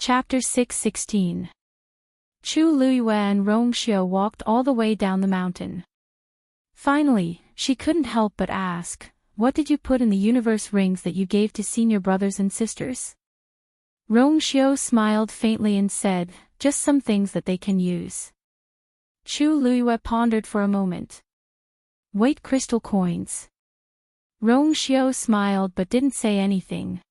Chapter 6:16. Chu Luiyue and Rong Xiu walked all the way down the mountain. Finally, she couldn't help but ask, "What did you put in the universe rings that you gave to senior brothers and sisters?" Rong Xiu smiled faintly and said, "Just some things that they can use." Chu Luiyue pondered for a moment. "White crystal coins." Rong Xiu smiled but didn't say anything.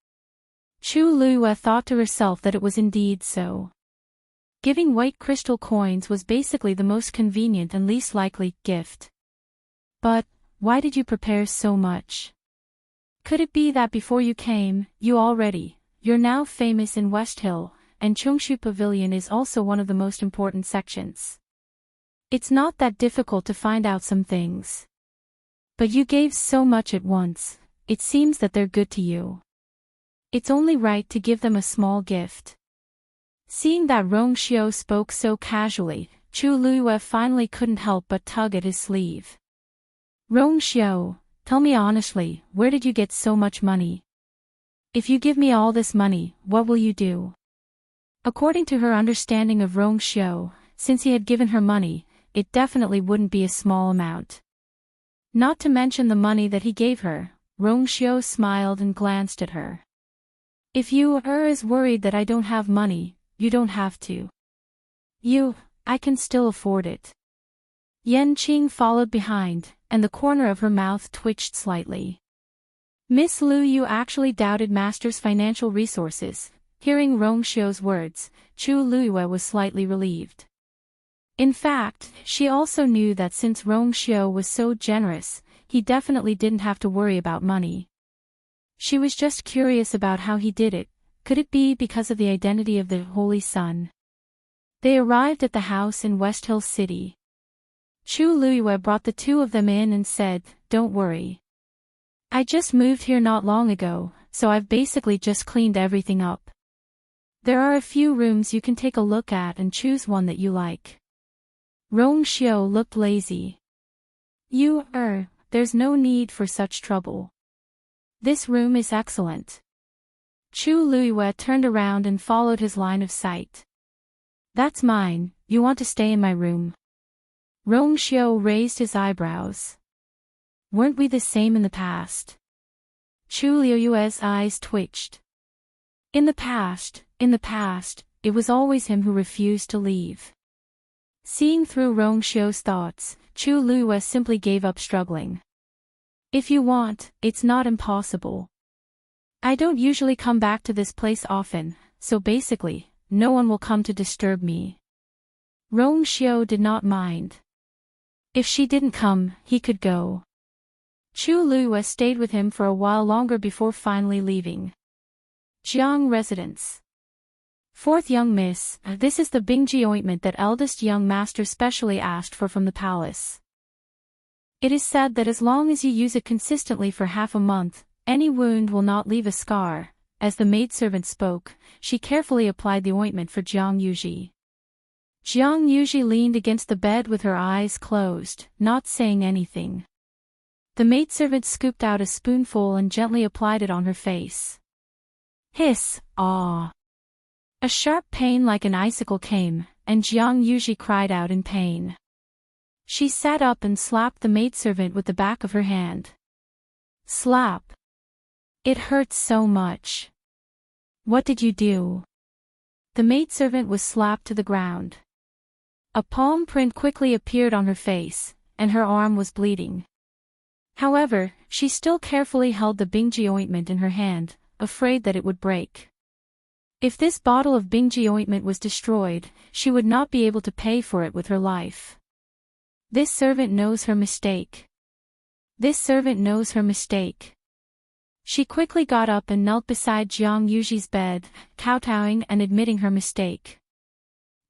Chu Luiyue thought to herself that it was indeed so. Giving white crystal coins was basically the most convenient and least likely gift. But, why did you prepare so much? Could it be that before you came, you're now famous in West Hill, and Chongshu Pavilion is also one of the most important sections? It's not that difficult to find out some things. But you gave so much at once, it seems that they're good to you. It's only right to give them a small gift. Seeing that Rong Xiu spoke so casually, Chu Luiyue finally couldn't help but tug at his sleeve. "Rong Xiu, tell me honestly, where did you get so much money? If you give me all this money, what will you do?" According to her understanding of Rong Xiu, since he had given her money, it definitely wouldn't be a small amount. Not to mention the money that he gave her, Rong Xiu smiled and glanced at her. "If you are as worried that I don't have money, you don't have to. I can still afford it." Yan Qing followed behind, and the corner of her mouth twitched slightly. Miss Lu Yu actually doubted Master's financial resources. Hearing Rong Xiu's words, Chu Luiyue was slightly relieved. In fact, she also knew that since Rong Xiu was so generous, he definitely didn't have to worry about money. She was just curious about how he did it. Could it be because of the identity of the Holy Sun? They arrived at the house in West Hill City. Chu Luiyue brought the two of them in and said, "Don't worry. I just moved here not long ago, so I've basically just cleaned everything up. There are a few rooms you can take a look at and choose one that you like." Rong Xiu looked lazy. There's no need for such trouble. This room is excellent." Chu Luiyue turned around and followed his line of sight. "That's mine, you want to stay in my room?" Rong Xiu raised his eyebrows. "Weren't we the same in the past?" Chu Luiyue's eyes twitched. In the past, it was always him who refused to leave." Seeing through Rong Xiu's thoughts, Chu Luiyue simply gave up struggling. "If you want, it's not impossible. I don't usually come back to this place often, so basically, no one will come to disturb me." Rong Xiu did not mind. If she didn't come, he could go. Chu Luiyue stayed with him for a while longer before finally leaving. Jiang Residence. "Fourth young miss, this is the Bingji ointment that eldest young master specially asked for from the palace. It is said that as long as you use it consistently for half a month, any wound will not leave a scar." As the maidservant spoke, she carefully applied the ointment for Jiang Yuji. Jiang Yuji leaned against the bed with her eyes closed, not saying anything. The maidservant scooped out a spoonful and gently applied it on her face. Hiss, ah! A sharp pain like an icicle came, and Jiang Yuji cried out in pain. She sat up and slapped the maidservant with the back of her hand. Slap! It hurts so much. What did you do? The maidservant was slapped to the ground. A palm print quickly appeared on her face, and her arm was bleeding. However, she still carefully held the Bingji ointment in her hand, afraid that it would break. If this bottle of Bingji ointment was destroyed, she would not be able to pay for it with her life. This servant knows her mistake. This servant knows her mistake. She quickly got up and knelt beside Jiang Yuji's bed, kowtowing and admitting her mistake.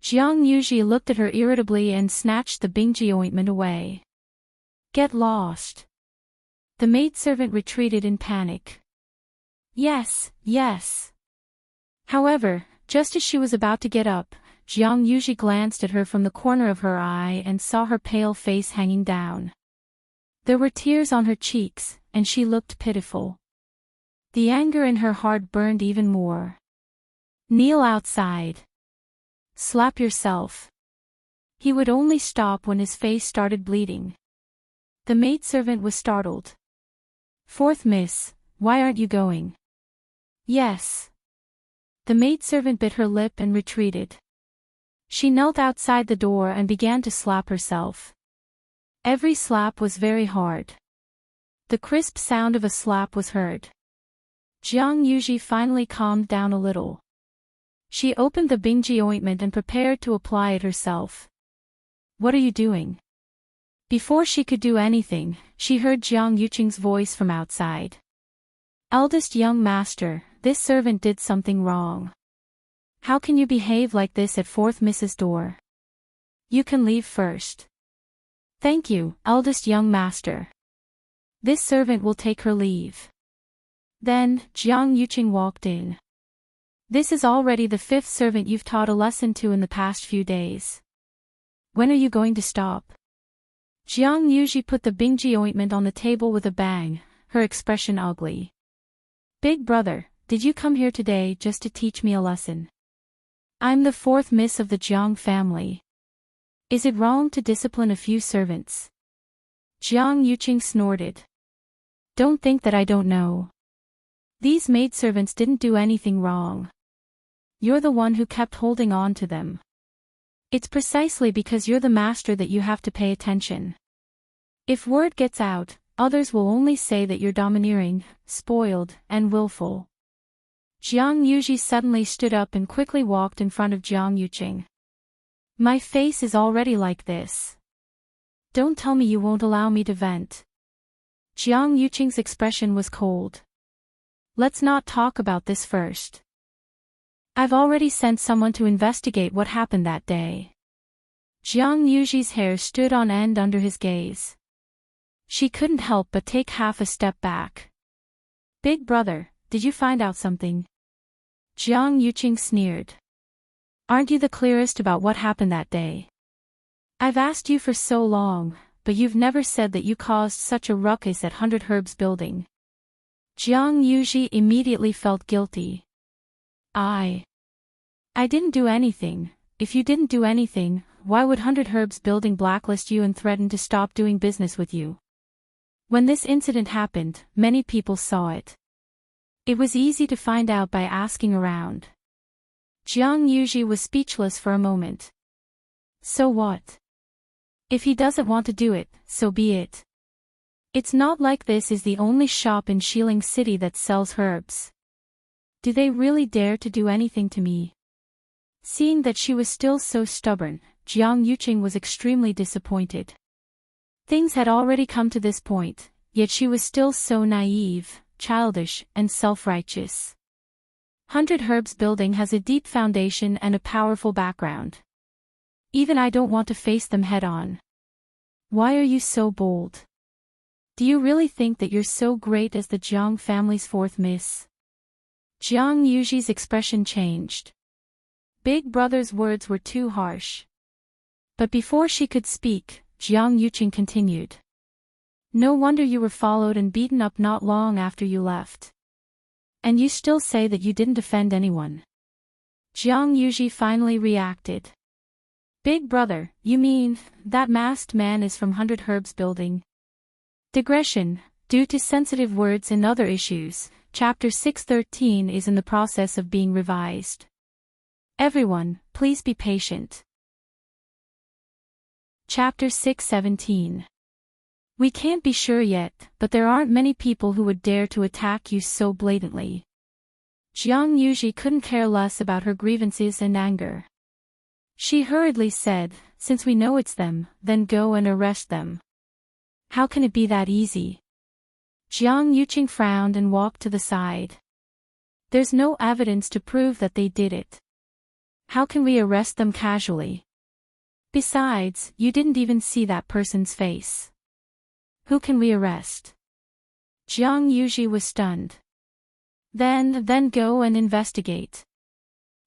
Jiang Yuji looked at her irritably and snatched the Bingji ointment away. Get lost. The maidservant retreated in panic. Yes, yes. However, just as she was about to get up, Jiang Yuji glanced at her from the corner of her eye and saw her pale face hanging down. There were tears on her cheeks, and she looked pitiful. The anger in her heart burned even more. Kneel outside. Slap yourself. He would only stop when his face started bleeding. The maidservant was startled. Fourth miss, why aren't you going? Yes. The maidservant bit her lip and retreated. She knelt outside the door and began to slap herself. Every slap was very hard. The crisp sound of a slap was heard. Jiang Yuji finally calmed down a little. She opened the Bingji ointment and prepared to apply it herself. What are you doing? Before she could do anything, she heard Jiang Yuqing's voice from outside. Eldest young master, this servant did something wrong. How can you behave like this at fourth Mrs. door? You can leave first. Thank you, eldest young master. This servant will take her leave. Then, Jiang Yuqing walked in. This is already the fifth servant you've taught a lesson to in the past few days. When are you going to stop? Jiang Yuji put the Bingji ointment on the table with a bang, her expression ugly. Big brother, did you come here today just to teach me a lesson? I'm the fourth miss of the Jiang family. Is it wrong to discipline a few servants? Jiang Yuqing snorted. Don't think that I don't know. These maidservants didn't do anything wrong. You're the one who kept holding on to them. It's precisely because you're the master that you have to pay attention. If word gets out, others will only say that you're domineering, spoiled, and willful. Jiang Yuji suddenly stood up and quickly walked in front of Jiang Yuqing. My face is already like this. Don't tell me you won't allow me to vent. Jiang Yuqing's expression was cold. Let's not talk about this first. I've already sent someone to investigate what happened that day. Jiang Yuji's hair stood on end under his gaze. She couldn't help but take half a step back. Big brother, did you find out something? Jiang Yuqing sneered. Aren't you the clearest about what happened that day? I've asked you for so long, but you've never said that you caused such a ruckus at 100 Herbs building. Jiang Yuji immediately felt guilty. I didn't do anything. If you didn't do anything, why would 100 Herbs building blacklist you and threaten to stop doing business with you? When this incident happened, many people saw it. It was easy to find out by asking around. Jiang Yuji was speechless for a moment. So what? If he doesn't want to do it, so be it. It's not like this is the only shop in Xiling City that sells herbs. Do they really dare to do anything to me? Seeing that she was still so stubborn, Jiang Yuqing was extremely disappointed. Things had already come to this point, yet she was still so naive, childish, and self-righteous. 100 Herbs building has a deep foundation and a powerful background. Even I don't want to face them head-on. Why are you so bold? Do you really think that you're so great as the Jiang family's fourth miss? Jiang Yuji's expression changed. Big brother's words were too harsh. But before she could speak, Jiang Yuqing continued. No wonder you were followed and beaten up not long after you left. And you still say that you didn't offend anyone. Jiang Yuji finally reacted. Big brother, you mean, that masked man is from 100 Herbs building? Digression, due to sensitive words and other issues, Chapter 613 is in the process of being revised. Everyone, please be patient. Chapter 617. We can't be sure yet, but there aren't many people who would dare to attack you so blatantly. Jiang Yuji couldn't care less about her grievances and anger. She hurriedly said, since we know it's them, then go and arrest them. How can it be that easy? Jiang Yuqing frowned and walked to the side. There's no evidence to prove that they did it. How can we arrest them casually? Besides, you didn't even see that person's face. Who can we arrest? Jiang Yuji was stunned. Then go and investigate.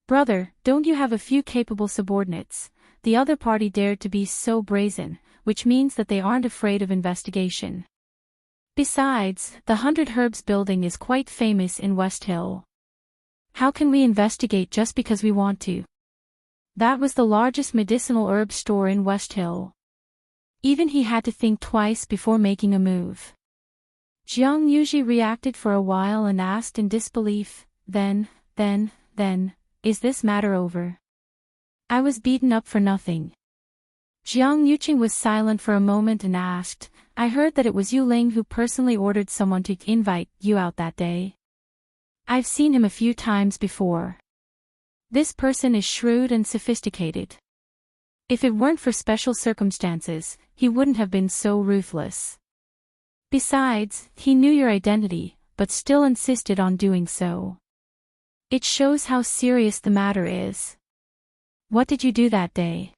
Brother, don't you have a few capable subordinates? The other party dared to be so brazen, which means that they aren't afraid of investigation. Besides, the 100 Herbs building is quite famous in West Hill. How can we investigate just because we want to? That was the largest medicinal herb store in West Hill. Even he had to think twice before making a move. Jiang Yuji reacted for a while and asked in disbelief, then, is this matter over? I was beaten up for nothing. Jiang Yuqing was silent for a moment and asked, I heard that it was Yu Ling who personally ordered someone to invite you out that day. I've seen him a few times before. This person is shrewd and sophisticated. If it weren't for special circumstances, he wouldn't have been so ruthless. Besides, he knew your identity, but still insisted on doing so. It shows how serious the matter is. What did you do that day?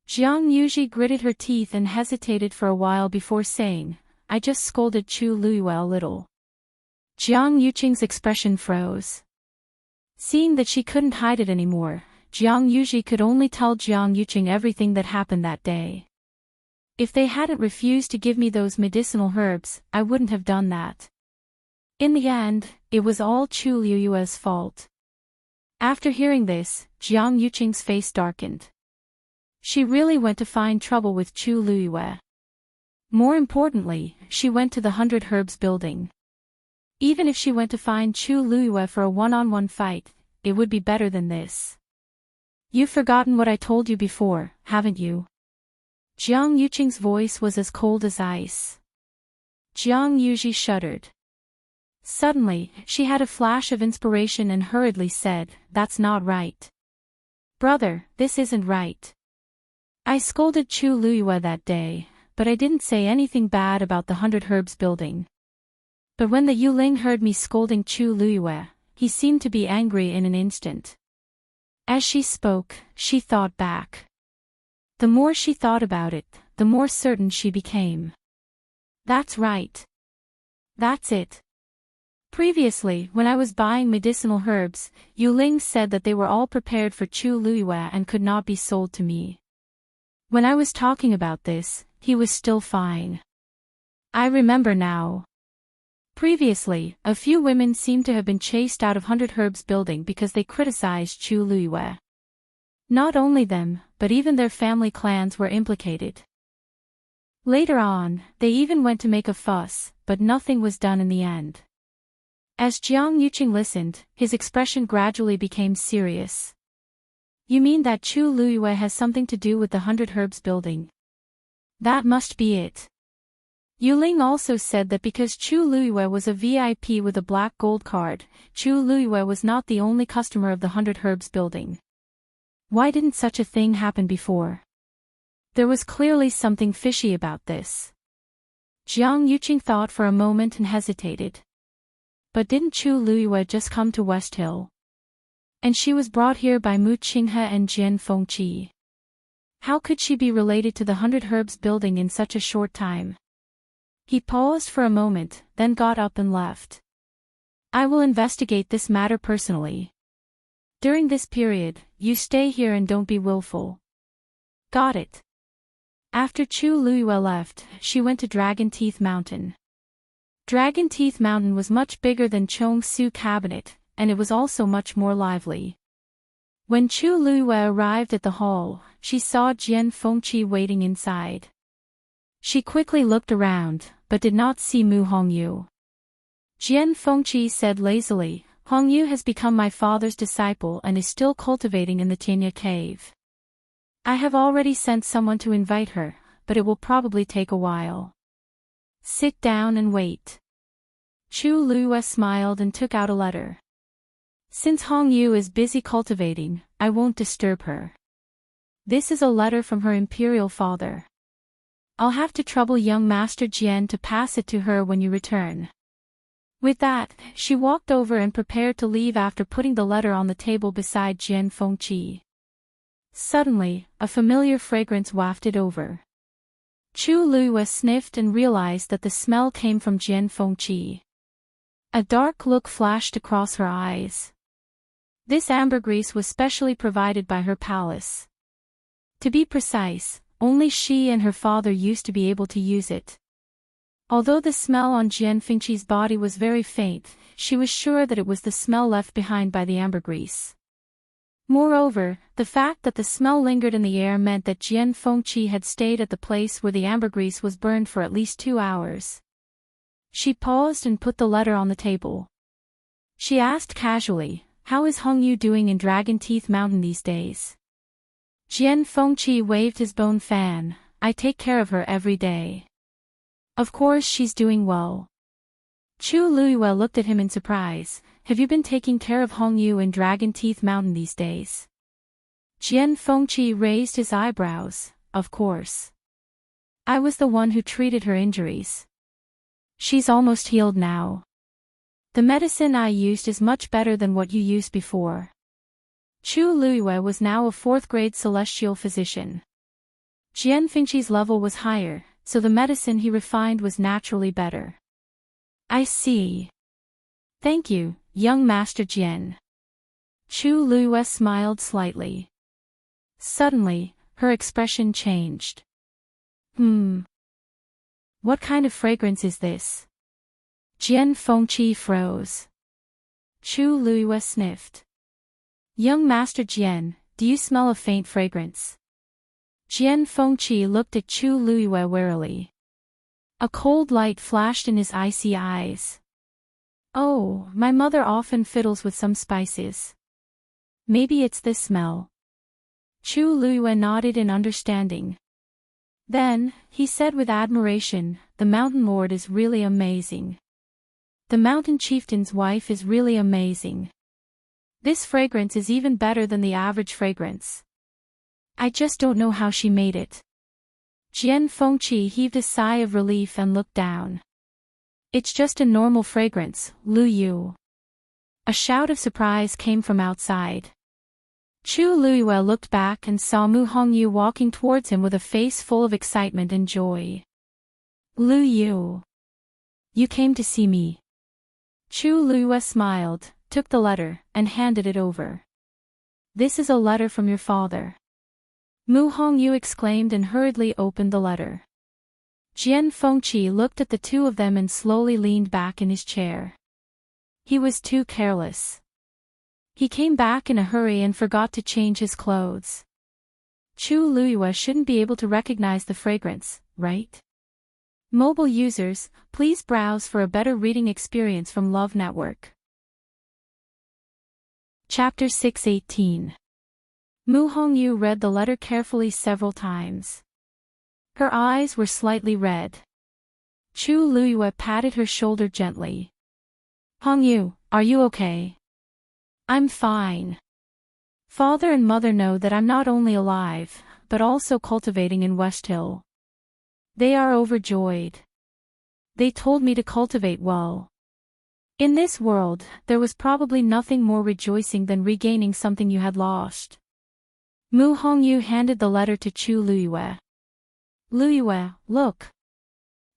Jiang Yuji gritted her teeth and hesitated for a while before saying, I just scolded Chu Luiyue a little. Jiang Yuqing's expression froze. Seeing that she couldn't hide it anymore, Jiang Yuji could only tell Jiang Yuqing everything that happened that day. If they hadn't refused to give me those medicinal herbs, I wouldn't have done that. In the end, it was all Chu Luiyue's fault. After hearing this, Jiang Yuqing's face darkened. She really went to find trouble with Chu Luiyue. More importantly, she went to the 100 Herbs building. Even if she went to find Chu Luiyue for a one-on-one fight, it would be better than this. You've forgotten what I told you before, haven't you? Jiang Yuqing's voice was as cold as ice. Jiang Yuji shuddered. Suddenly, she had a flash of inspiration and hurriedly said, That's not right. Brother, this isn't right. I scolded Chu Luiyue that day, but I didn't say anything bad about the 100 Herbs building. But when the Yu Ling heard me scolding Chu Luiyue, he seemed to be angry in an instant. As she spoke, she thought back. The more she thought about it, the more certain she became. That's right. That's it. Previously, when I was buying medicinal herbs, Yu Ling said that they were all prepared for Chu Luiyue and could not be sold to me. When I was talking about this, he was still fine. I remember now. Previously, a few women seemed to have been chased out of 100 Herbs building because they criticized Chu Luiyue. Not only them, but even their family clans were implicated. Later on, they even went to make a fuss, but nothing was done in the end. As Jiang Yuqing listened, his expression gradually became serious. You mean that Chu Luiyue has something to do with the 100 Herbs building? That must be it. Yu Ling also said that because Chu Luiyue was a VIP with a black gold card, Chu Luiyue was not the only customer of the 100 Herbs building. Why didn't such a thing happen before? There was clearly something fishy about this. Jiang Yuqing thought for a moment and hesitated. But didn't Chu Luiyue just come to West Hill? And she was brought here by Mu Qinghe and Jian Fengqi. How could she be related to the 100 Herbs building in such a short time? He paused for a moment, then got up and left. I will investigate this matter personally. During this period, you stay here and don't be willful. Got it. After Chu Luiyue left, she went to Dragon Teeth Mountain. Dragon Teeth Mountain was much bigger than Chong Su Cabinet, and it was also much more lively. When Chu Luiyue arrived at the hall, she saw Jian Fengqi waiting inside. She quickly looked around, but did not see Mu Hongyu. Jian Fengqi said lazily, Hongyu has become my father's disciple and is still cultivating in the Tianya cave. I have already sent someone to invite her, but it will probably take a while. Sit down and wait. Chu Luiyue smiled and took out a letter. Since Hongyu is busy cultivating, I won't disturb her. This is a letter from her Imperial father. I'll have to trouble young Master Jian to pass it to her when you return. With that, she walked over and prepared to leave after putting the letter on the table beside Jian Fengqi. Suddenly, a familiar fragrance wafted over. Chu Luiyue sniffed and realized that the smell came from Jian Fengqi. A dark look flashed across her eyes. This ambergris was specially provided by her palace. To be precise, only she and her father used to be able to use it. Although the smell on Jian Fengqi's body was very faint, she was sure that it was the smell left behind by the ambergris. Moreover, the fact that the smell lingered in the air meant that Jian Fengqi had stayed at the place where the ambergris was burned for at least 2 hours. She paused and put the letter on the table. She asked casually, "How is Hongyu doing in Dragon Teeth Mountain these days?" Jian Fengqi waved his bone fan. "I take care of her every day. Of course she's doing well." Chu Luiyue looked at him in surprise. "Have you been taking care of Hongyu in Dragon Teeth Mountain these days?" Jian Fengqi raised his eyebrows. "Of course. I was the one who treated her injuries. She's almost healed now. The medicine I used is much better than what you used before." Chu Luiyue was now a 4th-grade celestial physician. Jian Fengqi's level was higher, so the medicine he refined was naturally better. "I see. Thank you, young Master Jian." Chu Luiyue smiled slightly. Suddenly, her expression changed. What kind of fragrance is this?" Jian Fengqi froze. Chu Luiyue sniffed. "Young Master Jian, do you smell a faint fragrance?" Jian Fengqi looked at Chu Luiyue warily. A cold light flashed in his icy eyes. "Oh, my mother often fiddles with some spices. Maybe it's this smell." Chu Luiyue nodded in understanding. Then, he said with admiration, "The Mountain Lord is really amazing. The Mountain Chieftain's wife is really amazing. This fragrance is even better than the average fragrance. I just don't know how she made it." Jian Fengqi heaved a sigh of relief and looked down. "It's just a normal fragrance, Lu Yu." A shout of surprise came from outside. Chu Luiyue looked back and saw Mu Hongyu walking towards him with a face full of excitement and joy. "Lu Yu. You came to see me." Chu Luiyue smiled, took the letter, and handed it over. "This is a letter from your father." Mu Hongyu exclaimed and hurriedly opened the letter. Jian Fengqi looked at the two of them and slowly leaned back in his chair. He was too careless. He came back in a hurry and forgot to change his clothes. Chu Luiyue shouldn't be able to recognize the fragrance, right? Mobile users, please browse for a better reading experience from Love Network. Chapter 618. Mu Hongyu read the letter carefully several times. Her eyes were slightly red. Chu Luiyue patted her shoulder gently. "Hongyu, are you okay?" "I'm fine. Father and mother know that I'm not only alive, but also cultivating in West Hill. They are overjoyed. They told me to cultivate well. In this world, there was probably nothing more rejoicing than regaining something you had lost." Mu Hongyu handed the letter to Chu Luiyue. "Luiyue, look.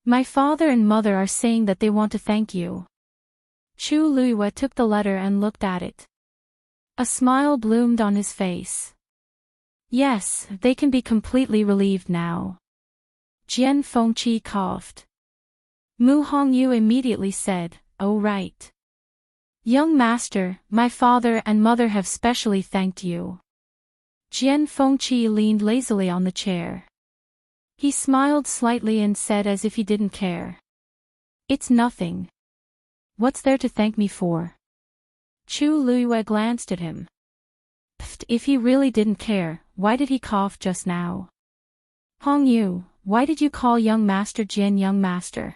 My father and mother are saying that they want to thank you." Chu Luiyue took the letter and looked at it. A smile bloomed on his face. "Yes, they can be completely relieved now." Jian Fengqi coughed. Mu Hongyu immediately said, "Oh right. Young master, my father and mother have specially thanked you." Jian Fengqi leaned lazily on the chair. He smiled slightly and said as if he didn't care, "It's nothing. What's there to thank me for?" Chu Luiyue glanced at him. Pfft, if he really didn't care, why did he cough just now? "Hongyu, why did you call young master Jian young master?"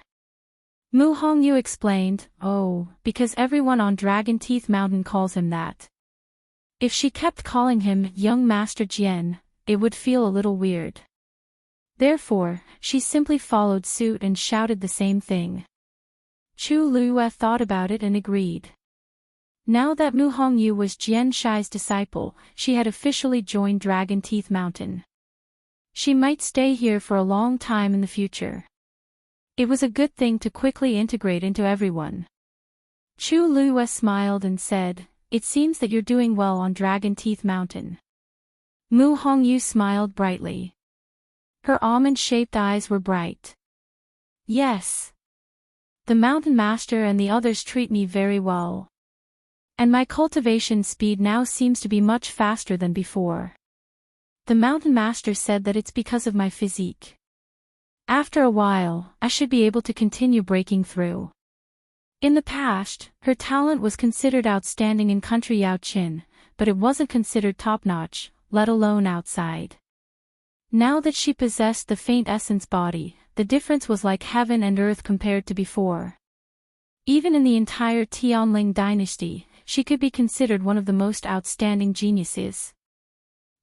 Mu Hongyu explained, "Oh, because everyone on Dragon Teeth Mountain calls him that. If she kept calling him young master Jian, it would feel a little weird. Therefore, she simply followed suit and shouted the same thing." Chu Luiyue thought about it and agreed. Now that Mu Hongyu was Jian Shai's disciple, she had officially joined Dragon Teeth Mountain. She might stay here for a long time in the future. It was a good thing to quickly integrate into everyone. Chu Luiyue smiled and said, "It seems that you're doing well on Dragon Teeth Mountain." Mu Hongyu smiled brightly. Her almond-shaped eyes were bright. "Yes. The mountain master and the others treat me very well. And my cultivation speed now seems to be much faster than before. The mountain master said that it's because of my physique. After a while, I should be able to continue breaking through. In the past, her talent was considered outstanding in country Yaochin, but it wasn't considered top-notch, let alone outside. Now that she possessed the faint essence body, the difference was like heaven and earth compared to before. Even in the entire Tianling dynasty, she could be considered one of the most outstanding geniuses.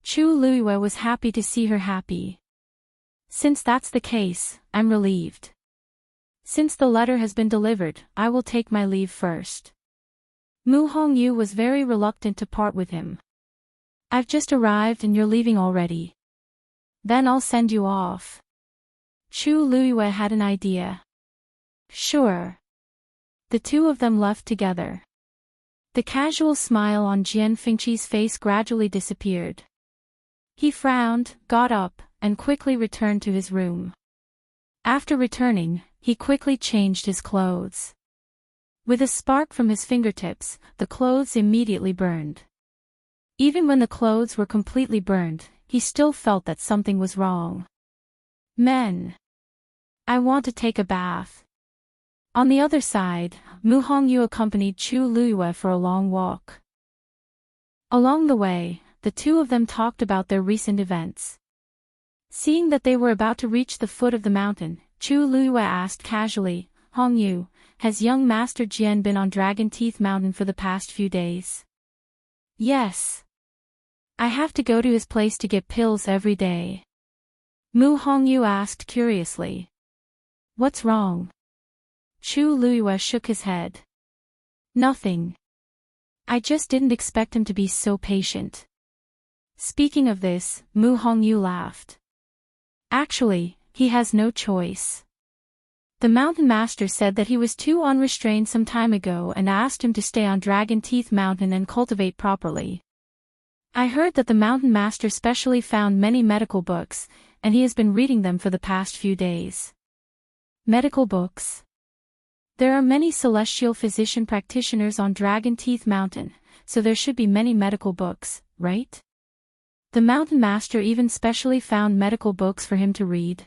Chu Luiyue was happy to see her happy. Since that's the case, I'm relieved. Since the letter has been delivered, I will take my leave first. Mu Hongyu was very reluctant to part with him. I've just arrived and you're leaving already. Then I'll send you off. Chu Luiyue had an idea. Sure. The two of them left together. The casual smile on Jian Fengqi's face gradually disappeared. He frowned, got up, and quickly returned to his room. After returning, he quickly changed his clothes. With a spark from his fingertips, the clothes immediately burned. Even when the clothes were completely burned, he still felt that something was wrong. Men. I want to take a bath. On the other side, Mu Hongyu accompanied Chu Luiyue for a long walk. Along the way, the two of them talked about their recent events. Seeing that they were about to reach the foot of the mountain, Chu Luiyue asked casually, Hongyu, has young Master Jian been on Dragon Teeth Mountain for the past few days? Yes. I have to go to his place to get pills every day. Mu Hongyu asked curiously. What's wrong? Chu Luiyue shook his head. Nothing. I just didn't expect him to be so patient. Speaking of this, Mu Hongyu laughed. Actually, he has no choice. The mountain master said that he was too unrestrained some time ago and asked him to stay on Dragon Teeth Mountain and cultivate properly. I heard that the mountain master specially found many medical books, and he has been reading them for the past few days. Medical books? There are many celestial physician practitioners on Dragon Teeth Mountain, so there should be many medical books, right? The mountain master even specially found medical books for him to read.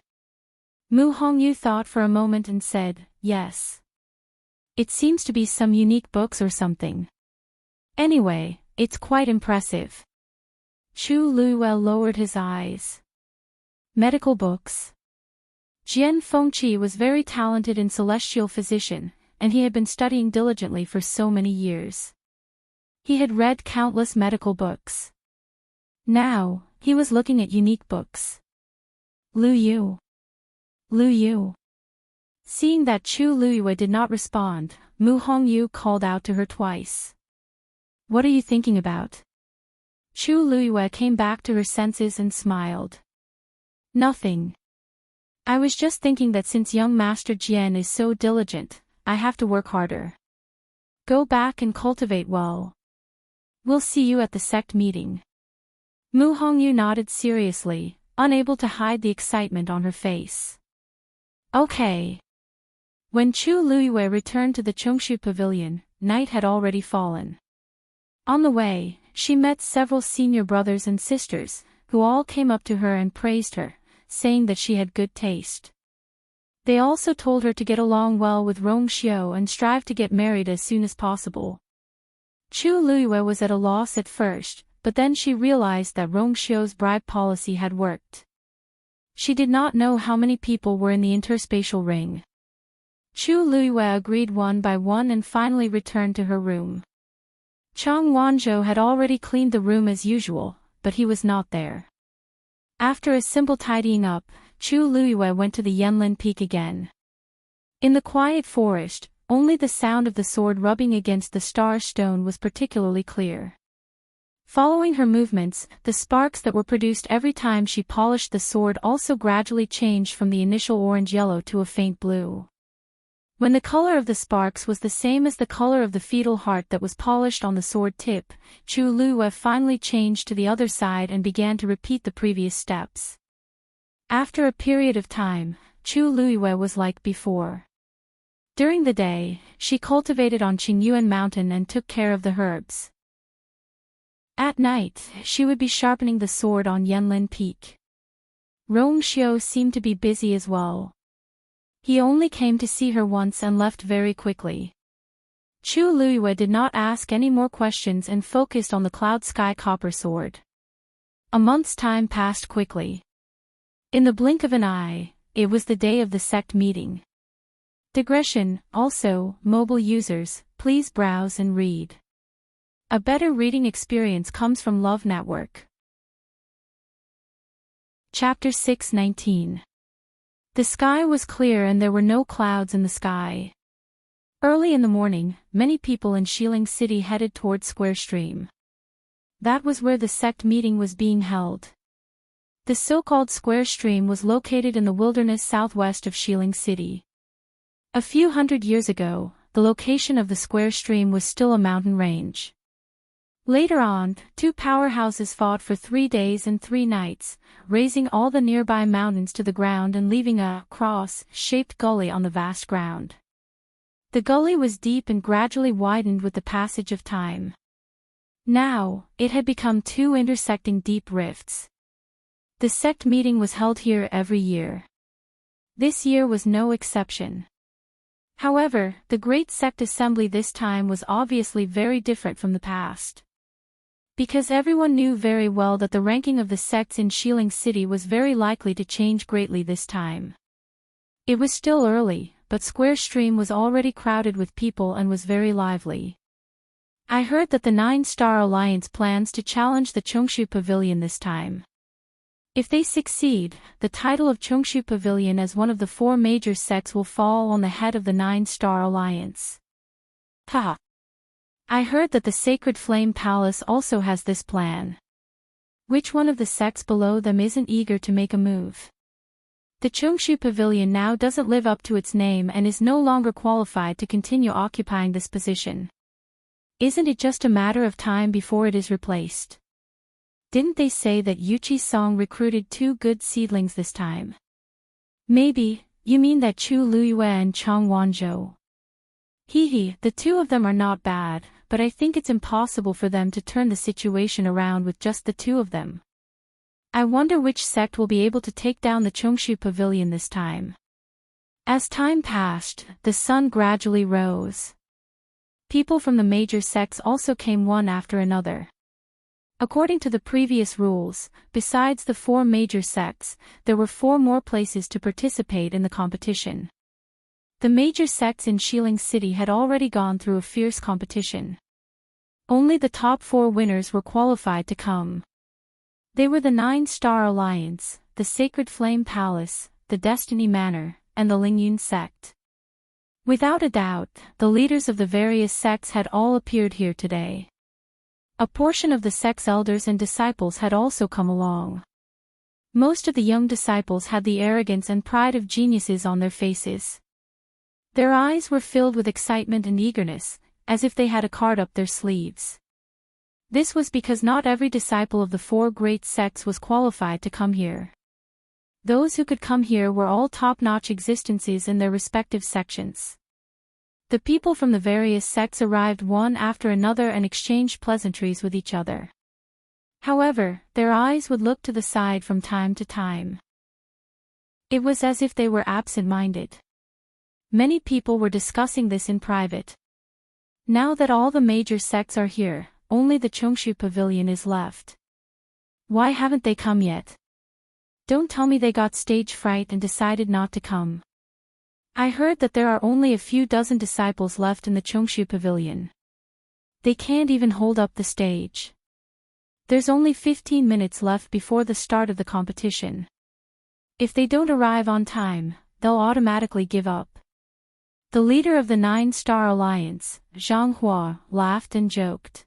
Mu Hongyu thought for a moment and said, yes. It seems to be some unique books or something. Anyway, it's quite impressive. Chu Luiyue lowered his eyes. Medical books. Jian Fengqi was very talented in celestial physician, and he had been studying diligently for so many years. He had read countless medical books. Now, he was looking at unique books. Lu Yu. Lu Yu. Seeing that Chu Luiyue did not respond, Mu Hongyu called out to her twice. What are you thinking about? Chu Luiyue came back to her senses and smiled. Nothing. I was just thinking that since young Master Jian is so diligent, I have to work harder. Go back and cultivate well. We'll see you at the sect meeting. Mu Hongyu nodded seriously, unable to hide the excitement on her face. Okay. When Chu Luiyue returned to the Chongshu Pavilion, night had already fallen. On the way, she met several senior brothers and sisters, who all came up to her and praised her, saying that she had good taste. They also told her to get along well with Rong Xiu and strive to get married as soon as possible. Chu Luiyue was at a loss at first, but then she realized that Rong Xiu's bribe policy had worked. She did not know how many people were in the interspatial ring. Chu Luiyue agreed one by one and finally returned to her room. Chang Wanzhou had already cleaned the room as usual, but he was not there. After a simple tidying up, Chu Luiyue went to the Yanlin Peak again. In the quiet forest, only the sound of the sword rubbing against the star stone was particularly clear. Following her movements, the sparks that were produced every time she polished the sword also gradually changed from the initial orange-yellow to a faint blue. When the color of the sparks was the same as the color of the fetal heart that was polished on the sword tip, Chu Luiyue finally changed to the other side and began to repeat the previous steps. After a period of time, Chu Luiyue was like before. During the day, she cultivated on Qingyuan Mountain and took care of the herbs. At night, she would be sharpening the sword on Yanlin Peak. Rong Xiu seemed to be busy as well. He only came to see her once and left very quickly. Chu Luiyue did not ask any more questions and focused on the cloud sky copper sword. A month's time passed quickly. In the blink of an eye, it was the day of the sect meeting. Digression, also, mobile users, please browse and read. A better reading experience comes from Love Network. Chapter 6:19. The sky was clear and there were no clouds in the sky. Early in the morning, many people in Xiling City headed toward Square Stream. That was where the sect meeting was being held. The so-called Square Stream was located in the wilderness southwest of Xiling City. A few hundred years ago, the location of the Square Stream was still a mountain range. Later on, two powerhouses fought for 3 days and 3 nights, razing all the nearby mountains to the ground and leaving a cross-shaped gully on the vast ground. The gully was deep and gradually widened with the passage of time. Now, it had become 2 intersecting deep rifts. The sect meeting was held here every year. This year was no exception. However, the Great Sect Assembly this time was obviously very different from the past. Because everyone knew very well that the ranking of the sects in Xiling City was very likely to change greatly this time. It was still early, but Square Stream was already crowded with people and was very lively. I heard that the 9-Star Alliance plans to challenge the Chongshu Pavilion this time. If they succeed, the title of Chongshu Pavilion as one of the 4 major sects will fall on the head of the 9-Star Alliance. Ha! I heard that the Sacred Flame Palace also has this plan. Which one of the sects below them isn't eager to make a move? The Chongshu Pavilion now doesn't live up to its name and is no longer qualified to continue occupying this position. Isn't it just a matter of time before it is replaced? Didn't they say that Yuchi Song recruited 2 good seedlings this time? Maybe, you mean that Chu Luiyue and Chang Wanzhou. The 2 of them are not bad, but I think it's impossible for them to turn the situation around with just the 2 of them. I wonder which sect will be able to take down the Chongshu Pavilion this time. As time passed, the sun gradually rose. People from the major sects also came one after another. According to the previous rules, besides the 4 major sects, there were 4 more places to participate in the competition. The major sects in Xiling City had already gone through a fierce competition. Only the top 4 winners were qualified to come. They were the 9-Star Alliance, the Sacred Flame Palace, the Destiny Manor, and the Lingyun sect. Without a doubt, the leaders of the various sects had all appeared here today. A portion of the sect's elders and disciples had also come along. Most of the young disciples had the arrogance and pride of geniuses on their faces. Their eyes were filled with excitement and eagerness, as if they had a card up their sleeves. This was because not every disciple of the 4 great sects was qualified to come here. Those who could come here were all top-notch existences in their respective sections. The people from the various sects arrived one after another and exchanged pleasantries with each other. However, their eyes would look to the side from time to time. It was as if they were absent-minded. Many people were discussing this in private. Now that all the major sects are here, only the Chongshu Pavilion is left. Why haven't they come yet? Don't tell me they got stage fright and decided not to come. I heard that there are only a few dozen disciples left in the Chongshu Pavilion. They can't even hold up the stage. There's only 15 minutes left before the start of the competition. If they don't arrive on time, they'll automatically give up. The leader of the 9-Star Alliance, Zhang Hua, laughed and joked.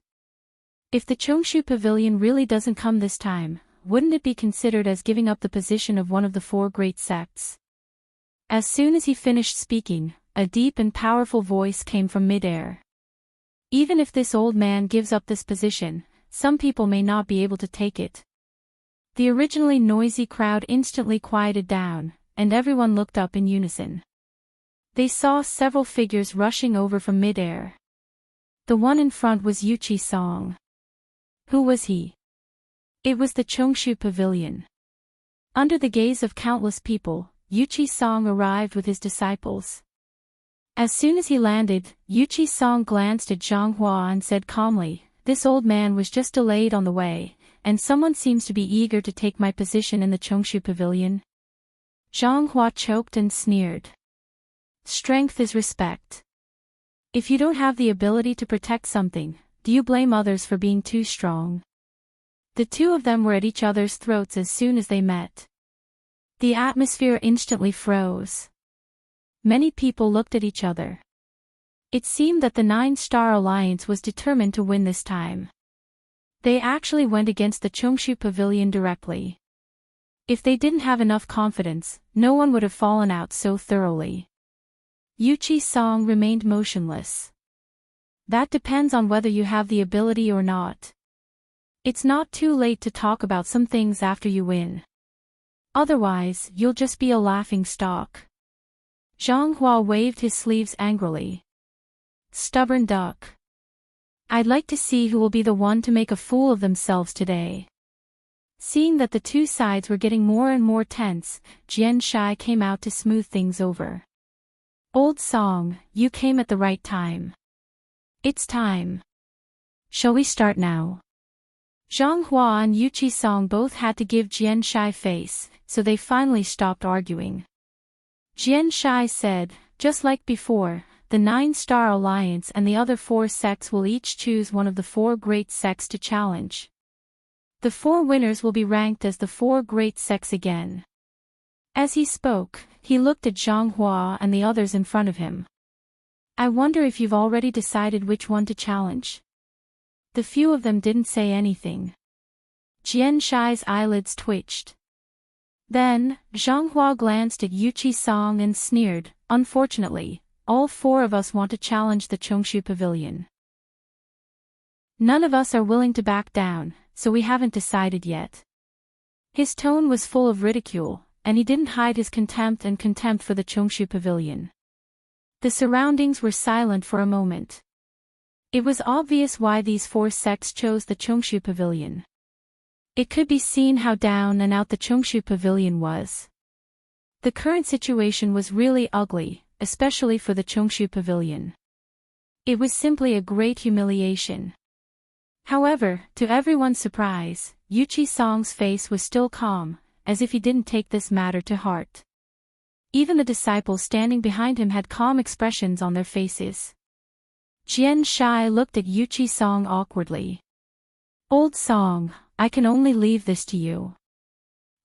If the Chongshu Pavilion really doesn't come this time, wouldn't it be considered as giving up the position of one of the 4 great sects? As soon as he finished speaking, a deep and powerful voice came from midair. Even if this old man gives up this position, some people may not be able to take it. The originally noisy crowd instantly quieted down, and everyone looked up in unison. They saw several figures rushing over from midair. The one in front was Yuchi Song. Who was he? It was the Chongshu Pavilion. Under the gaze of countless people, Yuchi Song arrived with his disciples. As soon as he landed, Yuchi Song glanced at Zhang Hua and said calmly, "This old man was just delayed on the way, and someone seems to be eager to take my position in the Chongshu Pavilion." Zhang Hua choked and sneered. Strength is respect. If you don't have the ability to protect something, do you blame others for being too strong? The two of them were at each other's throats as soon as they met. The atmosphere instantly froze. Many people looked at each other. It seemed that the 9-Star Alliance was determined to win this time. They actually went against the Chongshu Pavilion directly. If they didn't have enough confidence, no one would have fallen out so thoroughly. Yuchi Song remained motionless. That depends on whether you have the ability or not. It's not too late to talk about some things after you win. Otherwise, you'll just be a laughing stock. Zhang Hua waved his sleeves angrily. Stubborn duck. I'd like to see who will be the one to make a fool of themselves today. Seeing that the two sides were getting more and more tense, Jian Shai came out to smooth things over. Old Song, you came at the right time. It's time. Shall we start now? Zhang Hua and Yuchi Song both had to give Jian Shai face, so they finally stopped arguing. Jian Shai said, just like before, the 9-Star Alliance and the other 4 sects will each choose one of the 4 great sects to challenge. The 4 winners will be ranked as the 4 great sects again. As he spoke, he looked at Zhang Hua and the others in front of him. I wonder if you've already decided which one to challenge? The few of them didn't say anything. Jian Shai's eyelids twitched. Then, Zhang Hua glanced at Yuchi Song and sneered, unfortunately, all 4 of us want to challenge the Chongshu Pavilion. None of us are willing to back down, so we haven't decided yet. His tone was full of ridicule, and he didn't hide his contempt for the Chongshu Pavilion. The surroundings were silent for a moment. It was obvious why these 4 sects chose the Chongshu Pavilion. It could be seen how down and out the Chongshu Pavilion was. The current situation was really ugly, especially for the Chongshu Pavilion. It was simply a great humiliation. However, to everyone's surprise, Yuchi Song's face was still calm, as if he didn't take this matter to heart. Even the disciples standing behind him had calm expressions on their faces. Jian Shai looked at Yuchi Song awkwardly. Old Song, I can only leave this to you.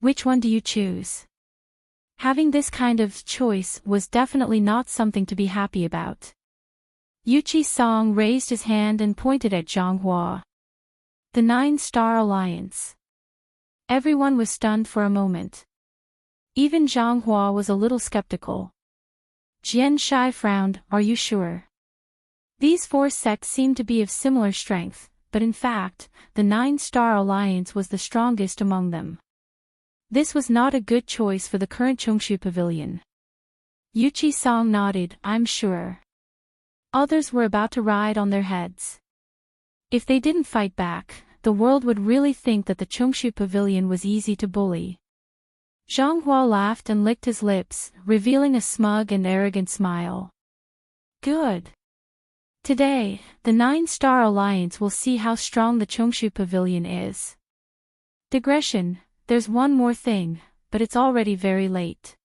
Which one do you choose? Having this kind of choice was definitely not something to be happy about. Yuchi Song raised his hand and pointed at Zhang Hua. The 9-Star Alliance. Everyone was stunned for a moment. Even Zhang Hua was a little skeptical. Jian Shai frowned, are you sure? These 4 sects seemed to be of similar strength, but in fact, the 9-Star Alliance was the strongest among them. This was not a good choice for the current Chongshu Pavilion. Yuchi Song nodded, I'm sure. Others were about to ride on their heads. If they didn't fight back, the world would really think that the Chongshu Pavilion was easy to bully. Zhang Hua laughed and licked his lips, revealing a smug and arrogant smile. Good. Today, the 9-Star Alliance will see how strong the Chongshu Pavilion is. Digression, there's one more thing, but it's already very late.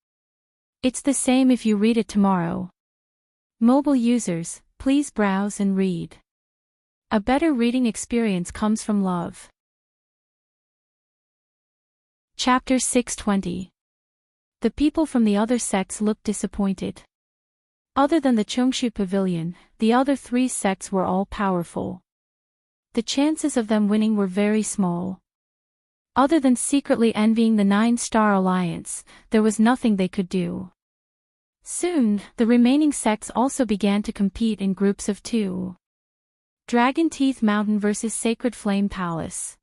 It's the same if you read it tomorrow. Mobile users, please browse and read. A better reading experience comes from love. Chapter 620. The people from the other sects looked disappointed. Other than the Chongshu Pavilion, the other 3 sects were all powerful. The chances of them winning were very small. Other than secretly envying the 9-Star Alliance, there was nothing they could do. Soon, the remaining sects also began to compete in groups of 2. Dragon Teeth Mountain vs Sacred Flame Palace.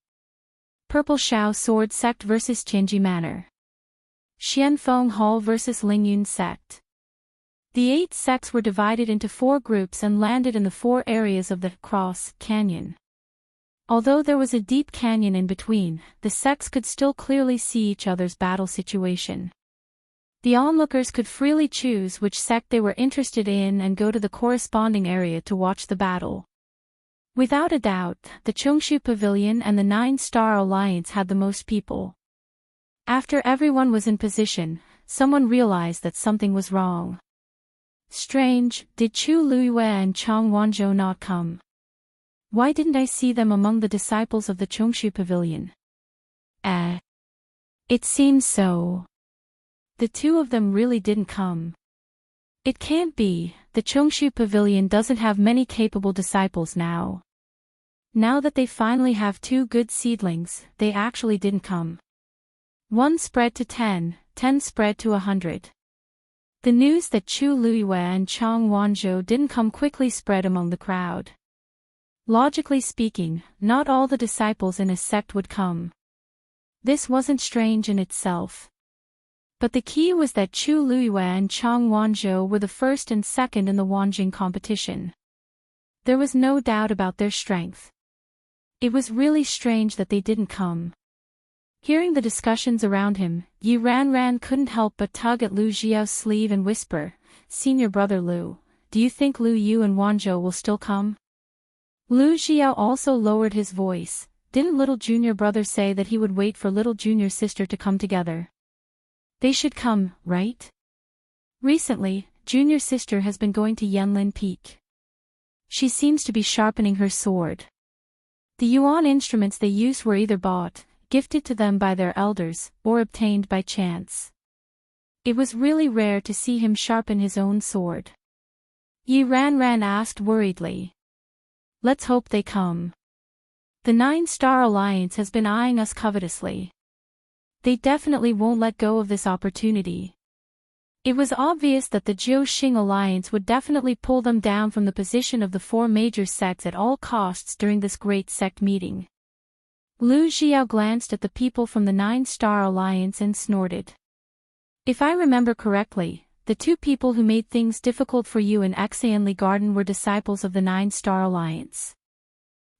Purple Shao Sword Sect vs Chenji Manor. Xianfeng Hall vs Lingyun Sect. The 8 sects were divided into 4 groups and landed in the 4 areas of the Cross Canyon. Although there was a deep canyon in between, the sects could still clearly see each other's battle situation. The onlookers could freely choose which sect they were interested in and go to the corresponding area to watch the battle. Without a doubt, the Chungshu Pavilion and the 9-Star Alliance had the most people. After everyone was in position, someone realized that something was wrong. Strange, did Chu Luiyue and Chang Wanzhou not come? Why didn't I see them among the disciples of the Chungshu Pavilion? It seems so. The 2 of them really didn't come. It can't be, the Chungshu Pavilion doesn't have many capable disciples now. Now that they finally have 2 good seedlings, they actually didn't come. 1 spread to 10, 10 spread to 100. The news that Chu Luiyue and Chang Wanzhou didn't come quickly spread among the crowd. Logically speaking, not all the disciples in a sect would come. This wasn't strange in itself. But the key was that Chu Luiyue and Chang Wanzhou were the first and second in the Wanjing competition. There was no doubt about their strength. It was really strange that they didn't come. Hearing the discussions around him, Yi Ranran couldn't help but tug at Lu Xiao's sleeve and whisper, "Senior brother Lu, do you think Lu Yu and Wanzhou will still come?" Lu Xiao also lowered his voice. Didn't little junior brother say that he would wait for little junior sister to come together? They should come, right? Recently, junior sister has been going to Yanlin Peak. She seems to be sharpening her sword. The yuan instruments they used were either bought, gifted to them by their elders, or obtained by chance. It was really rare to see him sharpen his own sword. Yi Ranran asked worriedly. Let's hope they come. The 9-Star Alliance has been eyeing us covetously. They definitely won't let go of this opportunity. It was obvious that the Jiu-Xing Alliance would definitely pull them down from the position of the 4 major sects at all costs during this great sect meeting. Lu Xiao glanced at the people from the 9-Star Alliance and snorted. If I remember correctly, the 2 people who made things difficult for you in Xianli Garden were disciples of the 9-Star Alliance.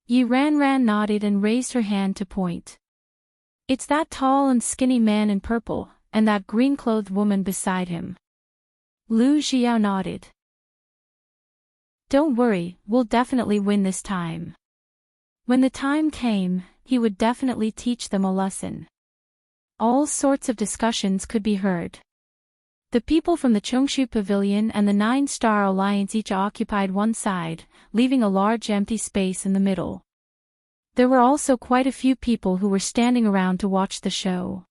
Yi Ranran nodded and raised her hand to point. It's that tall and skinny man in purple, and that green-clothed woman beside him. Lu Xiao nodded. Don't worry, we'll definitely win this time. When the time came, he would definitely teach them a lesson. All sorts of discussions could be heard. The people from the Chungshu Pavilion and the 9-Star Alliance each occupied one side, leaving a large empty space in the middle. There were also quite a few people who were standing around to watch the show.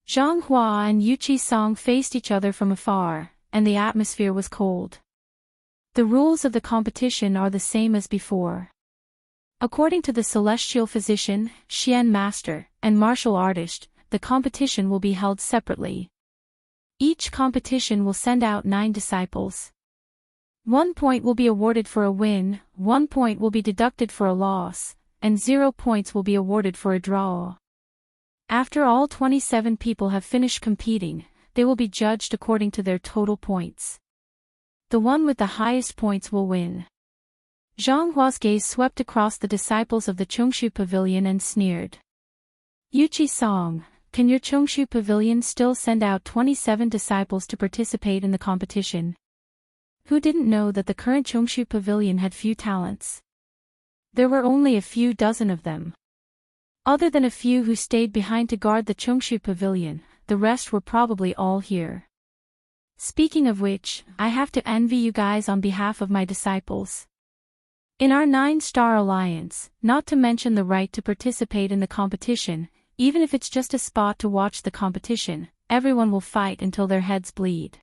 Zhang Hua and Yu Qisong faced each other from afar, and the atmosphere was cold. The rules of the competition are the same as before. According to the celestial physician, Xian master, and martial artist, the competition will be held separately. Each competition will send out 9 disciples. 1 point will be awarded for a win, 1 point will be deducted for a loss, and 0 points will be awarded for a draw. After all 27 people have finished competing, they will be judged according to their total points. The one with the highest points will win. Zhang Hua's gaze swept across the disciples of the Chungshu Pavilion and sneered. Yu Qisong, can your Chungshu Pavilion still send out 27 disciples to participate in the competition? Who didn't know that the current Chungshu Pavilion had few talents? There were only a few dozen of them. Other than a few who stayed behind to guard the Chungshu Pavilion, the rest were probably all here. Speaking of which, I have to envy you guys on behalf of my disciples. In our 9-Star Alliance, not to mention the right to participate in the competition, even if it's just a spot to watch the competition, everyone will fight until their heads bleed.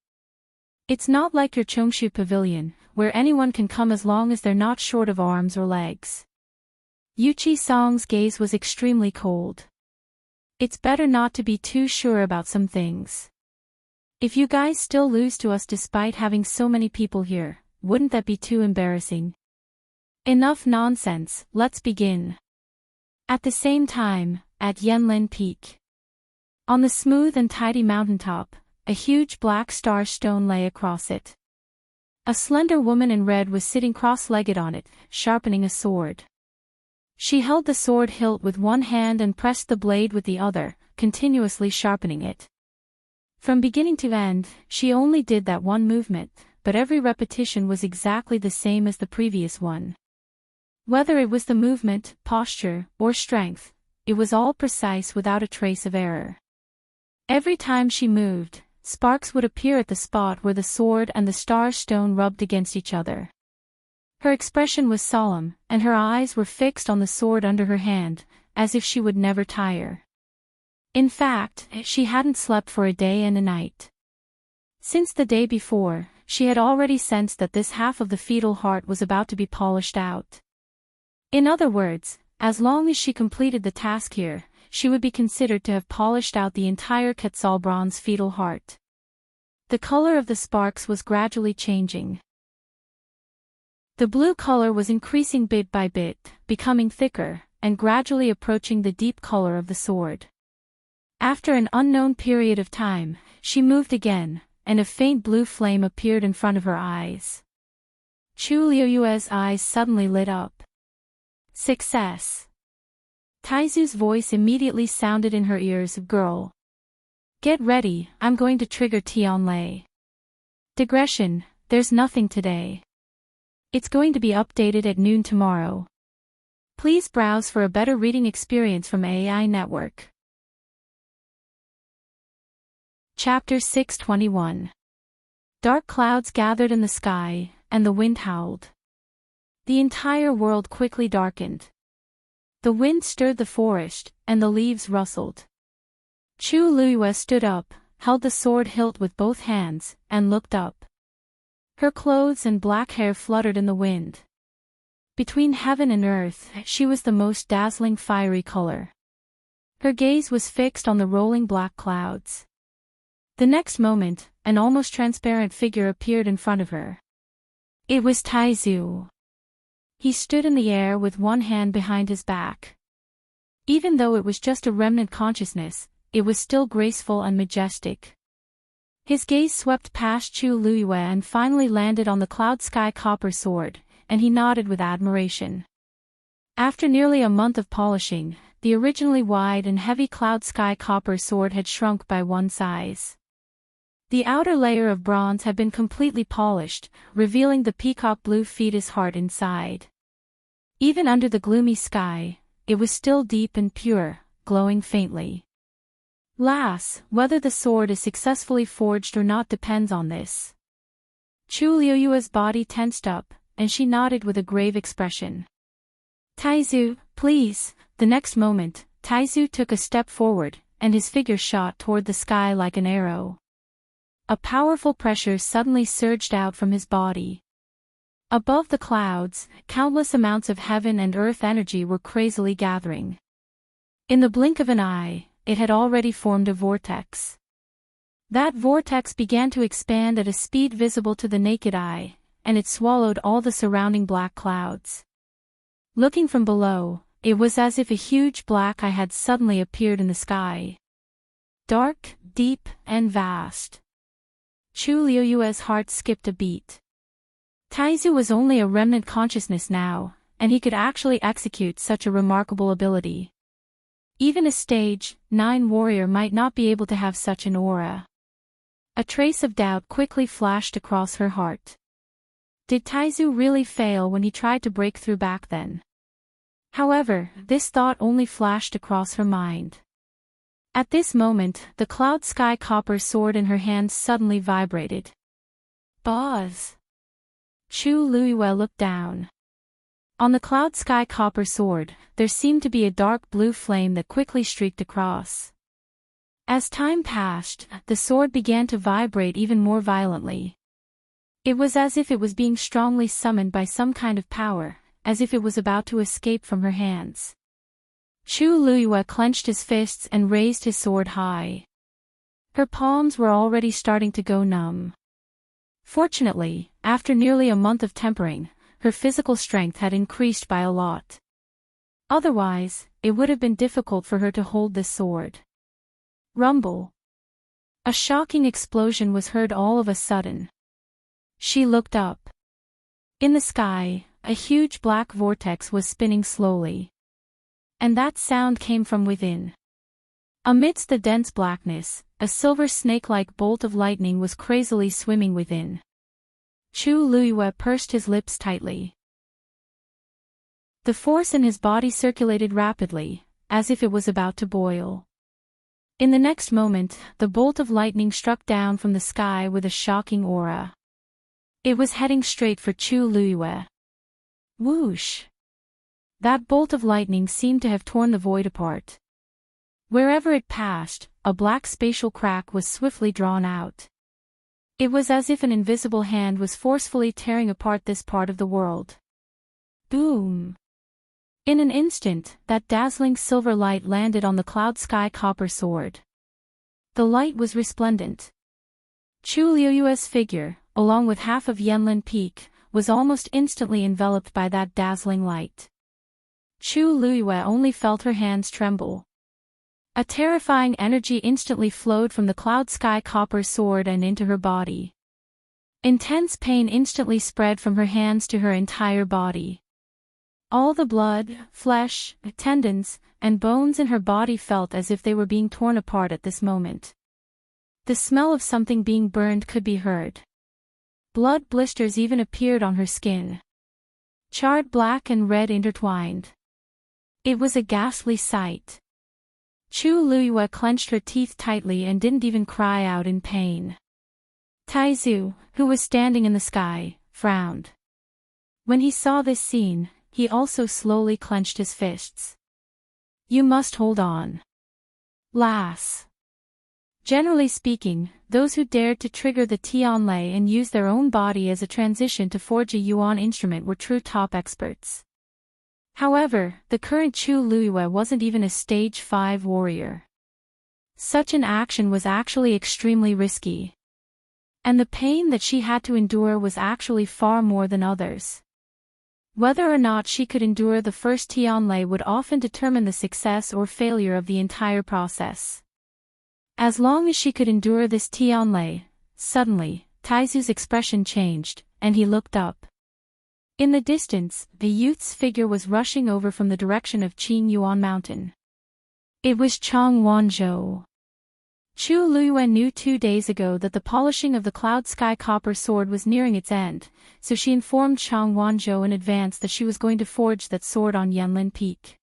It's not like your Chungshu Pavilion, where anyone can come as long as they're not short of arms or legs. Yu Qisong's gaze was extremely cold. It's better not to be too sure about some things. If you guys still lose to us despite having so many people here, wouldn't that be too embarrassing? Enough nonsense, let's begin. At the same time, at Yanlin Peak. On the smooth and tidy mountaintop, a huge black star stone lay across it. A slender woman in red was sitting cross-legged on it, sharpening a sword. She held the sword hilt with one hand and pressed the blade with the other, continuously sharpening it. From beginning to end, she only did that one movement, but every repetition was exactly the same as the previous one. Whether it was the movement, posture, or strength, it was all precise without a trace of error. Every time she moved, sparks would appear at the spot where the sword and the star stone rubbed against each other. Her expression was solemn, and her eyes were fixed on the sword under her hand, as if she would never tire. In fact, she hadn't slept for a day and a night. Since the day before, she had already sensed that this half of the fetal heart was about to be polished out. In other words, as long as she completed the task here, she would be considered to have polished out the entire Quetzalbronze fetal heart. The color of the sparks was gradually changing. The blue color was increasing bit by bit, becoming thicker, and gradually approaching the deep color of the sword. After an unknown period of time, she moved again, and a faint blue flame appeared in front of her eyes. Chu Liuyue's eyes suddenly lit up. Success! Taizu's voice immediately sounded in her ears. Girl. Get ready, I'm going to trigger Tianlei. Digression, there's nothing today. It's going to be updated at noon tomorrow. Please browse for a better reading experience from AI Network. Chapter 621. Dark clouds gathered in the sky, and the wind howled. The entire world quickly darkened. The wind stirred the forest, and the leaves rustled. Chu Liyue stood up, held the sword hilt with both hands, and looked up. Her clothes and black hair fluttered in the wind. Between heaven and earth, she was the most dazzling fiery color. Her gaze was fixed on the rolling black clouds. The next moment, an almost transparent figure appeared in front of her. It was Taizu. He stood in the air with one hand behind his back. Even though it was just a remnant consciousness, it was still graceful and majestic. His gaze swept past Chu Liyue and finally landed on the cloud sky copper sword, and he nodded with admiration. After nearly a month of polishing, the originally wide and heavy cloud sky copper sword had shrunk by one size. The outer layer of bronze had been completely polished, revealing the peacock blue fetus heart inside. Even under the gloomy sky, it was still deep and pure, glowing faintly. Lass, whether the sword is successfully forged or not depends on this. Chu Liyue's body tensed up, and she nodded with a grave expression. Taizu, please. The next moment, Taizu took a step forward, and his figure shot toward the sky like an arrow. A powerful pressure suddenly surged out from his body. Above the clouds, countless amounts of heaven and earth energy were crazily gathering. In the blink of an eye, it had already formed a vortex. That vortex began to expand at a speed visible to the naked eye, and it swallowed all the surrounding black clouds. Looking from below, it was as if a huge black eye had suddenly appeared in the sky. Dark, deep, and vast. Chu Liyue's heart skipped a beat. Taizu was only a remnant consciousness now, and he could actually execute such a remarkable ability. Even a stage 9 warrior might not be able to have such an aura. A trace of doubt quickly flashed across her heart. Did Taizu really fail when he tried to break through back then? However, this thought only flashed across her mind. At this moment, the cloud sky copper sword in her hand suddenly vibrated. Buzz! Chu Liyue looked down. On the cloud sky copper sword, there seemed to be a dark blue flame that quickly streaked across. As time passed, the sword began to vibrate even more violently. It was as if it was being strongly summoned by some kind of power, as if it was about to escape from her hands. Chu Liyue clenched his fists and raised his sword high. Her palms were already starting to go numb. Fortunately, after nearly a month of tempering, her physical strength had increased by a lot. Otherwise, it would have been difficult for her to hold this sword. Rumble. A shocking explosion was heard all of a sudden. She looked up. In the sky, a huge black vortex was spinning slowly. And that sound came from within. Amidst the dense blackness, a silver snake-like bolt of lightning was crazily swimming within. Chu Luiyue pursed his lips tightly. The force in his body circulated rapidly, as if it was about to boil. In the next moment, the bolt of lightning struck down from the sky with a shocking aura. It was heading straight for Chu Luiyue. Whoosh! That bolt of lightning seemed to have torn the void apart. Wherever it passed, a black spatial crack was swiftly drawn out. It was as if an invisible hand was forcefully tearing apart this part of the world. Boom! In an instant, that dazzling silver light landed on the cloud sky copper sword. The light was resplendent. Chu Luiyue's figure, along with half of Yanlin Peak, was almost instantly enveloped by that dazzling light. Chu Luiyue only felt her hands tremble. A terrifying energy instantly flowed from the cloud sky copper sword and into her body. Intense pain instantly spread from her hands to her entire body. All the blood, flesh, tendons, and bones in her body felt as if they were being torn apart at this moment. The smell of something being burned could be heard. Blood blisters even appeared on her skin. Charred black and red intertwined. It was a ghastly sight. Chu Luiyue clenched her teeth tightly and didn't even cry out in pain. Taizu, who was standing in the sky, frowned. When he saw this scene, he also slowly clenched his fists. You must hold on. Lass. Generally speaking, those who dared to trigger the Tianlei and use their own body as a transition to forge a yuan instrument were true top experts. However, the current Chu Luiyue wasn't even a stage 5 warrior. Such an action was actually extremely risky. And the pain that she had to endure was actually far more than others. Whether or not she could endure the first Tianlei would often determine the success or failure of the entire process. As long as she could endure this Tianlei, suddenly, Taizu's expression changed, and he looked up. In the distance, the youth's figure was rushing over from the direction of Qing Yuan Mountain. It was Chang Wanzhou. Chu Luiyue knew 2 days ago that the polishing of the cloud sky copper sword was nearing its end, so she informed Chang Wanzhou in advance that she was going to forge that sword on Yanlin Peak.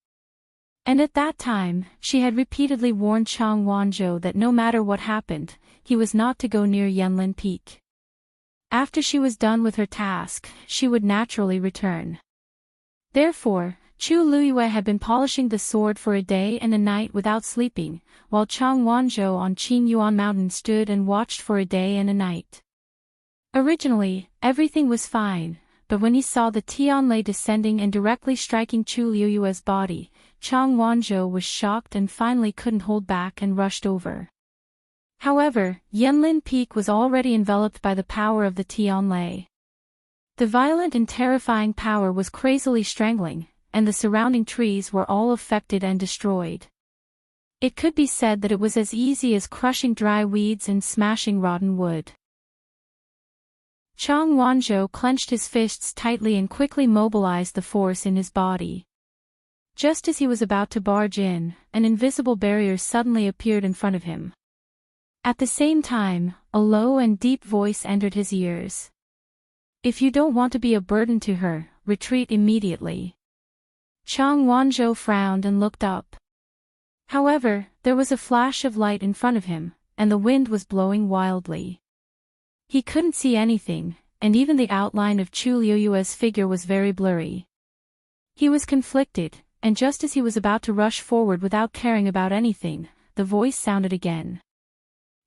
And at that time, she had repeatedly warned Chang Wanzhou that no matter what happened, he was not to go near Yanlin Peak. After she was done with her task, she would naturally return. Therefore, Chu Luiyue had been polishing the sword for a day and a night without sleeping, while Chang Wanzhou on Qing Yuan Mountain stood and watched for a day and a night. Originally, everything was fine, but when he saw the Tianlei descending and directly striking Chu Luiyue's body, Chang Wanzhou was shocked and finally couldn't hold back and rushed over. However, Yanlin Peak was already enveloped by the power of the Tianlei. The violent and terrifying power was crazily strangling, and the surrounding trees were all affected and destroyed. It could be said that it was as easy as crushing dry weeds and smashing rotten wood. Chang Wanzhou clenched his fists tightly and quickly mobilized the force in his body. Just as he was about to barge in, an invisible barrier suddenly appeared in front of him. At the same time, a low and deep voice entered his ears. If you don't want to be a burden to her, retreat immediately. Chang Wanzhou frowned and looked up. However, there was a flash of light in front of him, and the wind was blowing wildly. He couldn't see anything, and even the outline of Chu Luiyue's figure was very blurry. He was conflicted, and just as he was about to rush forward without caring about anything, the voice sounded again.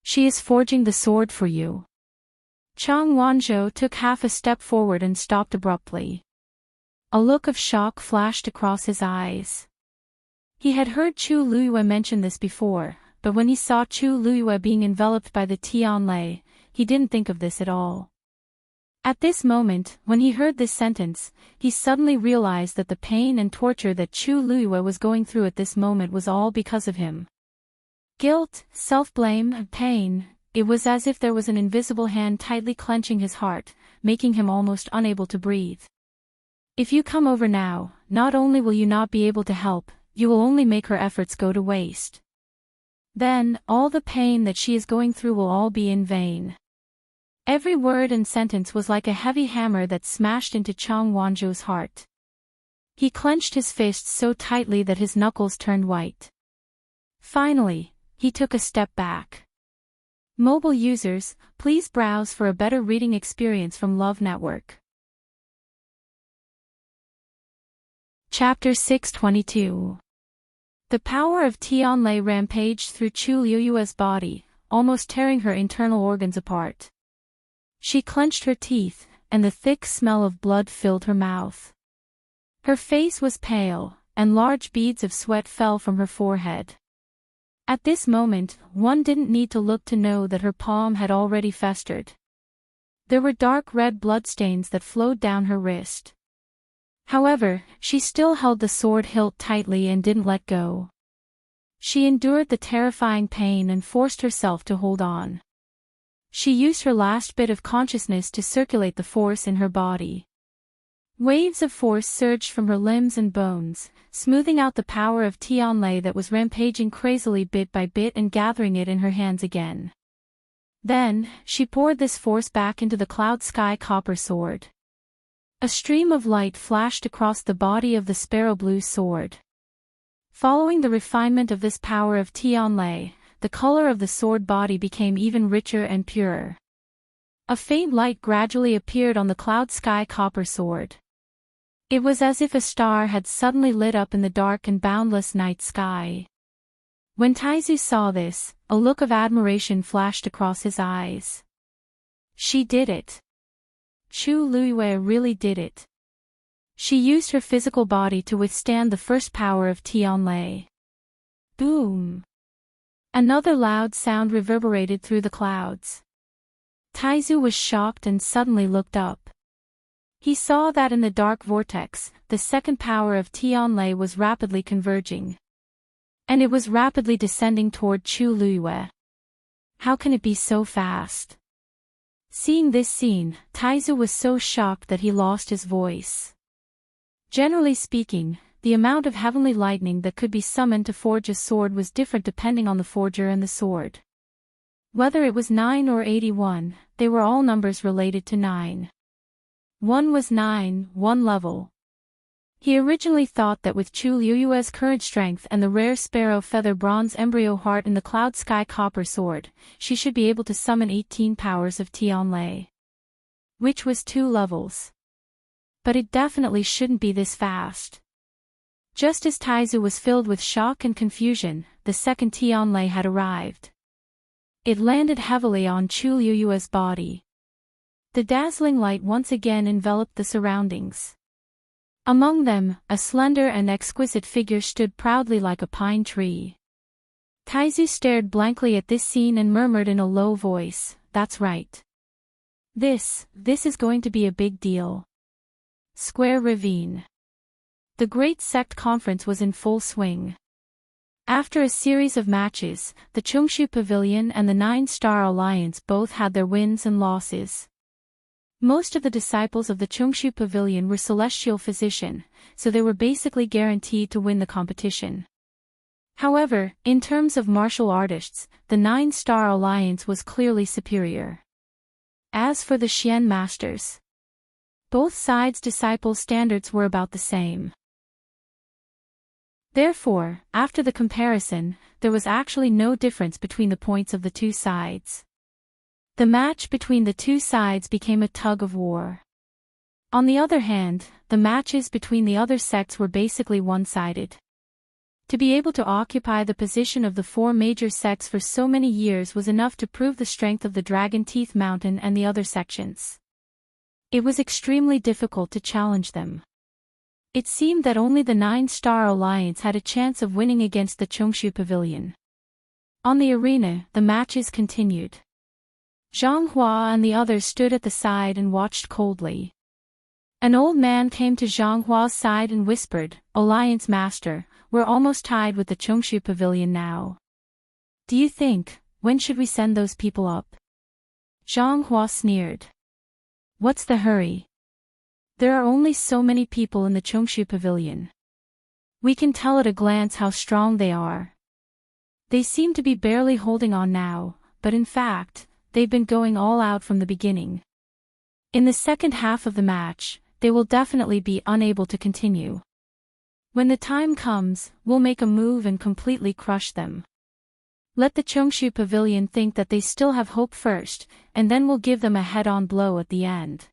She is forging the sword for you. Chang Wanzhou took half a step forward and stopped abruptly. A look of shock flashed across his eyes. He had heard Chu Luiyue mention this before, but when he saw Chu Luiyue being enveloped by the Tianlei, he didn't think of this at all. At this moment, when he heard this sentence, he suddenly realized that the pain and torture that Chu Luiyue was going through at this moment was all because of him. Guilt, self-blame, pain, it was as if there was an invisible hand tightly clenching his heart, making him almost unable to breathe. If you come over now, not only will you not be able to help, you will only make her efforts go to waste. Then, all the pain that she is going through will all be in vain. Every word and sentence was like a heavy hammer that smashed into Chang Wanzhou's heart. He clenched his fists so tightly that his knuckles turned white. Finally, he took a step back. Mobile users, please browse for a better reading experience from Love Network. Chapter 622. The power of Tianlei rampaged through Chu Liuyue's body, almost tearing her internal organs apart. She clenched her teeth, and the thick smell of blood filled her mouth. Her face was pale, and large beads of sweat fell from her forehead. At this moment, one didn't need to look to know that her palm had already festered. There were dark red bloodstains that flowed down her wrist. However, she still held the sword hilt tightly and didn't let go. She endured the terrifying pain and forced herself to hold on. She used her last bit of consciousness to circulate the force in her body. Waves of force surged from her limbs and bones, smoothing out the power of Tianlei that was rampaging crazily bit by bit and gathering it in her hands again. Then, she poured this force back into the cloud sky copper sword. A stream of light flashed across the body of the sparrow blue sword. Following the refinement of this power of Tianlei, the color of the sword body became even richer and purer. A faint light gradually appeared on the cloud sky copper sword. It was as if a star had suddenly lit up in the dark and boundless night sky. When Taizu saw this, a look of admiration flashed across his eyes. She did it. Chu Liyue really did it. She used her physical body to withstand the first power of Tianlei. Boom! Another loud sound reverberated through the clouds. Taizu was shocked and suddenly looked up. He saw that in the dark vortex, the second power of Tianlei was rapidly converging. And it was rapidly descending toward Chu Liyue. How can it be so fast? Seeing this scene, Taizu was so shocked that he lost his voice. Generally speaking, the amount of heavenly lightning that could be summoned to forge a sword was different depending on the forger and the sword. Whether it was 9 or 81, they were all numbers related to 9. 1 was 9, 1 level. He originally thought that with Chu Liyue's current strength and the rare sparrow feather bronze embryo heart in the cloud sky copper sword, she should be able to summon 18 powers of Tianlei. Which was 2 levels. But it definitely shouldn't be this fast. Just as Taizu was filled with shock and confusion, the second Tianlei had arrived. It landed heavily on Chu Liyue's body. The dazzling light once again enveloped the surroundings. Among them, a slender and exquisite figure stood proudly like a pine tree. Taizu stared blankly at this scene and murmured in a low voice, "That's right. This is going to be a big deal." Square Ravine. The Great Sect Conference was in full swing. After a series of matches, the Chungshu Pavilion and the Nine-Star Alliance both had their wins and losses. Most of the disciples of the Chungshu Pavilion were celestial physician, so they were basically guaranteed to win the competition. However, in terms of martial artists, the Nine-Star Alliance was clearly superior. As for the Xian Masters, both sides' disciple standards were about the same. Therefore, after the comparison, there was actually no difference between the points of the two sides. The match between the two sides became a tug of war. On the other hand, the matches between the other sects were basically one-sided. To be able to occupy the position of the 4 major sects for so many years was enough to prove the strength of the Dragon Teeth Mountain and the other sections. It was extremely difficult to challenge them. It seemed that only the Nine-Star Alliance had a chance of winning against the Chungshu Pavilion. On the arena, the matches continued. Zhang Hua and the others stood at the side and watched coldly. An old man came to Zhang Hua's side and whispered, "Alliance Master, we're almost tied with the Chungshu Pavilion now. Do you think when should we send those people up? Zhang Hua sneered. What's the hurry? There are only so many people in the Chongshu Pavilion. We can tell at a glance how strong they are. They seem to be barely holding on now, but in fact, they've been going all out from the beginning. In the second half of the match, they will definitely be unable to continue. When the time comes, we'll make a move and completely crush them. Let the Chongshu Pavilion think that they still have hope first, and then we'll give them a head-on blow at the end.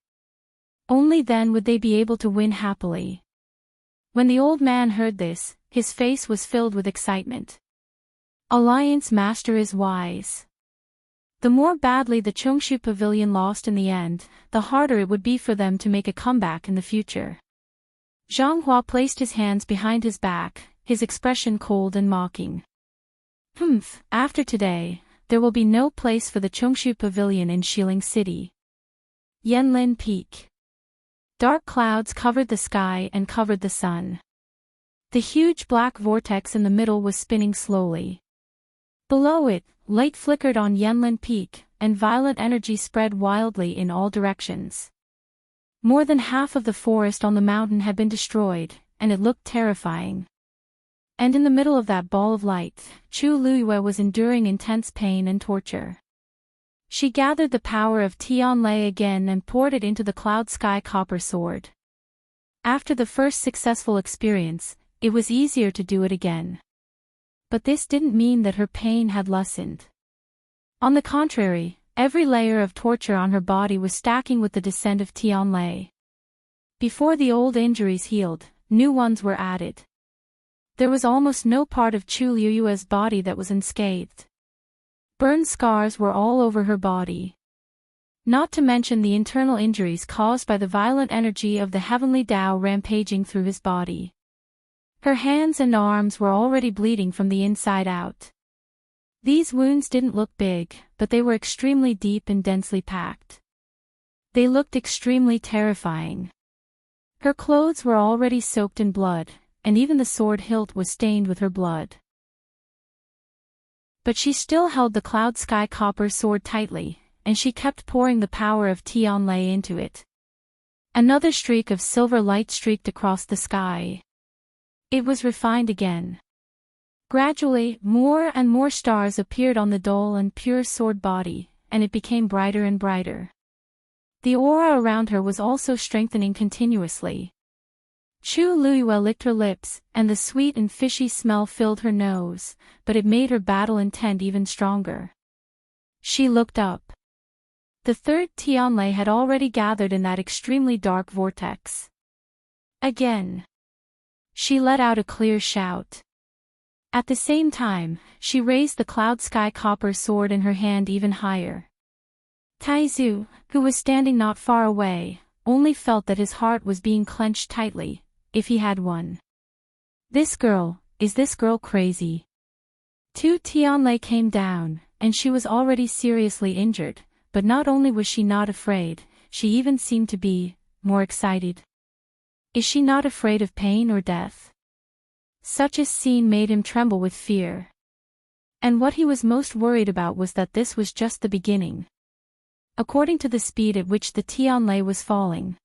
Only then would they be able to win happily. When the old man heard this, his face was filled with excitement. Alliance Master is wise. The more badly the Chongshu Pavilion lost in the end, the harder it would be for them to make a comeback in the future. Zhang Hua placed his hands behind his back, his expression cold and mocking. After today, there will be no place for the Chongshu Pavilion in Xiling City. Yanlin Peak. Dark clouds covered the sky and covered the sun. The huge black vortex in the middle was spinning slowly. Below it, light flickered on Yanlin Peak, and violet energy spread wildly in all directions. More than half of the forest on the mountain had been destroyed, and it looked terrifying. And in the middle of that ball of light, Chu Luiyue was enduring intense pain and torture. She gathered the power of Tianlei again and poured it into the Cloud Sky Copper Sword. After the first successful experience, it was easier to do it again. But this didn't mean that her pain had lessened. On the contrary, every layer of torture on her body was stacking with the descent of Tianlei. Before the old injuries healed, new ones were added. There was almost no part of Chu Luiyue's body that was unscathed. Burn scars were all over her body. Not to mention the internal injuries caused by the violent energy of the heavenly Tao rampaging through his body. Her hands and arms were already bleeding from the inside out. These wounds didn't look big, but they were extremely deep and densely packed. They looked extremely terrifying. Her clothes were already soaked in blood, and even the sword hilt was stained with her blood. But she still held the Cloud Sky Copper Sword tightly, and she kept pouring the power of Tianlei into it. Another streak of silver light streaked across the sky. It was refined again. Gradually, more and more stars appeared on the dull and pure sword body, and it became brighter and brighter. The aura around her was also strengthening continuously. Chu Luiyue licked her lips, and the sweet and fishy smell filled her nose, but it made her battle intent even stronger. She looked up. The third Tianlei had already gathered in that extremely dark vortex. Again. She let out a clear shout. At the same time, she raised the Cloud Sky Copper Sword in her hand even higher. Taizu, who was standing not far away, only felt that his heart was being clenched tightly, if he had one. Is this girl crazy? Two Tianlei came down, and she was already seriously injured, but not only was she not afraid, she even seemed to be more excited. Is she not afraid of pain or death? Such a scene made him tremble with fear. And what he was most worried about was that this was just the beginning. According to the speed at which the Tianlei was falling,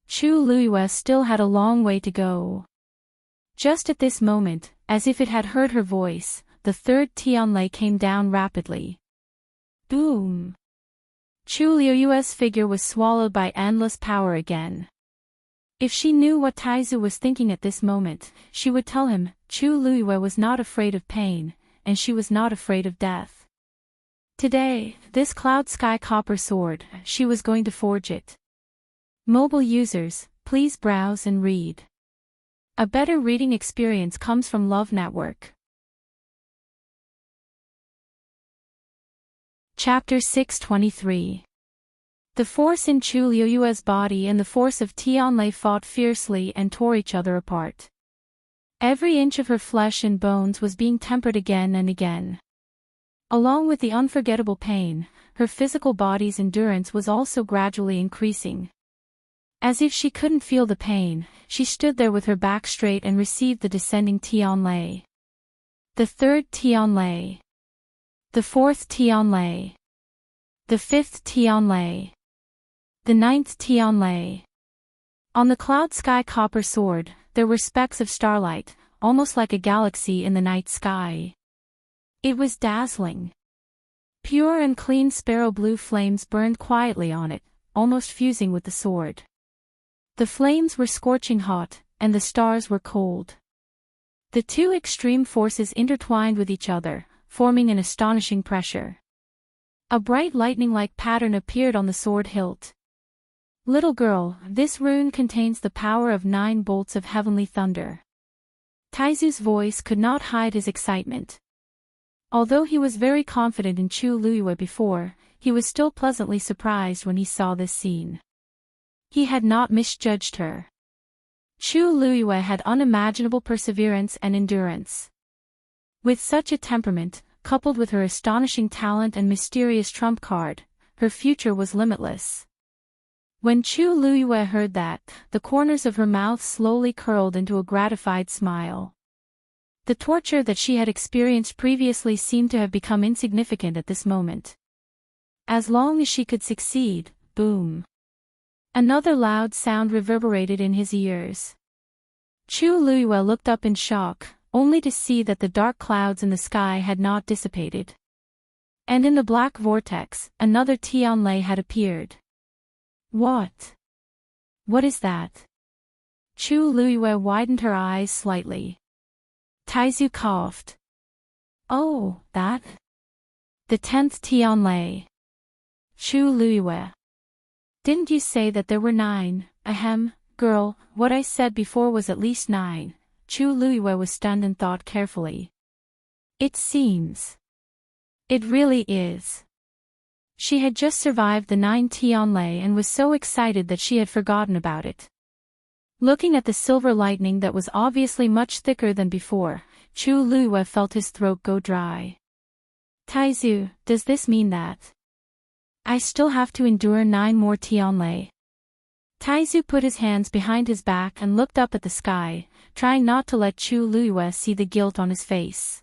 Chu Luiyue still had a long way to go. Just at this moment, as if it had heard her voice, the third Tianlei came down rapidly. Boom! Chu Luiyue's figure was swallowed by endless power again. If she knew what Taizu was thinking at this moment, she would tell him, Chu Luiyue was not afraid of pain, and she was not afraid of death. Today, this Cloud Sky Copper Sword, she was going to forge it. Mobile users, please browse and read. A better reading experience comes from Love Network. Chapter 623. The force in Chu Luiyue's body and the force of Tianlei fought fiercely and tore each other apart. Every inch of her flesh and bones was being tempered again and again. Along with the unforgettable pain, her physical body's endurance was also gradually increasing. As if she couldn't feel the pain, she stood there with her back straight and received the descending Tianlei. The third Tianlei. The 4th Tianlei. The 5th Tianlei. The 9th Tianlei. On the cloud sky copper sword, there were specks of starlight, almost like a galaxy in the night sky. It was dazzling. Pure and clean sparrow blue flames burned quietly on it, almost fusing with the sword. The flames were scorching hot, and the stars were cold. The two extreme forces intertwined with each other, forming an astonishing pressure. A bright lightning-like pattern appeared on the sword hilt. Little girl, this rune contains the power of 9 bolts of heavenly thunder. Taizu's voice could not hide his excitement. Although he was very confident in Chu Luiyue before, he was still pleasantly surprised when he saw this scene. He had not misjudged her. Chu Luiyue had unimaginable perseverance and endurance. With such a temperament, coupled with her astonishing talent and mysterious trump card, her future was limitless. When Chu Luiyue heard that, the corners of her mouth slowly curled into a gratified smile. The torture that she had experienced previously seemed to have become insignificant at this moment. As long as she could succeed, boom. Another loud sound reverberated in his ears. Chu Luiyue looked up in shock, only to see that the dark clouds in the sky had not dissipated. And in the black vortex, another Tianlei had appeared. What? What is that? Chu Luiyue widened her eyes slightly. Taizu coughed. Oh, that? The 10th Tianlei. Chu Luiyue. Didn't you say that there were 9? Ahem, girl, what I said before was at least 9. Chu Luiyue was stunned and thought carefully. It seems. It really is. She had just survived the 9 Tianlei and was so excited that she had forgotten about it. Looking at the silver lightning that was obviously much thicker than before, Chu Luiyue felt his throat go dry. Taizu, does this mean that I still have to endure 9 more Tianlei? Taizu put his hands behind his back and looked up at the sky, trying not to let Chu Luiyue see the guilt on his face.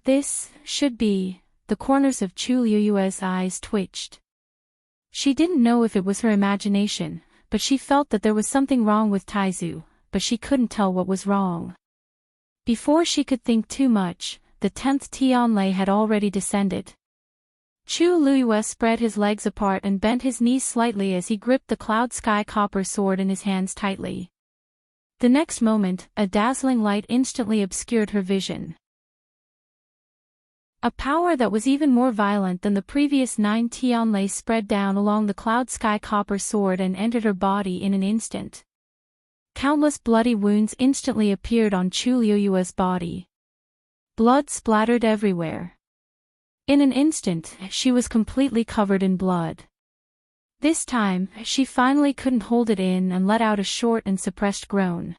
This should be. The corners of Chu Luiyue's eyes twitched. She didn't know if it was her imagination, but she felt that there was something wrong with Taizu, but she couldn't tell what was wrong. Before she could think too much, the 10th Tianlei had already descended. Chu Luiyue spread his legs apart and bent his knees slightly as he gripped the cloud sky copper sword in his hands tightly. The next moment, a dazzling light instantly obscured her vision. A power that was even more violent than the previous 9 Tianlei spread down along the cloud sky copper sword and entered her body in an instant. Countless bloody wounds instantly appeared on Chu Luiyue's body. Blood splattered everywhere. In an instant, she was completely covered in blood. This time, she finally couldn't hold it in and let out a short and suppressed groan.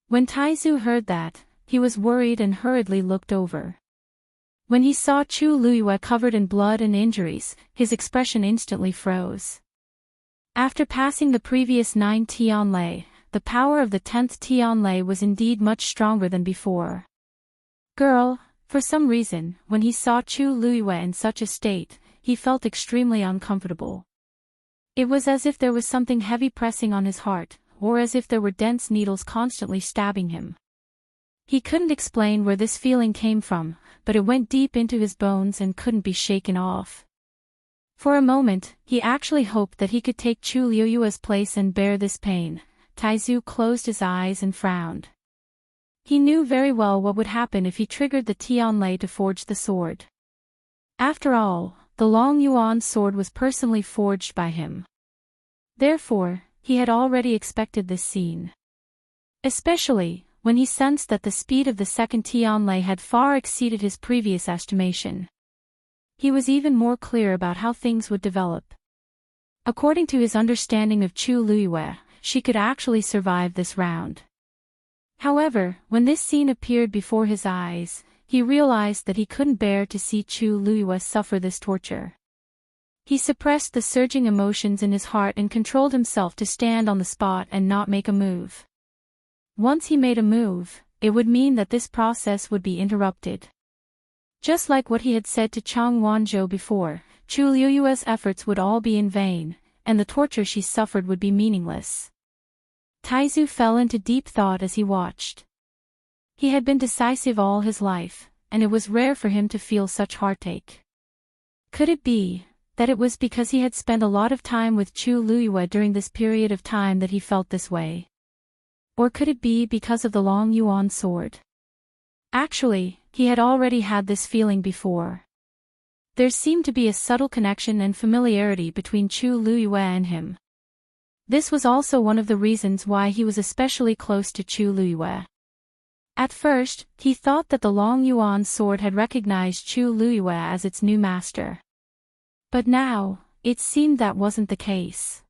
When Taizu heard that, he was worried and hurriedly looked over. When he saw Chu Luiyue covered in blood and injuries, his expression instantly froze. After passing the previous 9 Tianlei, the power of the 10th Tianlei was indeed much stronger than before. Girl, for some reason, when he saw Chu Luiyue in such a state, he felt extremely uncomfortable. It was as if there was something heavy pressing on his heart, or as if there were dense needles constantly stabbing him. He couldn't explain where this feeling came from, but it went deep into his bones and couldn't be shaken off. For a moment, he actually hoped that he could take Chu Luiyue's place and bear this pain. Taizu closed his eyes and frowned. He knew very well what would happen if he triggered the Tianlei to forge the sword. After all, the Long Yuan sword was personally forged by him. Therefore, he had already expected this scene. Especially, when he sensed that the speed of the 2nd Tianlei had far exceeded his previous estimation. He was even more clear about how things would develop. According to his understanding of Chu Luiyue, she could actually survive this round. However, when this scene appeared before his eyes, he realized that he couldn't bear to see Chu Luiyue suffer this torture. He suppressed the surging emotions in his heart and controlled himself to stand on the spot and not make a move. Once he made a move, it would mean that this process would be interrupted. Just like what he had said to Chang Wanzhou before, Chu Liuyue's efforts would all be in vain, and the torture she suffered would be meaningless. Taizu fell into deep thought as he watched. He had been decisive all his life, and it was rare for him to feel such heartache. Could it be that it was because he had spent a lot of time with Chu Liyue during this period of time that he felt this way? Or could it be because of the Long Yuan sword? Actually, he had already had this feeling before. There seemed to be a subtle connection and familiarity between Chu Liyue and him. This was also one of the reasons why he was especially close to Chu Liyue. At first, he thought that the Long Yuan sword had recognized Chu Liyue as its new master. But now, it seemed that wasn't the case.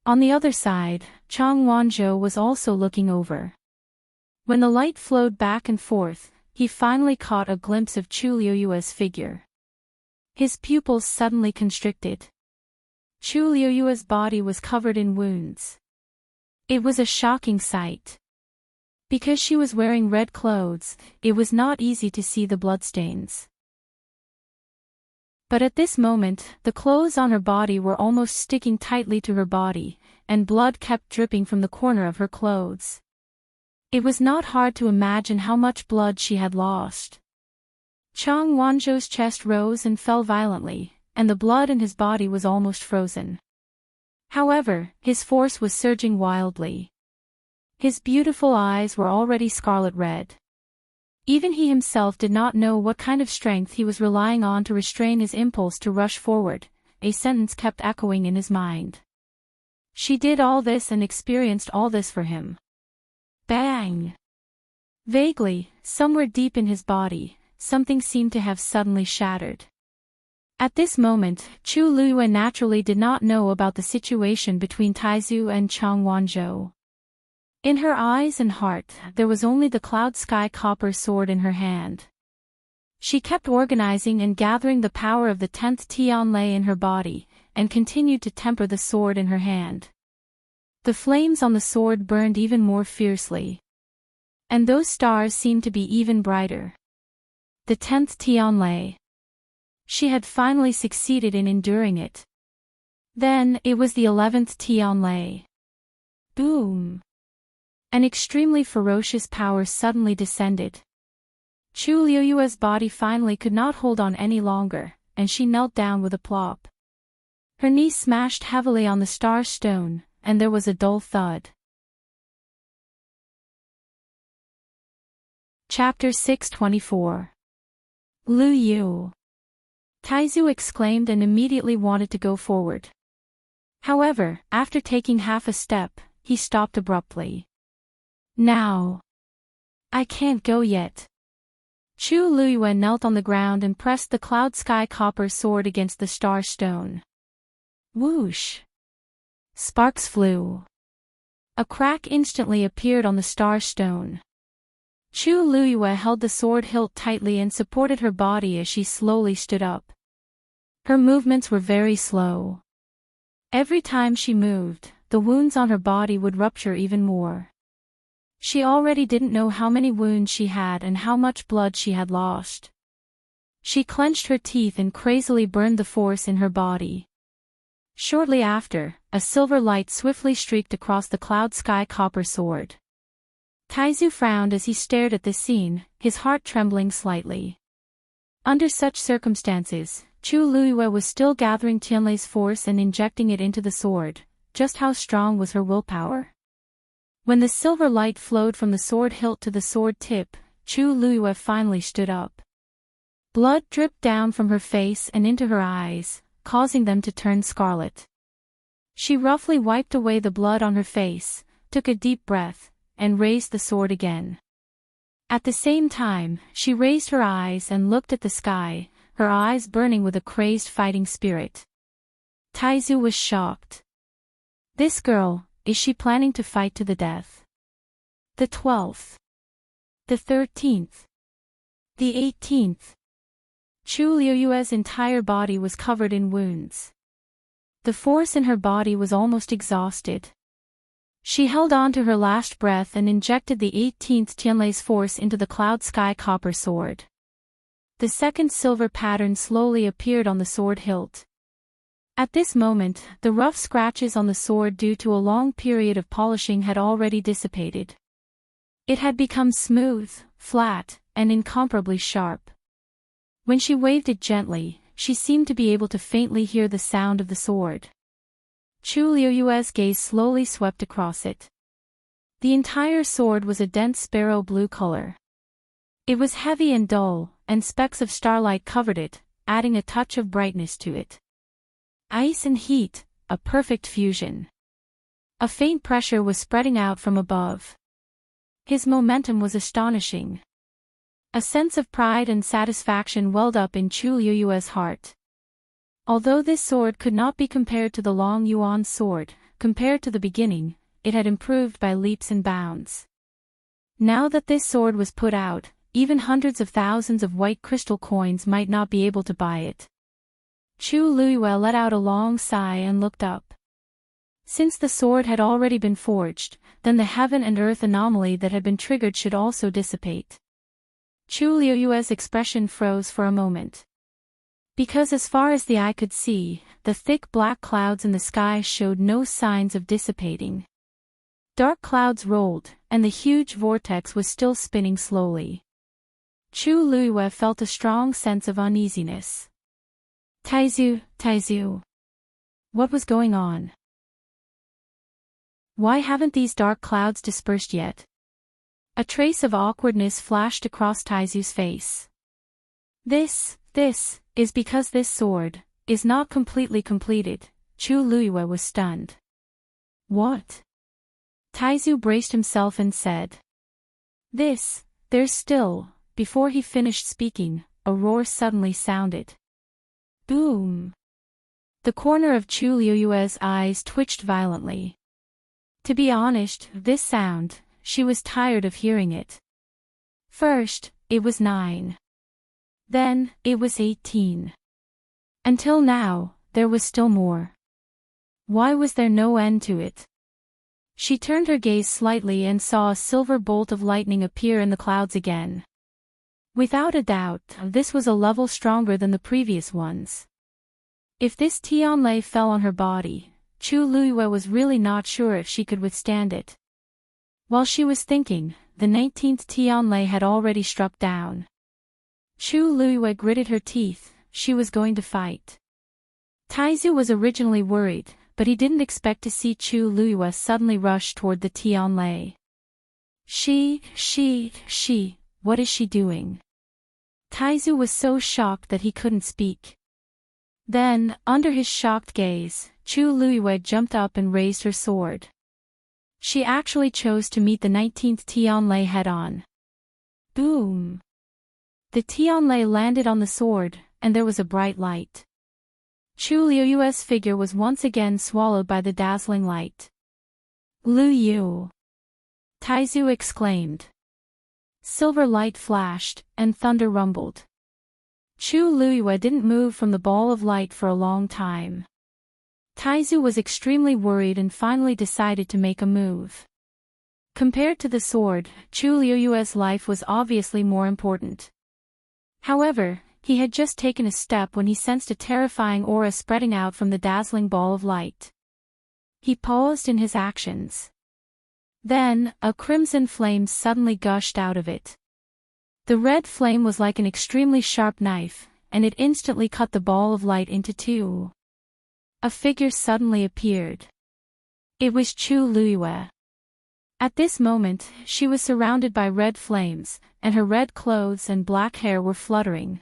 On the other side, Chang Wanzhou was also looking over. When the light flowed back and forth, he finally caught a glimpse of Chu Liyue's figure. His pupils suddenly constricted. Chu Liyue's body was covered in wounds. It was a shocking sight. Because she was wearing red clothes, it was not easy to see the bloodstains. But at this moment, the clothes on her body were almost sticking tightly to her body, and blood kept dripping from the corner of her clothes. It was not hard to imagine how much blood she had lost. Chang Wanzhou's chest rose and fell violently, and the blood in his body was almost frozen. However, his force was surging wildly. His beautiful eyes were already scarlet red. Even he himself did not know what kind of strength he was relying on to restrain his impulse to rush forward. A sentence kept echoing in his mind. She did all this and experienced all this for him. Bang! Vaguely, somewhere deep in his body, something seemed to have suddenly shattered. At this moment, Chu Liyue naturally did not know about the situation between Taizu and Chang Wanzhou. In her eyes and heart, there was only the cloud sky copper sword in her hand. She kept organizing and gathering the power of the 10th Tianlei in her body, and continued to temper the sword in her hand. The flames on the sword burned even more fiercely. And those stars seemed to be even brighter. The 10th Tianlei. She had finally succeeded in enduring it. Then, it was the 11th Tianlei. Boom! An extremely ferocious power suddenly descended. Chu Liyue's body finally could not hold on any longer, and she knelt down with a plop. Her knee smashed heavily on the star stone, and there was a dull thud. Chapter 624. Lu Yu. Taizu exclaimed and immediately wanted to go forward. However, after taking half a step, he stopped abruptly. Now. I can't go yet. Chu Liyue knelt on the ground and pressed the cloud sky copper sword against the star stone. Whoosh! Sparks flew. A crack instantly appeared on the star stone. Chu Liyue held the sword hilt tightly and supported her body as she slowly stood up. Her movements were very slow. Every time she moved, the wounds on her body would rupture even more. She already didn't know how many wounds she had and how much blood she had lost. She clenched her teeth and crazily burned the force in her body. Shortly after, a silver light swiftly streaked across the cloud sky copper sword. Taizu frowned as he stared at this scene, his heart trembling slightly. Under such circumstances, Chu Liyue was still gathering Tianlei's force and injecting it into the sword. Just how strong was her willpower? When the silver light flowed from the sword hilt to the sword tip, Chu Liyue finally stood up. Blood dripped down from her face and into her eyes, causing them to turn scarlet. She roughly wiped away the blood on her face, took a deep breath, and raised the sword again. At the same time, she raised her eyes and looked at the sky, her eyes burning with a crazed fighting spirit. Taizu was shocked. This girl, is she planning to fight to the death? The 12th. The 13th. The 18th. Chu Liyue's entire body was covered in wounds. The force in her body was almost exhausted. She held on to her last breath and injected the 18th Tianlei's force into the cloud sky copper sword. The second silver pattern slowly appeared on the sword hilt. At this moment, the rough scratches on the sword due to a long period of polishing had already dissipated. It had become smooth, flat, and incomparably sharp. When she waved it gently, she seemed to be able to faintly hear the sound of the sword. Chu Liuyue's gaze slowly swept across it. The entire sword was a dense sparrow blue color. It was heavy and dull, and specks of starlight covered it, adding a touch of brightness to it. Ice and heat, a perfect fusion. A faint pressure was spreading out from above. His momentum was astonishing. A sense of pride and satisfaction welled up in Chu Liuyue's heart. Although this sword could not be compared to the Long Yuan sword, compared to the beginning, it had improved by leaps and bounds. Now that this sword was put out, even hundreds of thousands of white crystal coins might not be able to buy it. Chu Liyue let out a long sigh and looked up. Since the sword had already been forged, then the heaven and earth anomaly that had been triggered should also dissipate. Chu Liyue's expression froze for a moment. Because as far as the eye could see, the thick black clouds in the sky showed no signs of dissipating. Dark clouds rolled, and the huge vortex was still spinning slowly. Chu Liyue felt a strong sense of uneasiness. Taizu. What was going on? Why haven't these dark clouds dispersed yet? A trace of awkwardness flashed across Taizu's face. This is because this sword is not completely completed. Chu Liyue was stunned. What? Taizu braced himself and said. There's still. Before he finished speaking, a roar suddenly sounded. Boom! The corner of Chu Liyue's eyes twitched violently. To be honest, this sound, she was tired of hearing it. First, it was 9. Then, it was 18. Until now, there was still more. Why was there no end to it? She turned her gaze slightly and saw a silver bolt of lightning appear in the clouds again. Without a doubt, this was a level stronger than the previous ones. If this Tianlei fell on her body, Chu Liyue was really not sure if she could withstand it. While she was thinking, the 19th Tianlei had already struck down. Chu Liyue gritted her teeth, she was going to fight. Taizu was originally worried, but he didn't expect to see Chu Liyue suddenly rush toward the Tianlei. What is she doing? Taizu was so shocked that he couldn't speak. Then, under his shocked gaze, Chu Liyue jumped up and raised her sword. She actually chose to meet the 19th Tianlei head-on. Boom! The Tianlei landed on the sword, and there was a bright light. Chu Liyue's figure was once again swallowed by the dazzling light. Lu Yu! Taizu exclaimed. Silver light flashed, and thunder rumbled. Chu Liyue didn't move from the ball of light for a long time. Taizu was extremely worried and finally decided to make a move. Compared to the sword, Chu Liyue's life was obviously more important. However, he had just taken a step when he sensed a terrifying aura spreading out from the dazzling ball of light. He paused in his actions. Then, a crimson flame suddenly gushed out of it. The red flame was like an extremely sharp knife, and it instantly cut the ball of light into two. A figure suddenly appeared. It was Chu Liyue. At this moment, she was surrounded by red flames, and her red clothes and black hair were fluttering.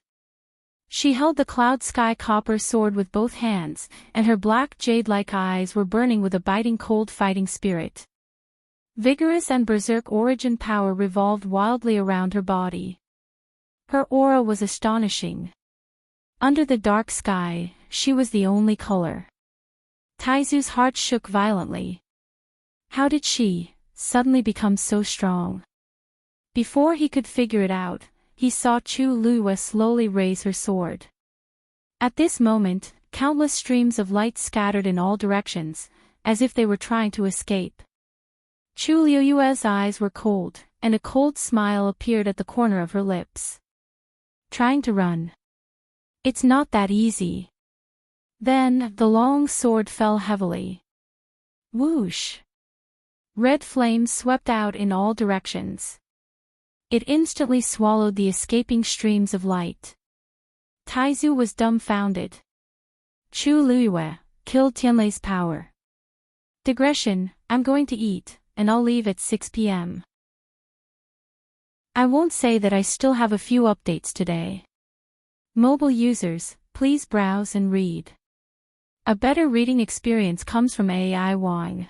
She held the cloud sky copper sword with both hands, and her black jade-like eyes were burning with a biting cold fighting spirit. Vigorous and berserk origin power revolved wildly around her body. Her aura was astonishing. Under the dark sky, she was the only color. Taizu's heart shook violently. How did she suddenly become so strong? Before he could figure it out, he saw Chu Liyue slowly raise her sword. At this moment, countless streams of light scattered in all directions, as if they were trying to escape. Chu Liyue's eyes were cold, and a cold smile appeared at the corner of her lips. trying to run. It's not that easy. Then, the long sword fell heavily. Whoosh! Red flames swept out in all directions. It instantly swallowed the escaping streams of light. Taizu was dumbfounded. Chu Luiyue killed Tianlei's power. Digression, I'm going to eat, and I'll leave at 6 p.m. I won't say that I still have a few updates today. Mobile users, please browse and read. A better reading experience comes from AI Wang.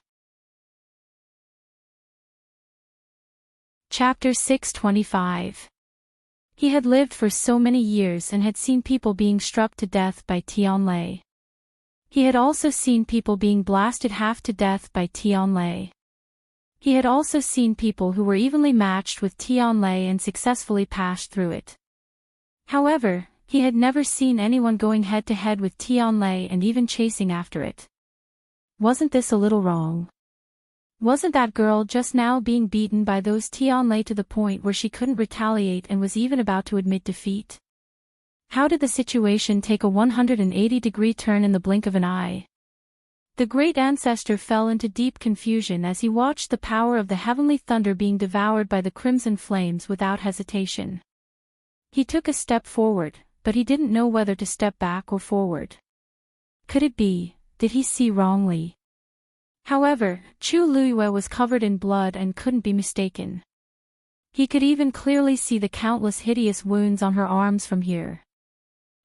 Chapter 625. He had lived for so many years and had seen people being struck to death by Tianlei. He had also seen people being blasted half to death by Tianlei. He had also seen people who were evenly matched with Tianlei and successfully passed through it. However, he had never seen anyone going head-to-head with Tianlei and even chasing after it. Wasn't this a little wrong? Wasn't that girl just now being beaten by those Tianlei to the point where she couldn't retaliate and was even about to admit defeat? How did the situation take a 180-degree turn in the blink of an eye? The great ancestor fell into deep confusion as he watched the power of the heavenly thunder being devoured by the crimson flames without hesitation. He took a step forward, but he didn't know whether to step back or forward. Could it be, did he see wrongly? However, Chu Luiyue was covered in blood and couldn't be mistaken. He could even clearly see the countless hideous wounds on her arms from here.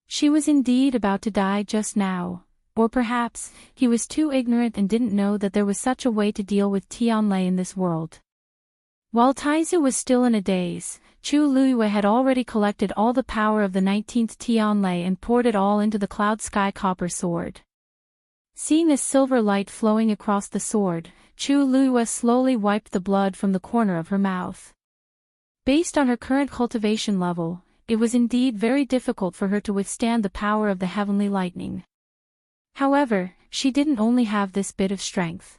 She was indeed about to die just now, or perhaps, he was too ignorant and didn't know that there was such a way to deal with Tianlei in this world. While Taizu was still in a daze, Chu Luiyue had already collected all the power of the 19th Tianlei and poured it all into the cloud sky copper sword. Seeing this silver light flowing across the sword, Chu Luiyue slowly wiped the blood from the corner of her mouth. Based on her current cultivation level, it was indeed very difficult for her to withstand the power of the heavenly lightning. However, she didn't only have this bit of strength.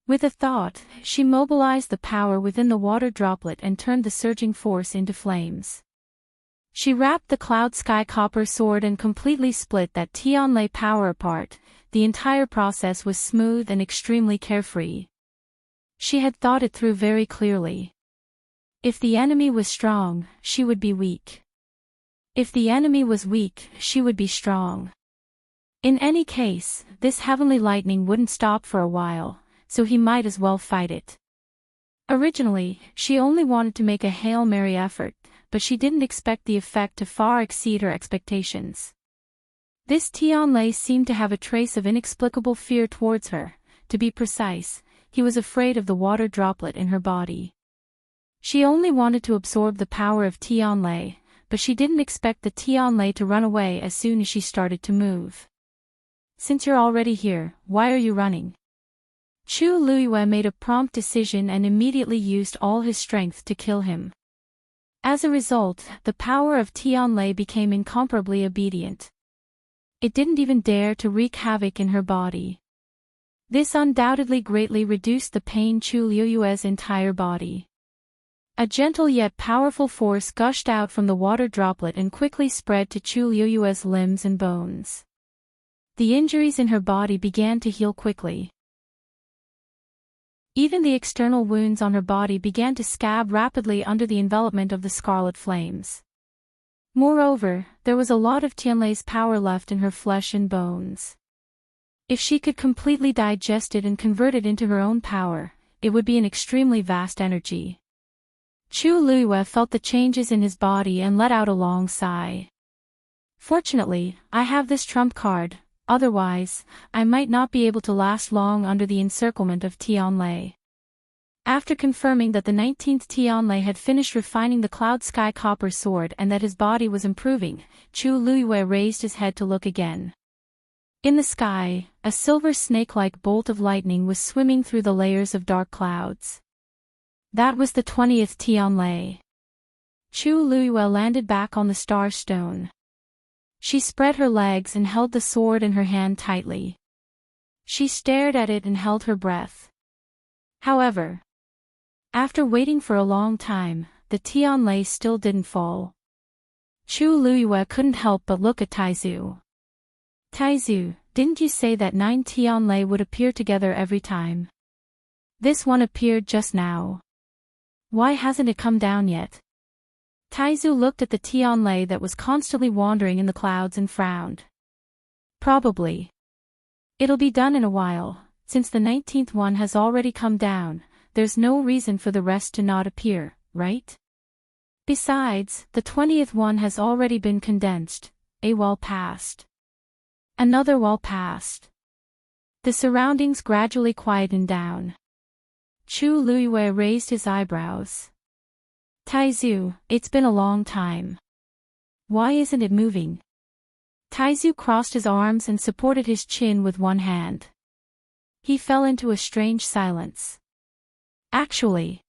With a thought, she mobilized the power within the water droplet and turned the surging force into flames. She wrapped the cloud sky copper sword and completely split that Tianlei power apart. The entire process was smooth and extremely carefree. She had thought it through very clearly. If the enemy was strong, she would be weak. If the enemy was weak, she would be strong. In any case, this heavenly lightning wouldn't stop for a while, so he might as well fight it. Originally, she only wanted to make a Hail Mary effort, but she didn't expect the effect to far exceed her expectations. This Tianlei seemed to have a trace of inexplicable fear towards her. To be precise, he was afraid of the water droplet in her body. She only wanted to absorb the power of Tianlei, but she didn't expect the Tianlei to run away as soon as she started to move. Since you're already here, why are you running? Chu Luiyue made a prompt decision and immediately used all his strength to kill him. As a result, the power of Tianlei became incomparably obedient. It didn't even dare to wreak havoc in her body. This undoubtedly greatly reduced the pain Chu Luiyue's entire body. A gentle yet powerful force gushed out from the water droplet and quickly spread to Chu Luiyue's limbs and bones. The injuries in her body began to heal quickly. Even the external wounds on her body began to scab rapidly under the envelopment of the scarlet flames. Moreover, there was a lot of Tianlei's power left in her flesh and bones. If she could completely digest it and convert it into her own power, it would be an extremely vast energy. Chu Luiyue felt the changes in his body and let out a long sigh. Fortunately, I have this trump card, otherwise, I might not be able to last long under the encirclement of Tianlei. After confirming that the 19th Tianlei had finished refining the cloud sky copper sword and that his body was improving, Chu Luiyue raised his head to look again. In the sky, a silver snake-like bolt of lightning was swimming through the layers of dark clouds. That was the 20th Tianlei. Chu Luiyue landed back on the star stone. She spread her legs and held the sword in her hand tightly. She stared at it and held her breath. However, after waiting for a long time, the Tianlei still didn't fall. Chu Luiyue couldn't help but look at Taizu. Taizu, didn't you say that 9 Tianlei would appear together every time? This one appeared just now. Why hasn't it come down yet? Taizu looked at the Tianlei that was constantly wandering in the clouds and frowned. Probably. It'll be done in a while, since the 19th one has already come down, there's no reason for the rest to not appear, right? Besides, the 20th one has already been condensed, a while passed. Another while passed. The surroundings gradually quietened down. Chu Luiyue raised his eyebrows. Taizu, it's been a long time. Why isn't it moving? Taizu crossed his arms and supported his chin with one hand. He fell into a strange silence. Actually,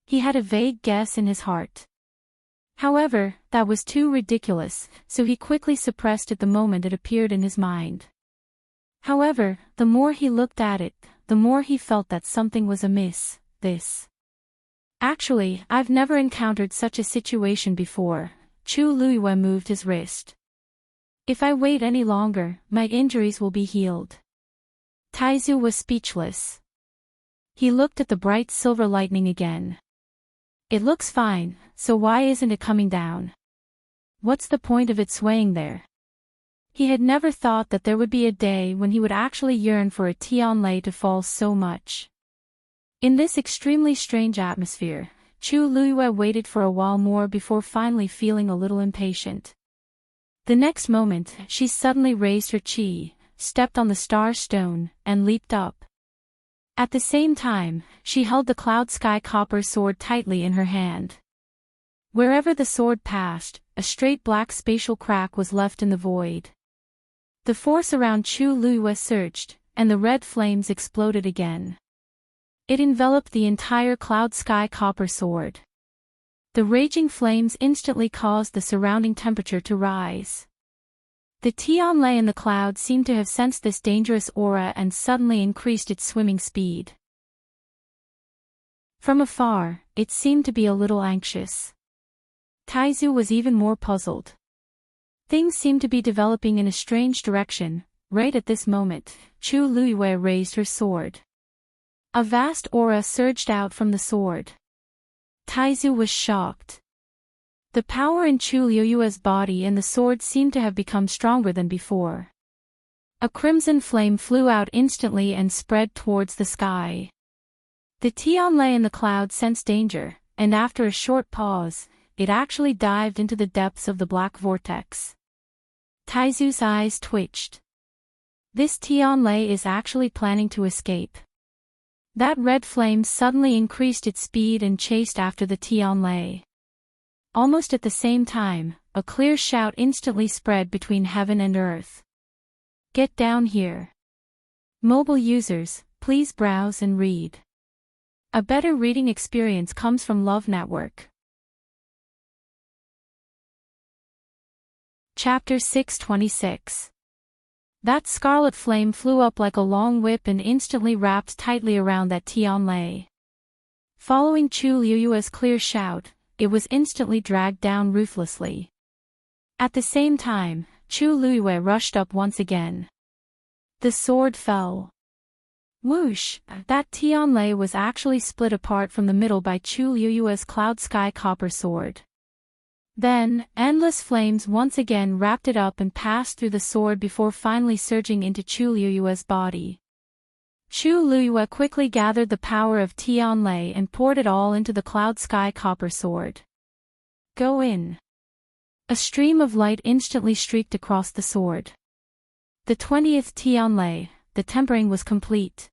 he had a vague guess in his heart. However, that was too ridiculous, so he quickly suppressed it the moment it appeared in his mind. However, the more he looked at it, the more he felt that something was amiss. Actually, I've never encountered such a situation before. Chu Luiyue moved his wrist. If I wait any longer, my injuries will be healed. Taizu was speechless. He looked at the bright silver lightning again. It looks fine, so why isn't it coming down? What's the point of it swaying there? He had never thought that there would be a day when he would actually yearn for a Tianlei to fall so much. In this extremely strange atmosphere, Chu Luiyue waited for a while more before finally feeling a little impatient. The next moment, she suddenly raised her chi, stepped on the star stone, and leaped up. At the same time, she held the cloud sky copper sword tightly in her hand. Wherever the sword passed, a straight black spatial crack was left in the void. The force around Chu Luiyue surged, and the red flames exploded again. It enveloped the entire cloud sky copper sword. The raging flames instantly caused the surrounding temperature to rise. The Tianlei in the cloud seemed to have sensed this dangerous aura and suddenly increased its swimming speed. From afar, it seemed to be a little anxious. Taizu was even more puzzled. Things seemed to be developing in a strange direction. Right at this moment, Chu Luiyue raised her sword. A vast aura surged out from the sword. Taizu was shocked. The power in Chu Luiyue's body and the sword seemed to have become stronger than before. A crimson flame flew out instantly and spread towards the sky. The Tianlei in the cloud sensed danger, and after a short pause, it actually dived into the depths of the black vortex. Taizu's eyes twitched. This Tianlei is actually planning to escape. That red flame suddenly increased its speed and chased after the Tianlei. Almost at the same time, a clear shout instantly spread between heaven and earth. Get down here. Mobile users, please browse and read. A better reading experience comes from Love Network. Chapter 626. That scarlet flame flew up like a long whip and instantly wrapped tightly around that Tianlei. Following Chu Luiyue's clear shout, it was instantly dragged down ruthlessly. At the same time, Chu Luiyue rushed up once again. The sword fell. Whoosh! That Tianlei was actually split apart from the middle by Chu Luiyue's cloud sky copper sword. Then, endless flames once again wrapped it up and passed through the sword before finally surging into Chu Luiyue's body. Chu Luiyue quickly gathered the power of Tianlei and poured it all into the cloud sky copper sword. Go in. A stream of light instantly streaked across the sword. The 20th Tianlei, the tempering was complete.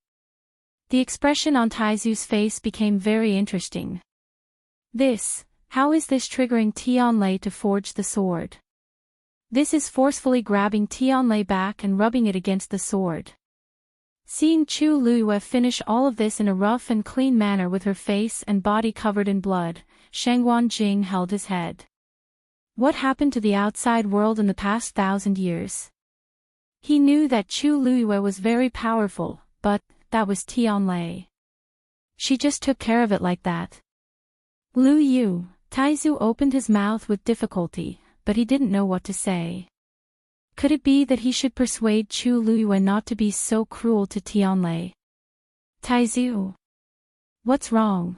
The expression on Taizu's face became very interesting. How is this triggering Tianlei to forge the sword? This is forcefully grabbing Tianlei back and rubbing it against the sword. Seeing Chu Luiyue finish all of this in a rough and clean manner with her face and body covered in blood, Shangguan Jing held his head. What happened to the outside world in the past 1,000 years? He knew that Chu Luiyue was very powerful, but that was Tianlei. She just took care of it like that. Lu Yu, Taizu opened his mouth with difficulty, but he didn't know what to say. Could it be that he should persuade Chu Luyue not to be so cruel to Tianlei? Taizu. What's wrong?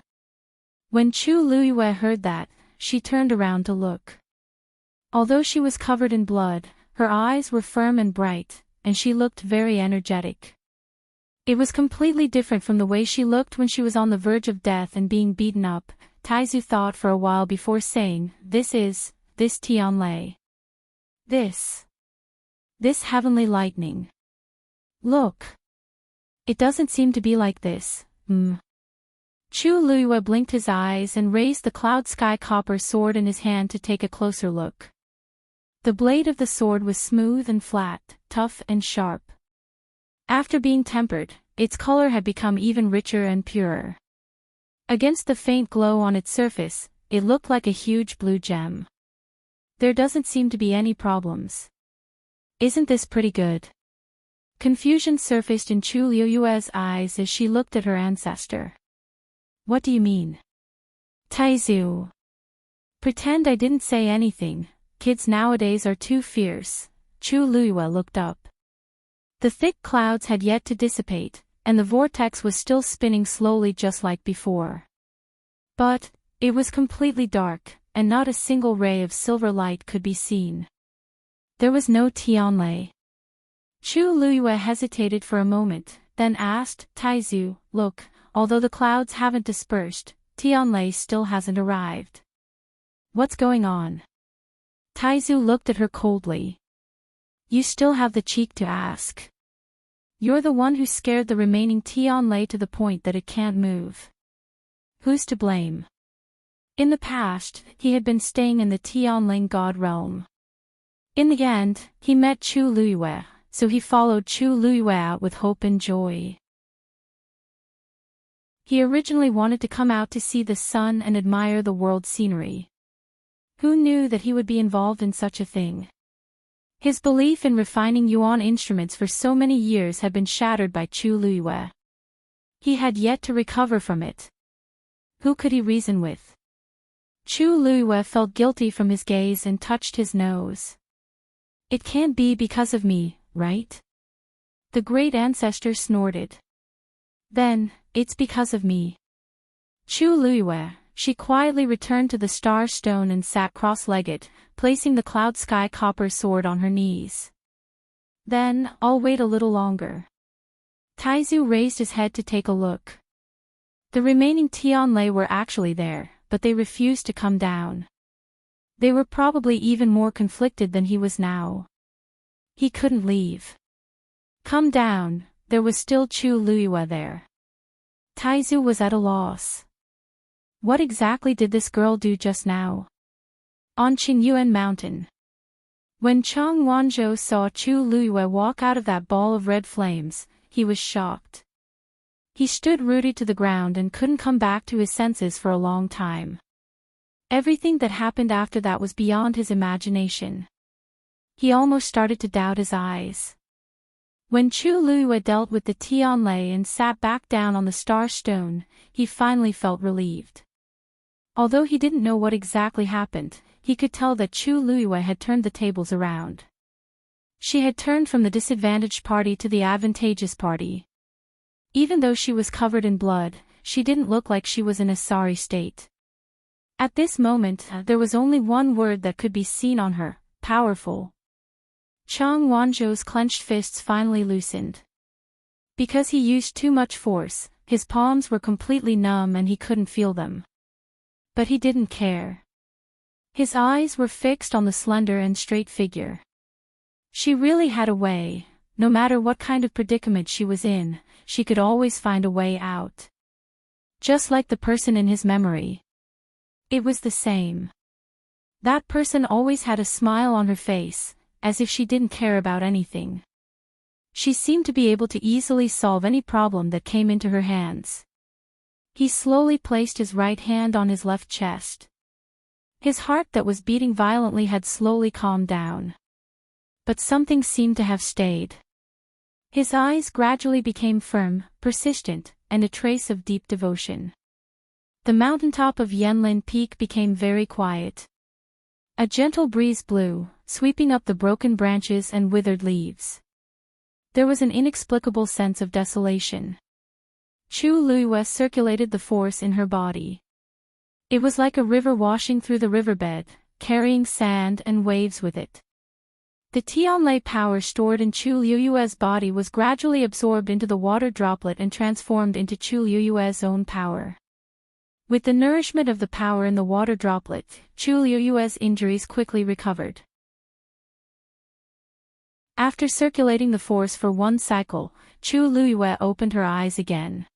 When Chu Luyue heard that, she turned around to look. Although she was covered in blood, her eyes were firm and bright, and she looked very energetic. It was completely different from the way she looked when she was on the verge of death and being beaten up. Taizu thought for a while before saying, this Tianlei. This heavenly lightning. Look. It doesn't seem to be like this. Chu Luyue blinked his eyes and raised the cloud sky copper sword in his hand to take a closer look. The blade of the sword was smooth and flat, tough and sharp. After being tempered, its color had become even richer and purer. Against the faint glow on its surface, it looked like a huge blue gem. There doesn't seem to be any problems. Isn't this pretty good? Confusion surfaced in Chu Luyue's eyes as she looked at her ancestor. What do you mean? Taizu. Pretend I didn't say anything, kids nowadays are too fierce. Chu Luyue looked up. The thick clouds had yet to dissipate, and the vortex was still spinning slowly just like before. But, it was completely dark, and not a single ray of silver light could be seen. There was no Tianlei. Chu Luyue hesitated for a moment, then asked, Taizu, look, although the clouds haven't dispersed, Tianlei still hasn't arrived. What's going on? Taizu looked at her coldly. You still have the cheek to ask. You're the one who scared the remaining Tianlei to the point that it can't move. Who's to blame? In the past, he had been staying in the Tianling God realm. In the end, he met Chu Luyue, so he followed Chu Luyue out with hope and joy. He originally wanted to come out to see the sun and admire the world scenery. Who knew that he would be involved in such a thing? His belief in refining yuan instruments for so many years had been shattered by Chu Luyue. He had yet to recover from it. Who could he reason with? Chu Luyue felt guilty from his gaze and touched his nose. It can't be because of me, right? The great ancestor snorted. Then, it's because of me. Chu Luyue, she quietly returned to the star stone and sat cross-legged, placing the cloud sky copper sword on her knees. Then, I'll wait a little longer. Taizu raised his head to take a look. The remaining Tianlei were actually there, but they refused to come down. They were probably even more conflicted than he was now. He couldn't leave. Come down, there was still Chu Luyue there. Taizu was at a loss. What exactly did this girl do just now? On Qingyuan Mountain. When Chang Wanzhou saw Chu Luyue walk out of that ball of red flames, he was shocked. He stood rooted to the ground and couldn't come back to his senses for a long time. Everything that happened after that was beyond his imagination. He almost started to doubt his eyes. When Chu Luyue dealt with the Tianlei and sat back down on the star stone, he finally felt relieved. Although he didn't know what exactly happened, he could tell that Chu Luyue had turned the tables around. She had turned from the disadvantaged party to the advantageous party. Even though she was covered in blood, she didn't look like she was in a sorry state. At this moment, there was only one word that could be seen on her: powerful. Chang Wanzhou's clenched fists finally loosened. Because he used too much force, his palms were completely numb and he couldn't feel them. But he didn't care. His eyes were fixed on the slender and straight figure. She really had a way. No matter what kind of predicament she was in, she could always find a way out. Just like the person in his memory. It was the same. That person always had a smile on her face, as if she didn't care about anything. She seemed to be able to easily solve any problem that came into her hands. He slowly placed his right hand on his left chest. His heart that was beating violently had slowly calmed down. But something seemed to have stayed. His eyes gradually became firm, persistent, and a trace of deep devotion. The mountaintop of Yanlin Peak became very quiet. A gentle breeze blew, sweeping up the broken branches and withered leaves. There was an inexplicable sense of desolation. Chu Luiyue circulated the force in her body. It was like a river washing through the riverbed, carrying sand and waves with it. The Tianlei power stored in Chu Luiyue's body was gradually absorbed into the water droplet and transformed into Chu Luiyue's own power. With the nourishment of the power in the water droplet, Chu Luiyue's injuries quickly recovered. After circulating the force for one cycle, Chu Luiyue opened her eyes again.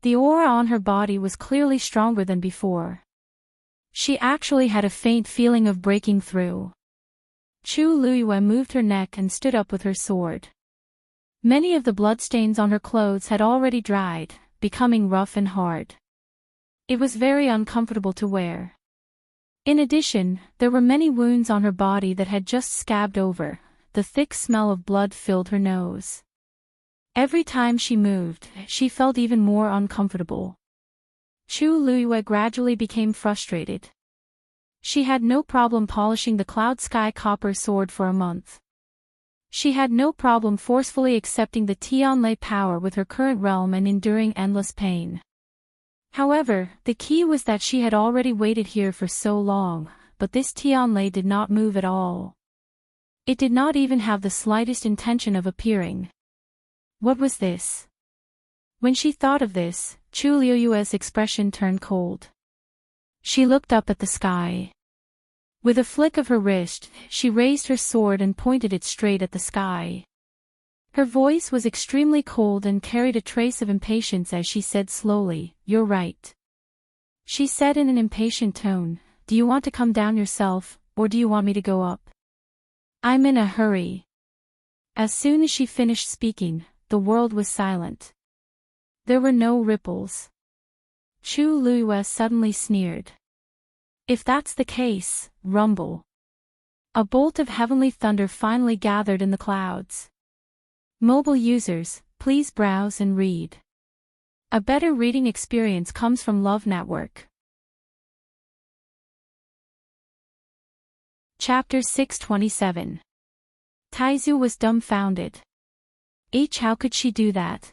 The aura on her body was clearly stronger than before. She actually had a faint feeling of breaking through. Chu Luiyue moved her neck and stood up with her sword. Many of the bloodstains on her clothes had already dried, becoming rough and hard. It was very uncomfortable to wear. In addition, there were many wounds on her body that had just scabbed over. The thick smell of blood filled her nose. Every time she moved, she felt even more uncomfortable. Chu Luiyue gradually became frustrated. She had no problem polishing the Cloud Sky Copper sword for a month. She had no problem forcefully accepting the Tianlei power with her current realm and enduring endless pain. However, the key was that she had already waited here for so long, but this Tianlei did not move at all. It did not even have the slightest intention of appearing. What was this? When she thought of this, Chu Luiyue's expression turned cold. She looked up at the sky. With a flick of her wrist, she raised her sword and pointed it straight at the sky. Her voice was extremely cold and carried a trace of impatience as she said slowly, "You're right." She said in an impatient tone, "Do you want to come down yourself, or do you want me to go up? I'm in a hurry." As soon as she finished speaking, the world was silent. There were no ripples. Chu Luiyue suddenly sneered. "If that's the case, rumble." A bolt of heavenly thunder finally gathered in the clouds. Mobile users, please browse and read. A better reading experience comes from Love Network. Chapter 627. Taizu was dumbfounded. How could she do that?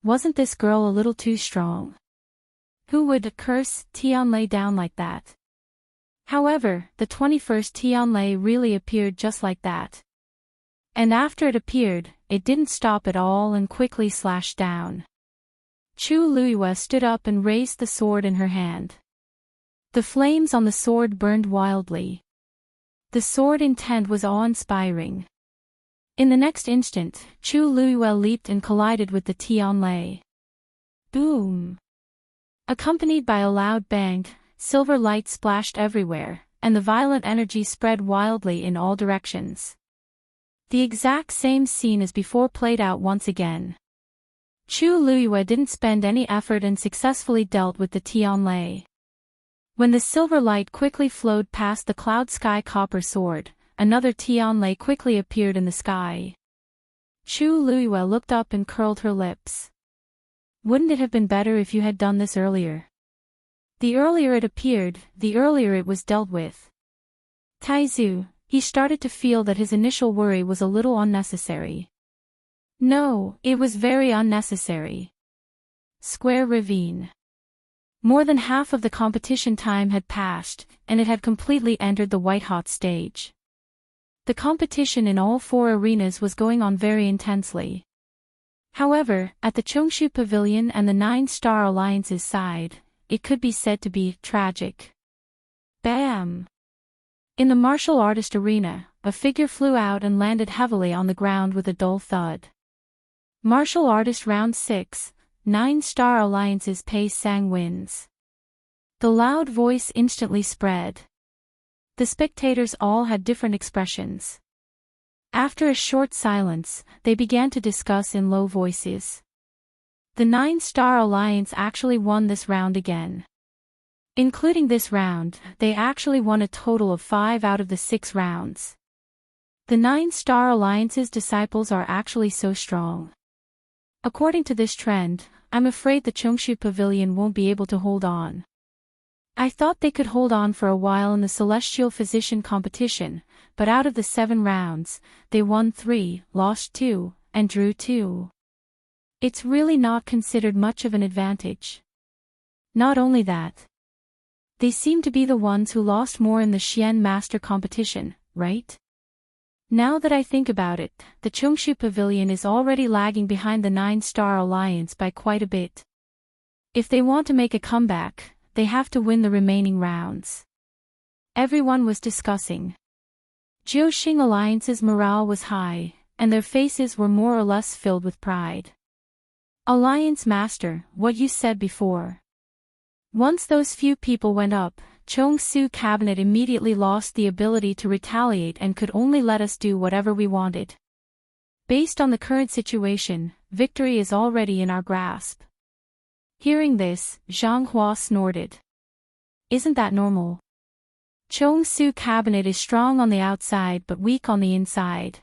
Wasn't this girl a little too strong? Who would curse Tianlei down like that? However, the 21st Tianlei really appeared just like that. And after it appeared, it didn't stop at all and quickly slashed down. Chu Luiyue stood up and raised the sword in her hand. The flames on the sword burned wildly. The sword intent was awe-inspiring. In the next instant, Chu Luiyue leaped and collided with the Tianlei. Boom! Accompanied by a loud bang, silver light splashed everywhere, and the violent energy spread wildly in all directions. The exact same scene as before played out once again. Chu Luiyue didn't spend any effort and successfully dealt with the Tianlei. When the silver light quickly flowed past the Cloud Sky Copper sword, another Tianlei quickly appeared in the sky. Chu Luiyue looked up and curled her lips. Wouldn't it have been better if you had done this earlier? The earlier it appeared, the earlier it was dealt with. Taizu, he started to feel that his initial worry was a little unnecessary. No, it was very unnecessary. Square Ravine. More than half of the competition time had passed, and it had completely entered the white-hot stage. The competition in all 4 arenas was going on very intensely. However, at the Chongshu Pavilion and the 9-Star Alliance's side, it could be said to be tragic. Bam! In the martial artist arena, a figure flew out and landed heavily on the ground with a dull thud. Martial artist round 6, 9-Star Alliance's Pei Sang wins. The loud voice instantly spread. The spectators all had different expressions. After a short silence, they began to discuss in low voices. The 9-Star Alliance actually won this round again. Including this round, they actually won a total of 5 out of the 6 rounds. The 9-Star Alliance's disciples are actually so strong. According to this trend, I'm afraid the Chongshu Pavilion won't be able to hold on. I thought they could hold on for a while in the Celestial Physician competition, but out of the 7 rounds, they won 3, lost 2, and drew 2. It's really not considered much of an advantage. Not only that, they seem to be the ones who lost more in the Xian Master competition, right? Now that I think about it, the Chungshu Pavilion is already lagging behind the 9-Star Alliance by quite a bit. If they want to make a comeback, they have to win the remaining rounds. Everyone was discussing. Jiuxing Alliance's morale was high, and their faces were more or less filled with pride. Alliance Master, what you said before. Once those few people went up, Chongsu Cabinet immediately lost the ability to retaliate and could only let us do whatever we wanted. Based on the current situation, victory is already in our grasp. Hearing this, Zhang Hua snorted. Isn't that normal? Chongsu Cabinet is strong on the outside but weak on the inside.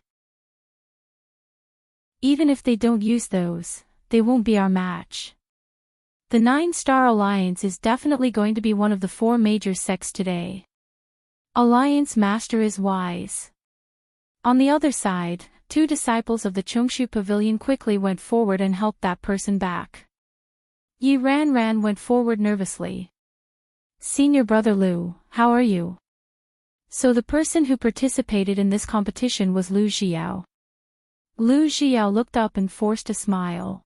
Even if they don't use those, they won't be our match. The 9-Star Alliance is definitely going to be one of the 4 major sects today. Alliance Master is wise. On the other side, 2 disciples of the Chungshu Pavilion quickly went forward and helped that person back. Yi Ran went forward nervously. Senior Brother Lu, how are you? So the person who participated in this competition was Lu Xiao. Lu Xiao looked up and forced a smile.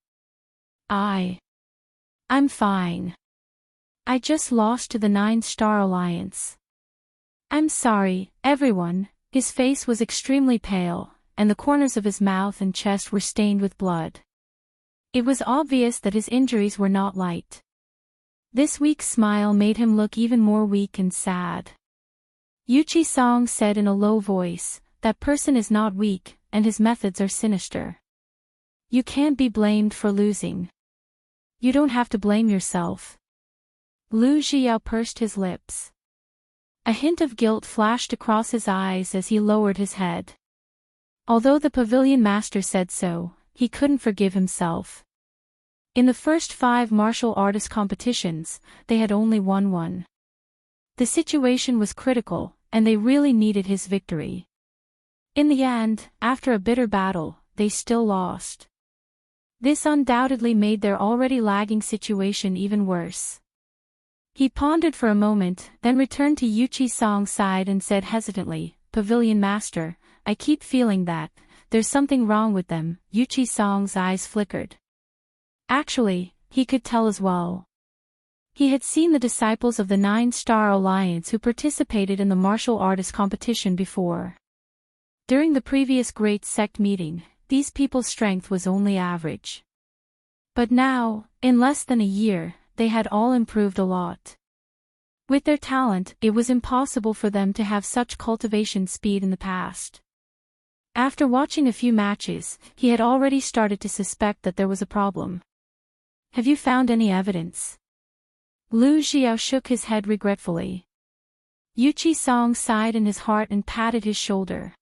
I'm fine. I just lost to the 9-Star Alliance. I'm sorry, everyone. His face was extremely pale, and the corners of his mouth and chest were stained with blood. It was obvious that his injuries were not light. This weak smile made him look even more weak and sad. Yuchi Song said in a low voice, that person is not weak, and his methods are sinister. You can't be blamed for losing. You don't have to blame yourself. Lu Xiao pursed his lips. A hint of guilt flashed across his eyes as he lowered his head. Although the pavilion master said so, he couldn't forgive himself. In the first 5 martial artist competitions, they had only won 1. The situation was critical, and they really needed his victory. In the end, after a bitter battle, they still lost. This undoubtedly made their already lagging situation even worse. He pondered for a moment, then returned to Yuchi Song's side and said hesitantly, Pavilion Master, I keep feeling that there's something wrong with them. Yuchi Song's eyes flickered. Actually, he could tell as well. He had seen the disciples of the 9-Star Alliance who participated in the martial artist competition before. During the previous Great Sect meeting, these people's strength was only average. But now, in less than a year, they had all improved a lot. With their talent, it was impossible for them to have such cultivation speed in the past. After watching a few matches, he had already started to suspect that there was a problem. Have you found any evidence? Lu Xiao shook his head regretfully. Yuchi Song sighed in his heart and patted his shoulder.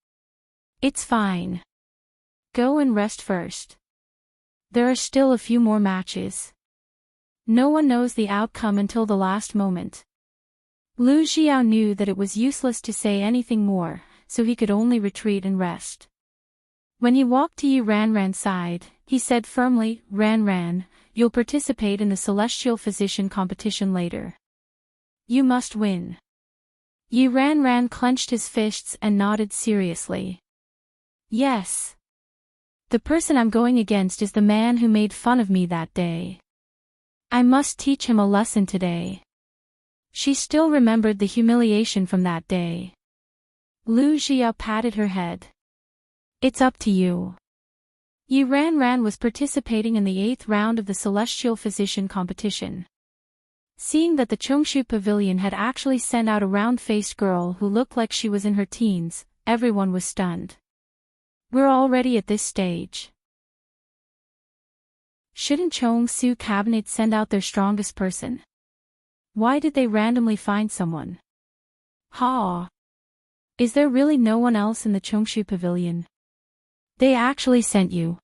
It's fine. Go and rest first. There are still a few more matches. No one knows the outcome until the last moment. Lu Xiao knew that it was useless to say anything more, so he could only retreat and rest. When he walked to Yi Ranran's side, he said firmly, Ranran, you'll participate in the Celestial Physician competition later. You must win. Yi Ranran clenched his fists and nodded seriously. Yes. The person I'm going against is the man who made fun of me that day. I must teach him a lesson today. She still remembered the humiliation from that day. Lu Xiao patted her head. It's up to you. Yi Ranran was participating in the 8th round of the Celestial Physician competition. Seeing that the Chungshu Pavilion had actually sent out a round-faced girl who looked like she was in her teens, everyone was stunned. We're already at this stage. Shouldn't Chongsu Cabinet send out their strongest person? Why did they randomly find someone? Is there really no one else in the Chungshu Pavilion? They actually sent you.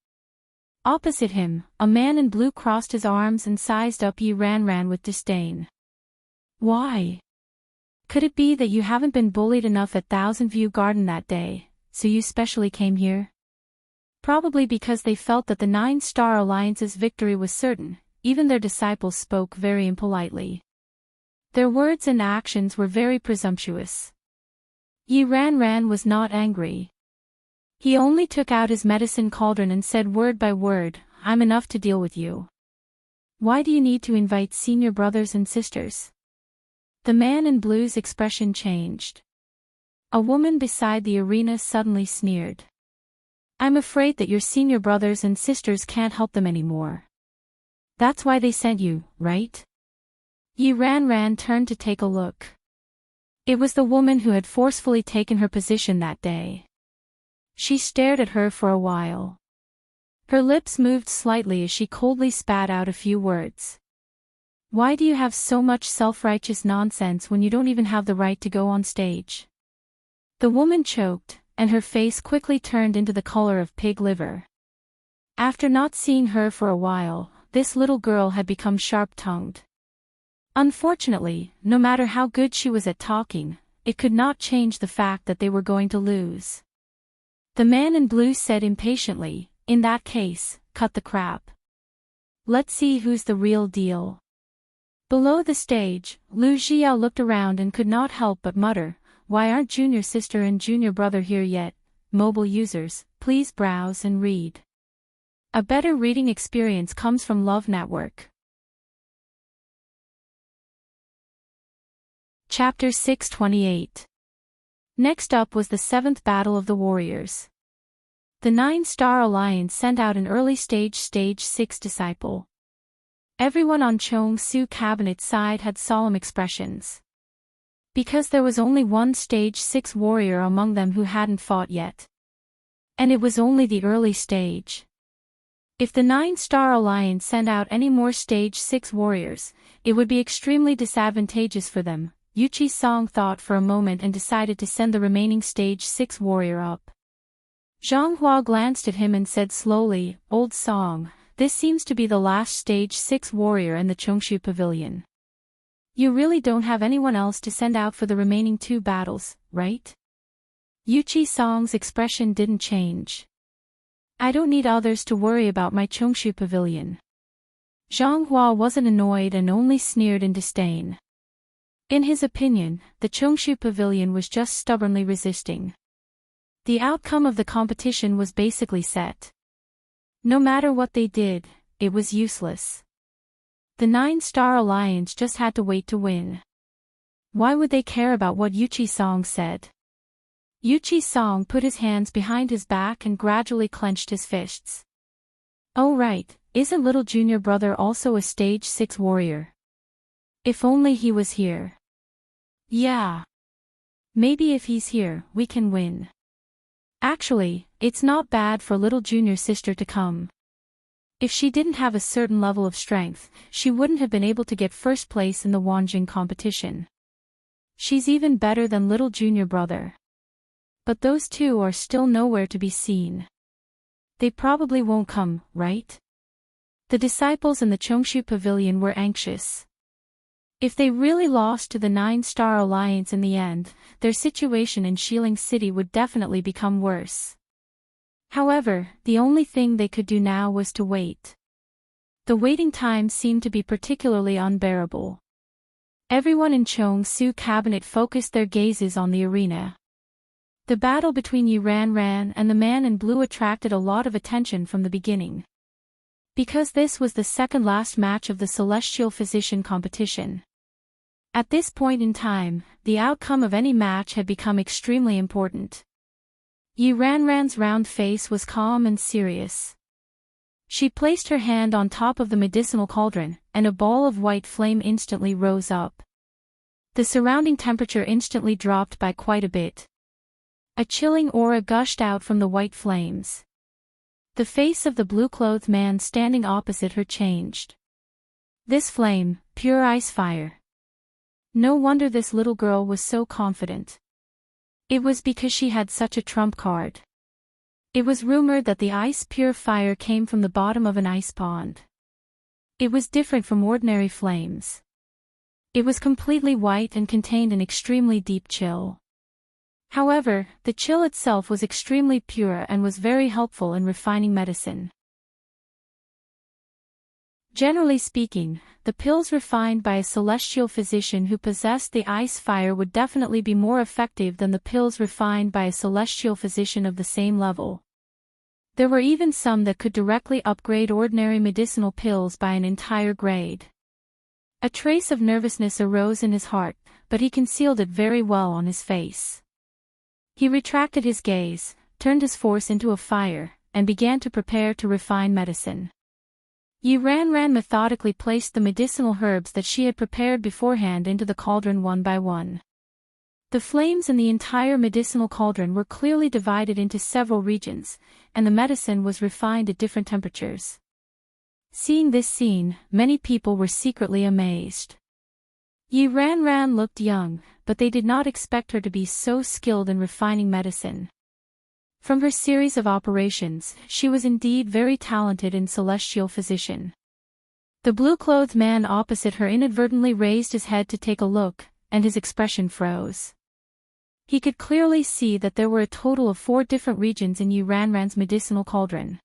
Opposite him, a man in blue crossed his arms and sized up Yi Ranran with disdain. Why? Could it be that you haven't been bullied enough at Thousand View Garden that day, so you specially came here? Probably because they felt that the Nine-Star Alliance's victory was certain, even their disciples spoke very impolitely. Their words and actions were very presumptuous. Yi Ran was not angry. He only took out his medicine cauldron and said word by word, "I'm enough to deal with you. Why do you need to invite senior brothers and sisters?" The man in blue's expression changed. A woman beside the arena suddenly sneered. "I'm afraid that your senior brothers and sisters can't help them anymore. That's why they sent you, right?" Yi Ran turned to take a look. It was the woman who had forcefully taken her position that day. She stared at her for a while. Her lips moved slightly as she coldly spat out a few words. "Why do you have so much self-righteous nonsense when you don't even have the right to go on stage?" The woman choked, and her face quickly turned into the color of pig liver. After not seeing her for a while, this little girl had become sharp-tongued. Unfortunately, no matter how good she was at talking, it could not change the fact that they were going to lose. The man in blue said impatiently, "In that case, cut the crap. Let's see who's the real deal." Below the stage, Lu Xiao looked around and could not help but mutter, "Why aren't junior sister and junior brother here yet?" Mobile users, please browse and read. A better reading experience comes from Love Network. Chapter 628. Next up was the 7th Battle of the Warriors. The Nine-Star Alliance sent out an early Stage 6 disciple. Everyone on Chong Su Cabinet's side had solemn expressions. Because there was only one Stage 6 warrior among them who hadn't fought yet. And it was only the early stage. If the Nine-Star Alliance sent out any more Stage 6 warriors, it would be extremely disadvantageous for them. Yuchi Song thought for a moment and decided to send the remaining Stage 6 warrior up. Zhang Hua glanced at him and said slowly, "Old Song, this seems to be the last Stage 6 warrior in the Chongshu Pavilion. You really don't have anyone else to send out for the remaining 2 battles, right?" Yuchi Song's expression didn't change. "I don't need others to worry about my Chongshu Pavilion." Zhang Hua wasn't annoyed and only sneered in disdain. In his opinion, the Chongshu Pavilion was just stubbornly resisting. The outcome of the competition was basically set. No matter what they did, it was useless. The Nine-Star Alliance just had to wait to win. Why would they care about what Yuchi Song said? Yuchi Song put his hands behind his back and gradually clenched his fists. "Oh right, isn't little junior brother also a Stage 6 warrior? If only he was here. Yeah. Maybe if he's here, we can win. Actually, it's not bad for little junior sister to come. If she didn't have a certain level of strength, she wouldn't have been able to get first place in the Wanjing competition. She's even better than little junior brother. But those two are still nowhere to be seen. They probably won't come, right?" The disciples in the Chongshu Pavilion were anxious. If they really lost to the Nine-Star Alliance in the end, their situation in Xiling City would definitely become worse. However, the only thing they could do now was to wait. The waiting time seemed to be particularly unbearable. Everyone in Chong Su Cabinet focused their gazes on the arena. The battle between Yi Ran and the man in blue attracted a lot of attention from the beginning. Because this was the second last match of the Celestial Physician competition. At this point in time, the outcome of any match had become extremely important. Yi Ran's round face was calm and serious. She placed her hand on top of the medicinal cauldron, and a ball of white flame instantly rose up. The surrounding temperature instantly dropped by quite a bit. A chilling aura gushed out from the white flames. The face of the blue-clothed man standing opposite her changed. This flame, pure ice fire. No wonder this little girl was so confident. It was because she had such a trump card. It was rumored that the ice pure fire came from the bottom of an ice pond. It was different from ordinary flames. It was completely white and contained an extremely deep chill. However, the chill itself was extremely pure and was very helpful in refining medicine. Generally speaking, the pills refined by a celestial physician who possessed the ice fire would definitely be more effective than the pills refined by a celestial physician of the same level. There were even some that could directly upgrade ordinary medicinal pills by an entire grade. A trace of nervousness arose in his heart, but he concealed it very well on his face. He retracted his gaze, turned his force into a fire, and began to prepare to refine medicine. Ran methodically placed the medicinal herbs that she had prepared beforehand into the cauldron one by one. The flames in the entire medicinal cauldron were clearly divided into several regions, and the medicine was refined at different temperatures. Seeing this scene, many people were secretly amazed. Ran looked young, but they did not expect her to be so skilled in refining medicine. From her series of operations, she was indeed very talented in celestial physician. The blue-clothed man opposite her inadvertently raised his head to take a look, and his expression froze. He could clearly see that there were a total of 4 different regions in Ran's medicinal cauldron.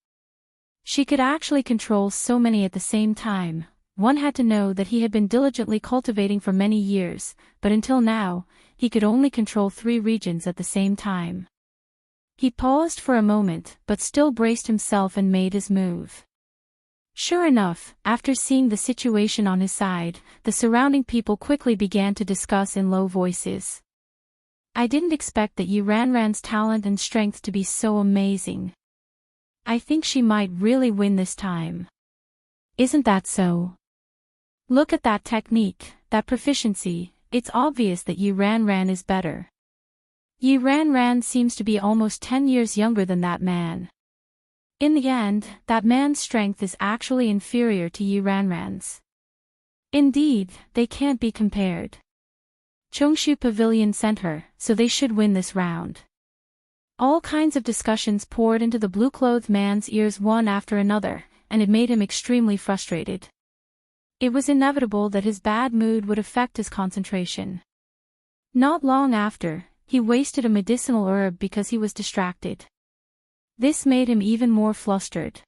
She could actually control so many at the same time. One had to know that he had been diligently cultivating for many years, but until now, he could only control 3 regions at the same time. He paused for a moment, but still braced himself and made his move. Sure enough, after seeing the situation on his side, the surrounding people quickly began to discuss in low voices. I didn't expect that Ran's talent and strength to be so amazing. I think she might really win this time. Isn't that so? Look at that technique, that proficiency, it's obvious that Ran is better. Ran seems to be almost 10 years younger than that man. In the end, that man's strength is actually inferior to Ran's. Indeed, they can't be compared. Chongshu Pavilion sent her, so they should win this round. All kinds of discussions poured into the blue-clothed man's ears one after another, and it made him extremely frustrated. It was inevitable that his bad mood would affect his concentration. Not long after, he wasted a medicinal herb because he was distracted. This made him even more flustered.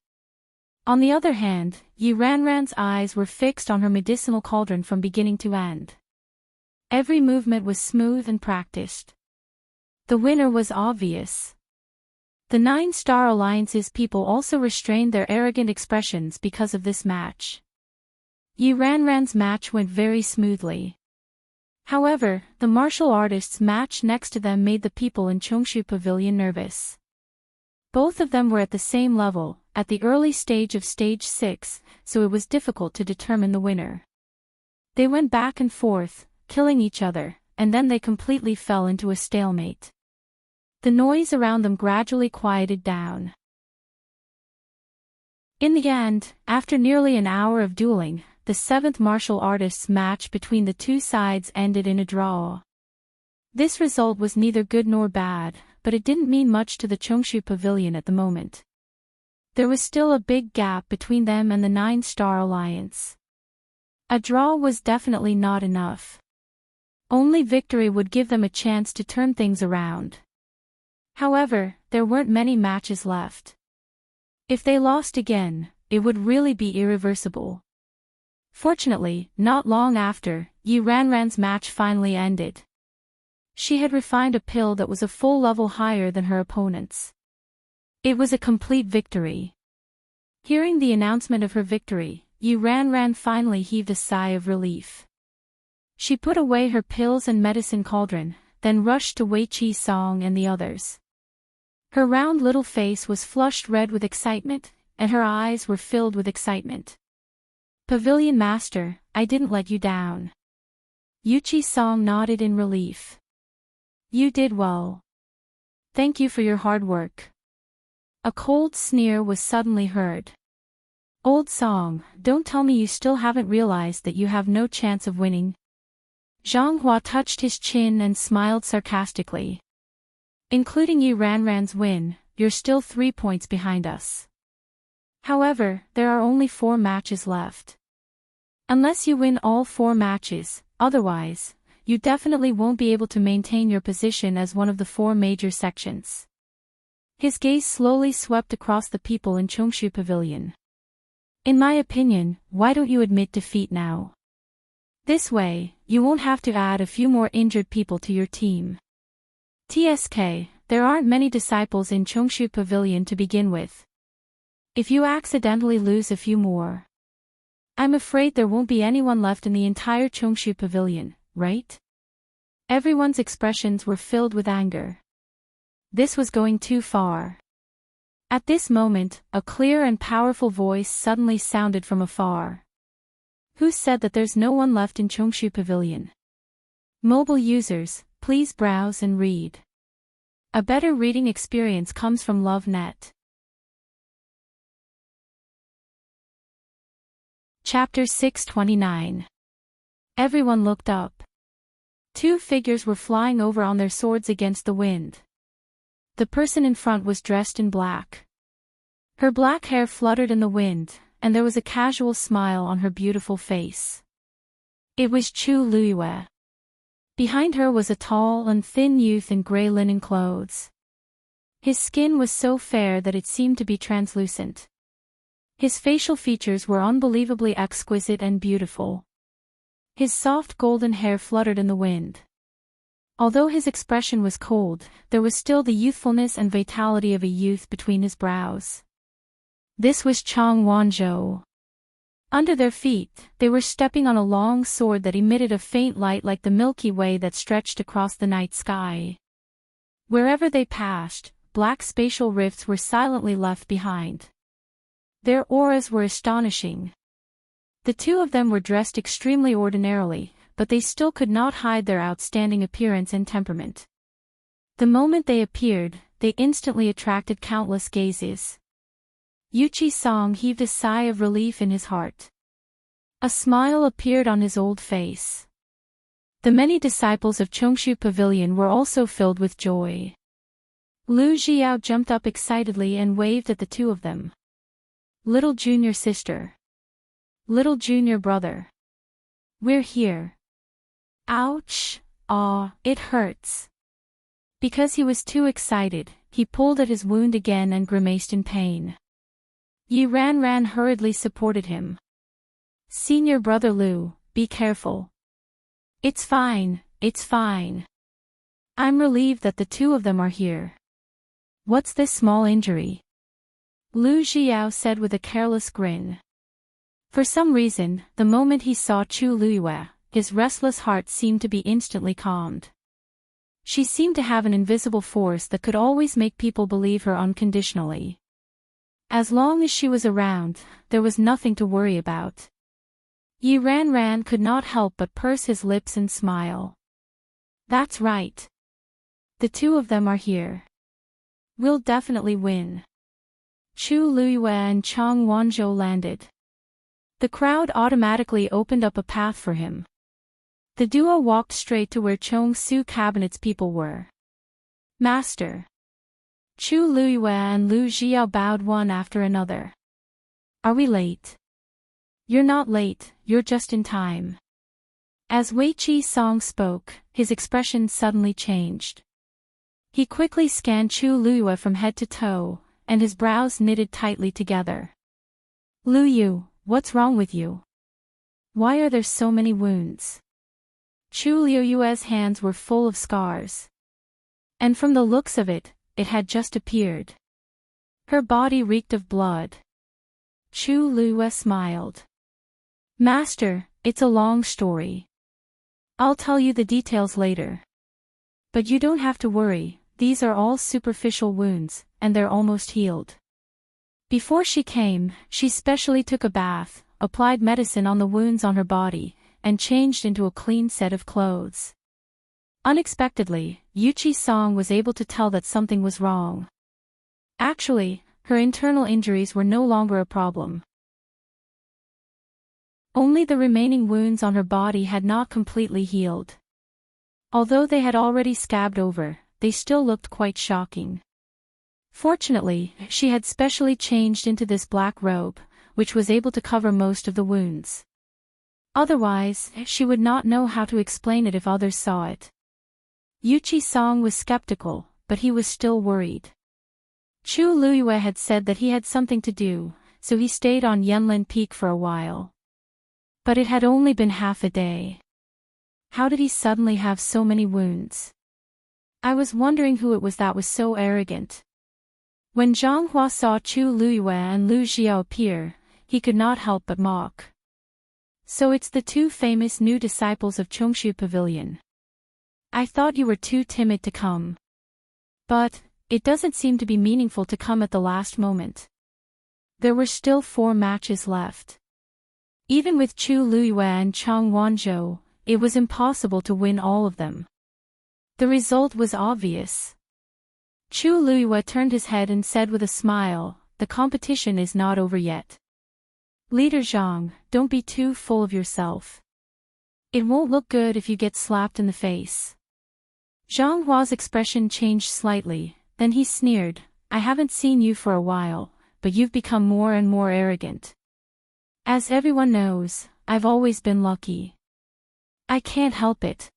On the other hand, Ran's eyes were fixed on her medicinal cauldron from beginning to end. Every movement was smooth and practiced. The winner was obvious. The 9-Star Alliance's people also restrained their arrogant expressions because of this match. Ran's match went very smoothly. However, the martial artists' match next to them made the people in Chongshu Pavilion nervous. Both of them were at the same level, at the early stage of Stage 6, so it was difficult to determine the winner. They went back and forth, killing each other, and then they completely fell into a stalemate. The noise around them gradually quieted down. In the end, after nearly an hour of dueling, the 7th martial artists' match between the two sides ended in a draw. This result was neither good nor bad, but it didn't mean much to the Chongshu Pavilion at the moment. There was still a big gap between them and the 9-Star Alliance. A draw was definitely not enough. Only victory would give them a chance to turn things around. However, there weren't many matches left. If they lost again, it would really be irreversible. Fortunately, not long after, Ran's match finally ended. She had refined a pill that was a full level higher than her opponent's. It was a complete victory. Hearing the announcement of her victory, Ran finally heaved a sigh of relief. She put away her pills and medicine cauldron, then rushed to Wei Chi Song and the others. Her round little face was flushed red with excitement, and her eyes were filled with excitement. Pavilion Master, I didn't let you down. Yuchi Song nodded in relief. You did well. Thank you for your hard work. A cold sneer was suddenly heard. Old Song, don't tell me you still haven't realized that you have no chance of winning. Zhang Hua touched his chin and smiled sarcastically. Including Ran's win, you're still 3 points behind us. However, there are only 4 matches left. Unless you win all 4 matches, otherwise, you definitely won't be able to maintain your position as one of the 4 major sections. His gaze slowly swept across the people in Chongshu Pavilion. In my opinion, why don't you admit defeat now? This way, you won't have to add a few more injured people to your team. TSK, there aren't many disciples in Chongshu Pavilion to begin with. If you accidentally lose a few more, I'm afraid there won't be anyone left in the entire Chongshu Pavilion, right? Everyone's expressions were filled with anger. This was going too far. At this moment, a clear and powerful voice suddenly sounded from afar. Who said that there's no one left in Chongshu Pavilion? Mobile users, please browse and read. A better reading experience comes from LoveNet. Chapter 629. Everyone looked up. 2 figures were flying over on their swords against the wind. The person in front was dressed in black. Her black hair fluttered in the wind, and there was a casual smile on her beautiful face. It was Chu Luiyue. Behind her was a tall and thin youth in gray linen clothes. His skin was so fair that it seemed to be translucent. His facial features were unbelievably exquisite and beautiful. His soft golden hair fluttered in the wind. Although his expression was cold, there was still the youthfulness and vitality of a youth between his brows. This was Chang Wanzhou. Under their feet, they were stepping on a long sword that emitted a faint light like the Milky Way that stretched across the night sky. Wherever they passed, black spatial rifts were silently left behind. Their auras were astonishing. The 2 of them were dressed extremely ordinarily, but they still could not hide their outstanding appearance and temperament. The moment they appeared, they instantly attracted countless gazes. Yuchi Song heaved a sigh of relief in his heart. A smile appeared on his old face. The many disciples of Chongshu Pavilion were also filled with joy. Lu Xiao jumped up excitedly and waved at the 2 of them. Little junior sister. Little junior brother. We're here. Ouch, it hurts. Because he was too excited, he pulled at his wound again and grimaced in pain. Yi Ran hurriedly supported him. Senior brother Lu, be careful. It's fine, it's fine. I'm relieved that the 2 of them are here. What's this small injury? Lu Xiao said with a careless grin. For some reason, the moment he saw Chu Luiyue, his restless heart seemed to be instantly calmed. She seemed to have an invisible force that could always make people believe her unconditionally. As long as she was around, there was nothing to worry about. Yi Ran could not help but purse his lips and smile. That's right. The 2 of them are here. We'll definitely win. Chu Luiyue and Chang Wanzhou landed. The crowd automatically opened up a path for him. The duo walked straight to where Chong Su Cabinet's people were. Master. Chu Luiyue and Lu Xiao bowed one after another. Are we late? You're not late, you're just in time. As Wei Qi Song spoke, his expression suddenly changed. He quickly scanned Chu Luiyue from head to toe, and his brows knitted tightly together. Lu Yu, what's wrong with you? Why are there so many wounds? Chu Luiyue's hands were full of scars. And from the looks of it, it had just appeared. Her body reeked of blood. Chu Luiyue smiled. Master, it's a long story. I'll tell you the details later. But you don't have to worry, these are all superficial wounds, and they're almost healed. Before she came, she specially took a bath, applied medicine on the wounds on her body, and changed into a clean set of clothes. Unexpectedly, Yuchi Song was able to tell that something was wrong. Actually, her internal injuries were no longer a problem. Only the remaining wounds on her body had not completely healed. Although they had already scabbed over, they still looked quite shocking. Fortunately, she had specially changed into this black robe, which was able to cover most of the wounds. Otherwise, she would not know how to explain it if others saw it. Yuchi-song was skeptical, but he was still worried. Chu Luiyue had said that he had something to do, so he stayed on Yanlin Peak for a while. But it had only been half a day. How did he suddenly have so many wounds? I was wondering who it was that was so arrogant. When Zhang Hua saw Chu Luiyue and Lu Xiao appear, he could not help but mock. So it's the two famous new disciples of Chongshu Pavilion. I thought you were too timid to come. But it doesn't seem to be meaningful to come at the last moment. There were still 4 matches left. Even with Chu Luiyue and Chang Wanzhou, it was impossible to win all of them. The result was obvious. Chu Luiyue turned his head and said with a smile, "The competition is not over yet. Leader Zhang, don't be too full of yourself. It won't look good if you get slapped in the face." Zhang Hua's expression changed slightly, then he sneered, "I haven't seen you for a while, but you've become more and more arrogant. As everyone knows, I've always been lucky. I can't help it."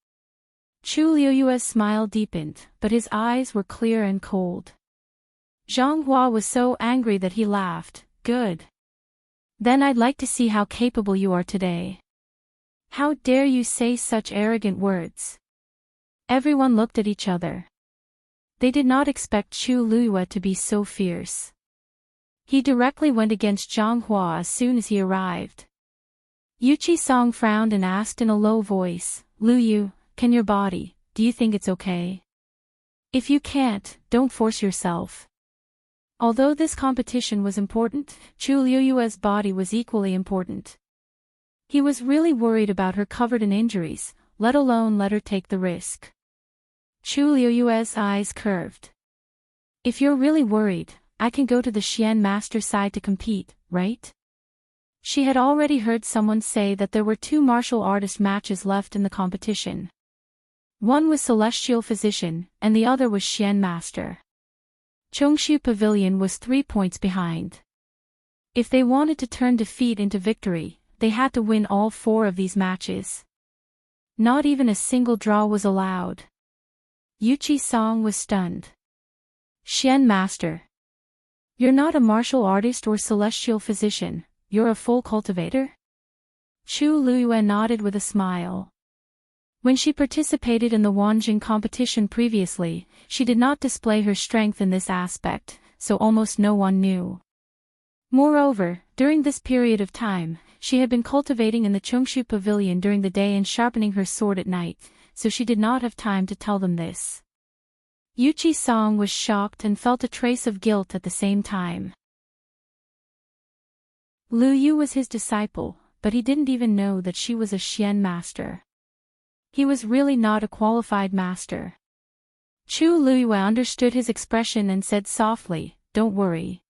Chu Luiyue's smile deepened, but his eyes were clear and cold. Zhang Hua was so angry that he laughed. "Good. Then I'd like to see how capable you are today. How dare you say such arrogant words?" Everyone looked at each other. They did not expect Chu Luiyue to be so fierce. He directly went against Zhang Hua as soon as he arrived. Yuchi-song frowned and asked in a low voice, "Lu Yu, can your body, do you think it's okay? If you can't, don't force yourself." Although this competition was important, Chu Luiyue's body was equally important. He was really worried about her covered in injuries, let alone let her take the risk. Chu Luiyue's eyes curved. "If you're really worried, I can go to the Xian master side to compete, right?" She had already heard someone say that there were 2 martial artist matches left in the competition. One was Celestial Physician, and the other was Xian Master. Chongshu Pavilion was 3 points behind. If they wanted to turn defeat into victory, they had to win all 4 of these matches. Not even a single draw was allowed. Yuchi-song was stunned. "Xian Master. You're not a martial artist or celestial physician, you're a full cultivator?" Chu Luiyue nodded with a smile. When she participated in the Wanjing competition previously, she did not display her strength in this aspect, so almost no one knew. Moreover, during this period of time, she had been cultivating in the Chongshu Pavilion during the day and sharpening her sword at night, so she did not have time to tell them this. Yuchi-song was shocked and felt a trace of guilt at the same time. Lu Yu was his disciple, but he didn't even know that she was a Xian master. He was really not a qualified master. Chu Luiyue understood his expression and said softly, "Don't worry.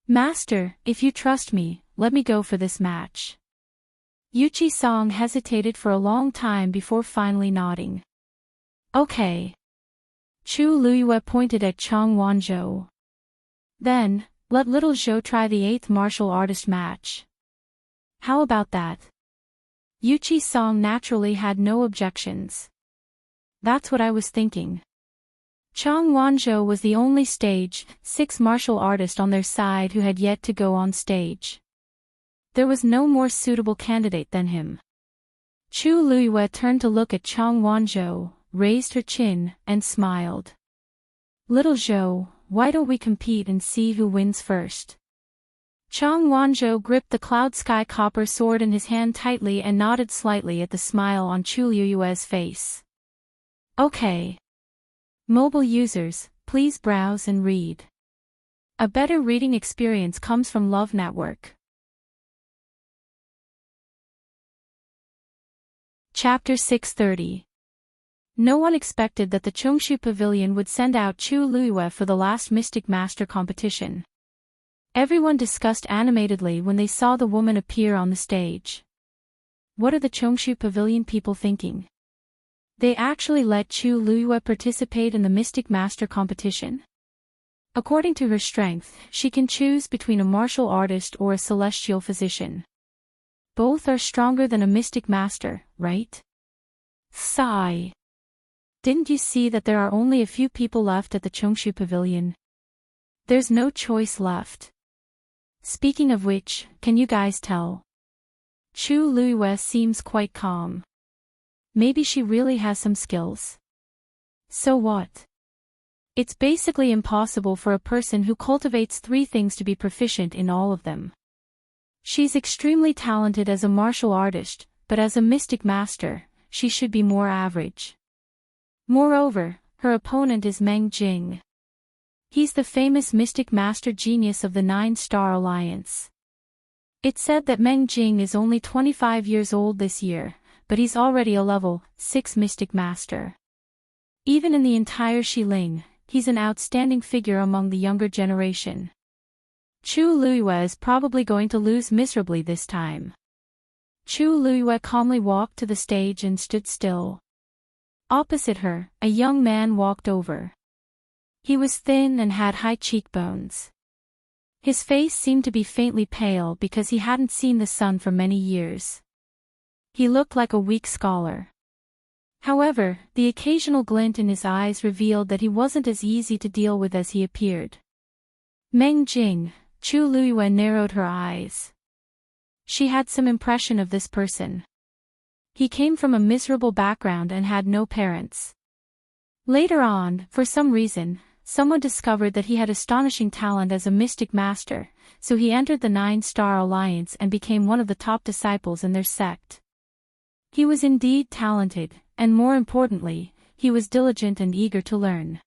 Master, if you trust me, let me go for this match." Yuchi-song hesitated for a long time before finally nodding. "Okay." Chu Luiyue pointed at Chang Wanzhou. "Then, let little Zhou try the 8th martial artist match. How about that?" Yuchi-song naturally had no objections. "That's what I was thinking." Chang Wanzhou was the only stage 6 martial artist on their side who had yet to go on stage. There was no more suitable candidate than him. Chu Luiyue turned to look at Chang Wanzhou, raised her chin, and smiled. "Little Zhou, why don't we compete and see who wins first?" Chang Wanzhou gripped the cloud sky copper sword in his hand tightly and nodded slightly at the smile on Chu Luiyue's face. "Okay. Mobile users, please browse and read. A better reading experience comes from Love Network." Chapter 630. No one expected that the Chongshu Pavilion would send out Chu Luiyue for the last Mystic Master competition. Everyone discussed animatedly when they saw the woman appear on the stage. What are the Chongshu Pavilion people thinking? They actually let Chu Luiyue participate in the Mystic Master competition? According to her strength, she can choose between a martial artist or a celestial physician. Both are stronger than a mystic master, right? Sigh. Didn't you see that there are only a few people left at the Chongshu Pavilion? There's no choice left. Speaking of which, can you guys tell? Chu Luiyue seems quite calm. Maybe she really has some skills. So what? It's basically impossible for a person who cultivates 3 things to be proficient in all of them. She's extremely talented as a martial artist, but as a mystic master, she should be more average. Moreover, her opponent is Meng Jing. He's the famous mystic master genius of the 9-Star Alliance. It's said that Meng Jing is only 25 years old this year, but he's already a level 6 mystic master. Even in the entire Xiling, he's an outstanding figure among the younger generation. Chu Luiyue is probably going to lose miserably this time. Chu Luiyue calmly walked to the stage and stood still. Opposite her, a young man walked over. He was thin and had high cheekbones. His face seemed to be faintly pale because he hadn't seen the sun for many years. He looked like a weak scholar. However, the occasional glint in his eyes revealed that he wasn't as easy to deal with as he appeared. Meng Jing, Chu Luiyue narrowed her eyes. She had some impression of this person. He came from a miserable background and had no parents. Later on, for some reason, someone discovered that he had astonishing talent as a mystic master, so he entered the 9-Star Alliance and became one of the top disciples in their sect. He was indeed talented, and more importantly, he was diligent and eager to learn.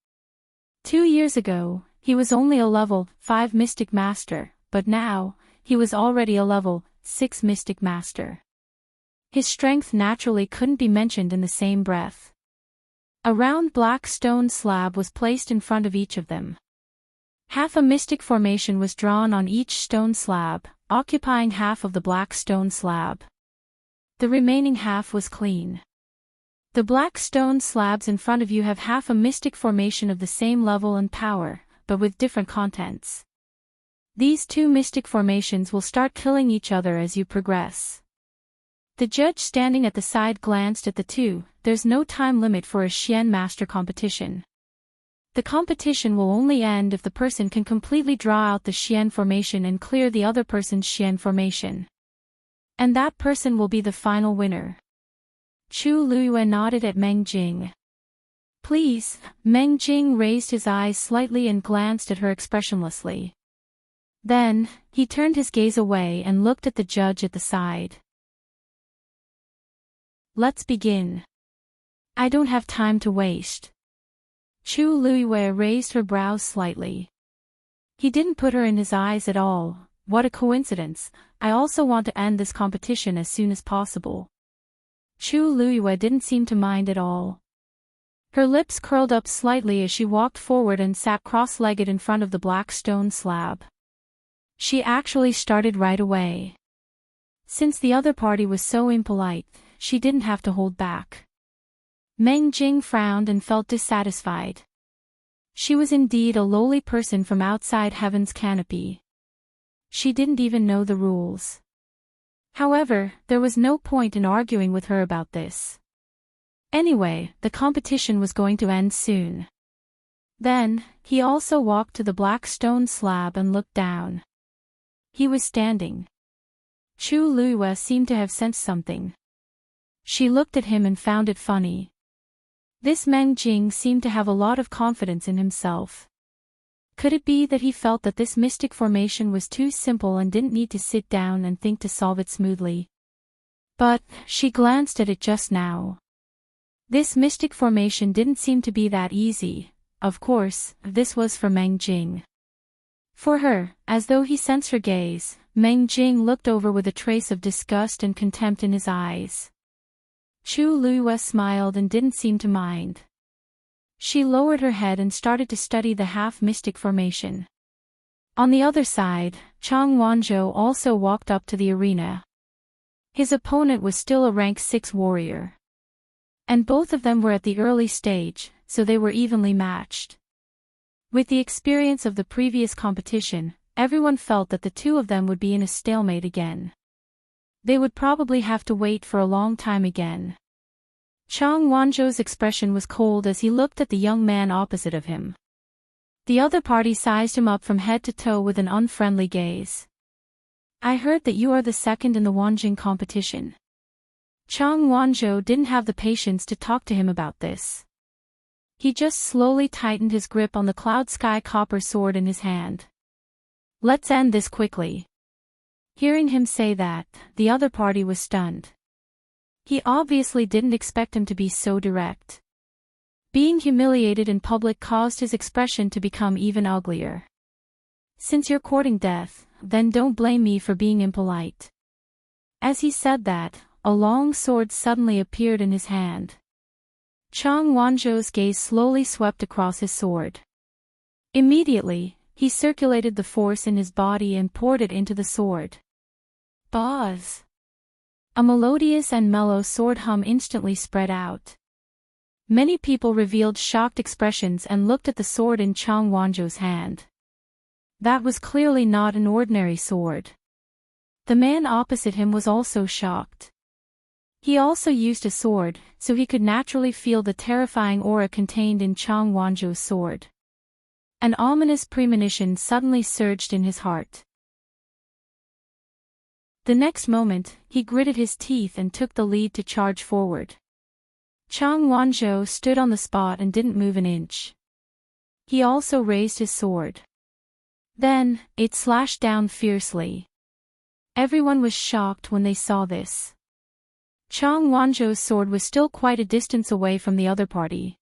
2 years ago, he was only a level 5 mystic master, but now, he was already a level 6 mystic master. His strength naturally couldn't be mentioned in the same breath. A round black stone slab was placed in front of each of them. Half a mystic formation was drawn on each stone slab, occupying half of the black stone slab. The remaining half was clean. The black stone slabs in front of you have half a mystic formation of the same level and power, but with different contents. These 2 mystic formations will start killing each other as you progress. The judge standing at the side glanced at the 2. There's no time limit for a Xian Master competition. The competition will only end if the person can completely draw out the Xian formation and clear the other person's Xian formation. And that person will be the final winner. Chu Luiyue nodded at Meng Jing. Please, Meng Jing raised his eyes slightly and glanced at her expressionlessly. Then, he turned his gaze away and looked at the judge at the side. Let's begin. I don't have time to waste. Chu Luiyue raised her brows slightly. He didn't put her in his eyes at all. What a coincidence, I also want to end this competition as soon as possible. Chu Luiyue didn't seem to mind at all. Her lips curled up slightly as she walked forward and sat cross-legged in front of the black stone slab. She actually started right away. Since the other party was so impolite, she didn't have to hold back. Meng Jing frowned and felt dissatisfied. She was indeed a lowly person from outside heaven's canopy. She didn't even know the rules. However, there was no point in arguing with her about this. Anyway, the competition was going to end soon. Then, he also walked to the black stone slab and looked down. He was standing. Chu Luiyue seemed to have sensed something. She looked at him and found it funny. This Meng Jing seemed to have a lot of confidence in himself. Could it be that he felt that this mystic formation was too simple and didn't need to sit down and think to solve it smoothly? But, she glanced at it just now. This mystic formation didn't seem to be that easy. Of course, this was for Meng Jing. For her, as though he sensed her gaze, Meng Jing looked over with a trace of disgust and contempt in his eyes. Chu Luiyue smiled and didn't seem to mind. She lowered her head and started to study the half-mystic formation. On the other side, Chang Wanzhou also walked up to the arena. His opponent was still a rank 6 warrior. And both of them were at the early stage, so they were evenly matched. With the experience of the previous competition, everyone felt that the 2 of them would be in a stalemate again. They would probably have to wait for a long time again. Chang Wanzhou's expression was cold as he looked at the young man opposite of him. The other party sized him up from head to toe with an unfriendly gaze. I heard that you are the second in the Wanjing competition. Chang Wanzhou didn't have the patience to talk to him about this. He just slowly tightened his grip on the cloud sky copper sword in his hand. Let's end this quickly. Hearing him say that, the other party was stunned. He obviously didn't expect him to be so direct. Being humiliated in public caused his expression to become even uglier. Since you're courting death, then don't blame me for being impolite. As he said that, a long sword suddenly appeared in his hand. Chang Wanzhou's gaze slowly swept across his sword. Immediately, he circulated the force in his body and poured it into the sword. Buzz! A melodious and mellow sword hum instantly spread out. Many people revealed shocked expressions and looked at the sword in Chang Wanzhou's hand. That was clearly not an ordinary sword. The man opposite him was also shocked. He also used a sword, so he could naturally feel the terrifying aura contained in Chang Wanzhou's sword. An ominous premonition suddenly surged in his heart. The next moment, he gritted his teeth and took the lead to charge forward. Chang Wanzhou stood on the spot and didn't move an inch. He also raised his sword. Then, it slashed down fiercely. Everyone was shocked when they saw this. Chang Wanzhou's sword was still quite a distance away from the other party.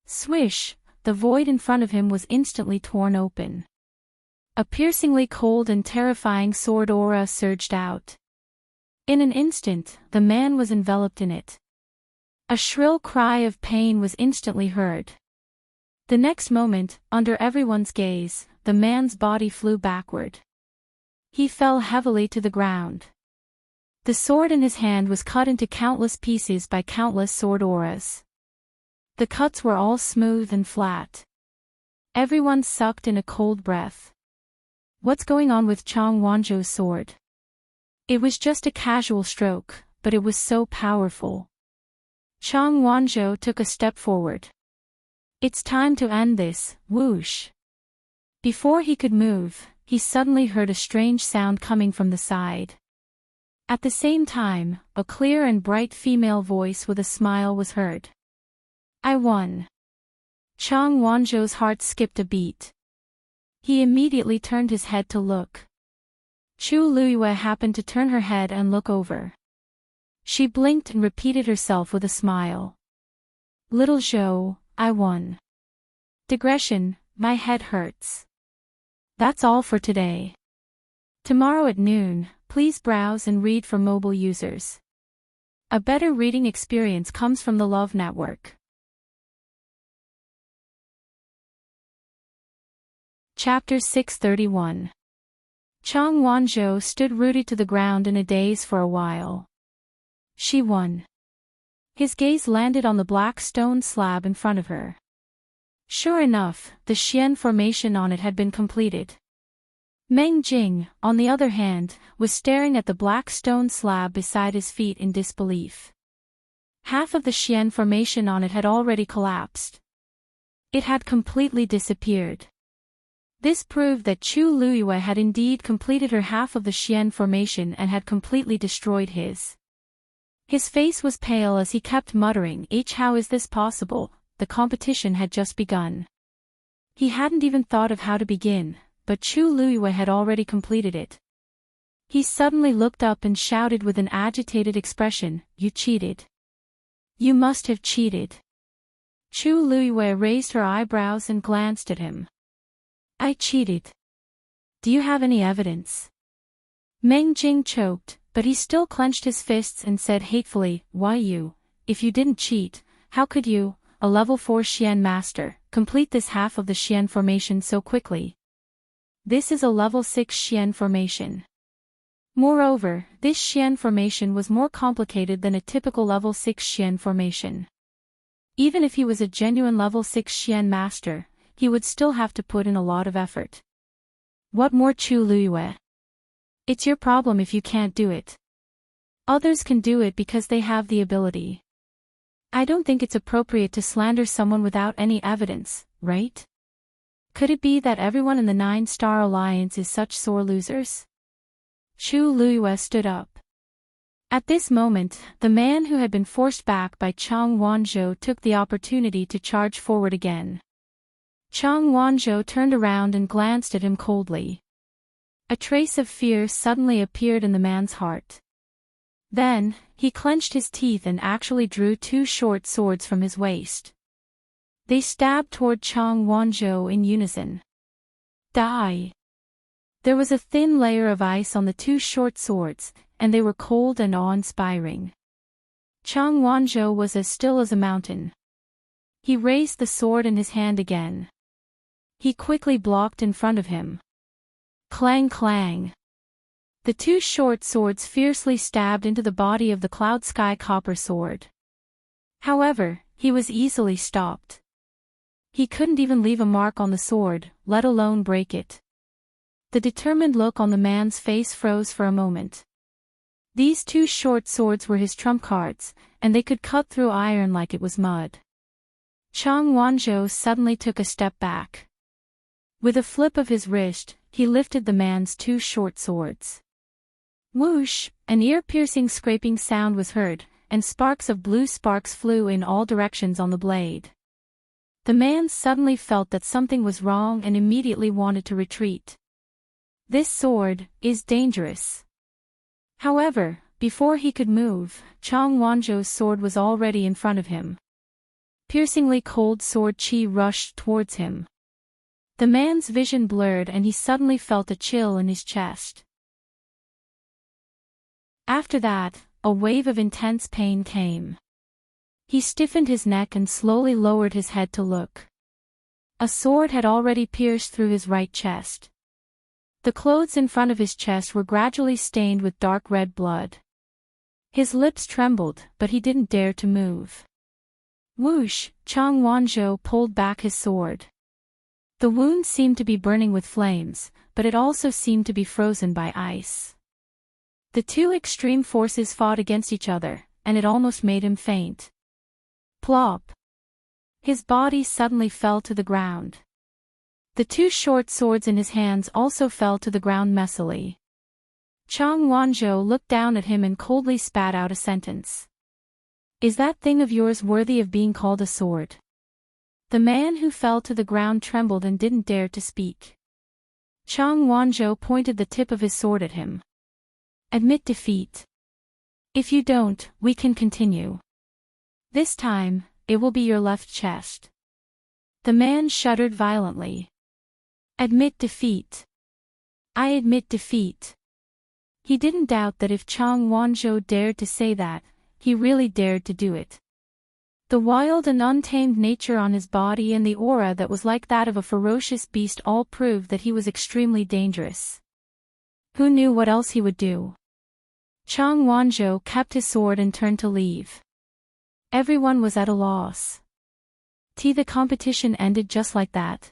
Swish, the void in front of him was instantly torn open. A piercingly cold and terrifying sword aura surged out. In an instant, the man was enveloped in it. A shrill cry of pain was instantly heard. The next moment, under everyone's gaze, the man's body flew backward. He fell heavily to the ground. The sword in his hand was cut into countless pieces by countless sword auras. The cuts were all smooth and flat. Everyone sucked in a cold breath. What's going on with Chang Wanzhou's sword? It was just a casual stroke, but it was so powerful. Chang Wanzhou took a step forward. It's time to end this, whoosh. Before he could move, he suddenly heard a strange sound coming from the side. At the same time, a clear and bright female voice with a smile was heard. I won. Chang Wanzhou's heart skipped a beat. He immediately turned his head to look. Chu Luiyue happened to turn her head and look over. She blinked and repeated herself with a smile. Little Zhou, I won. Digression, my head hurts. That's all for today. Tomorrow at noon, please browse and read for mobile users. A better reading experience comes from the Love Network. Chapter 631. Chang Wanzhou stood rooted to the ground in a daze for a while. She won. His gaze landed on the black stone slab in front of her. Sure enough, the Xian formation on it had been completed. Meng Jing, on the other hand, was staring at the black stone slab beside his feet in disbelief. Half of the Xian formation on it had already collapsed. It had completely disappeared. This proved that Chu Luiyue had indeed completed her half of the Xian formation and had completely destroyed his. His face was pale as he kept muttering, how is this possible? The competition had just begun. He hadn't even thought of how to begin, but Chu Luiyue had already completed it. He suddenly looked up and shouted with an agitated expression, You cheated. You must have cheated. Chu Luiyue raised her eyebrows and glanced at him. I cheated. Do you have any evidence? Meng Jing choked, but he still clenched his fists and said hatefully, Why you? If you didn't cheat, how could you, a level 4 Xian master, complete this half of the Xian formation so quickly? This is a level 6 Xian formation. Moreover, this Xian formation was more complicated than a typical level 6 Xian formation. Even if he was a genuine level 6 Xian master, he would still have to put in a lot of effort. What more, Chu Luiyue? It's your problem if you can't do it. Others can do it because they have the ability. I don't think it's appropriate to slander someone without any evidence, right? Could it be that everyone in the 9-Star Alliance is such sore losers? Chu Luiyue stood up. At this moment, the man who had been forced back by Chang Wanzhou took the opportunity to charge forward again. Chang Wanzhou turned around and glanced at him coldly. A trace of fear suddenly appeared in the man's heart. Then, he clenched his teeth and actually drew 2 short swords from his waist. They stabbed toward Chang Wanzhou in unison. Die! There was a thin layer of ice on the 2 short swords, and they were cold and awe-inspiring. Chang Wanzhou was as still as a mountain. He raised the sword in his hand again. He quickly blocked in front of him. Clang clang. The 2 short swords fiercely stabbed into the body of the Cloud Sky Copper Sword. However, he was easily stopped. He couldn't even leave a mark on the sword, let alone break it. The determined look on the man's face froze for a moment. These 2 short swords were his trump cards, and they could cut through iron like it was mud. Chang Wanzhou suddenly took a step back. With a flip of his wrist, he lifted the man's 2 short swords. Whoosh! An ear-piercing scraping sound was heard, and sparks of blue sparks flew in all directions on the blade. The man suddenly felt that something was wrong and immediately wanted to retreat. This sword is dangerous. However, before he could move, Chang Wanzhou's sword was already in front of him. Piercingly cold sword qi rushed towards him. The man's vision blurred and he suddenly felt a chill in his chest. After that, a wave of intense pain came. He stiffened his neck and slowly lowered his head to look. A sword had already pierced through his right chest. The clothes in front of his chest were gradually stained with dark red blood. His lips trembled, but he didn't dare to move. Whoosh! Chang Wanzhou pulled back his sword. The wound seemed to be burning with flames, but it also seemed to be frozen by ice. The 2 extreme forces fought against each other, and it almost made him faint. Plop! His body suddenly fell to the ground. The 2 short swords in his hands also fell to the ground messily. Chang Wanzhou looked down at him and coldly spat out a sentence. Is that thing of yours worthy of being called a sword? The man who fell to the ground trembled and didn't dare to speak. Chang Wanzhou pointed the tip of his sword at him. Admit defeat. If you don't, we can continue. This time, it will be your left chest. The man shuddered violently. Admit defeat. I admit defeat. He didn't doubt that if Chang Wanzhou dared to say that, he really dared to do it. The wild and untamed nature on his body and the aura that was like that of a ferocious beast all proved that he was extremely dangerous. Who knew what else he would do? Chang Wanzhou kept his sword and turned to leave. Everyone was at a loss. The competition ended just like that.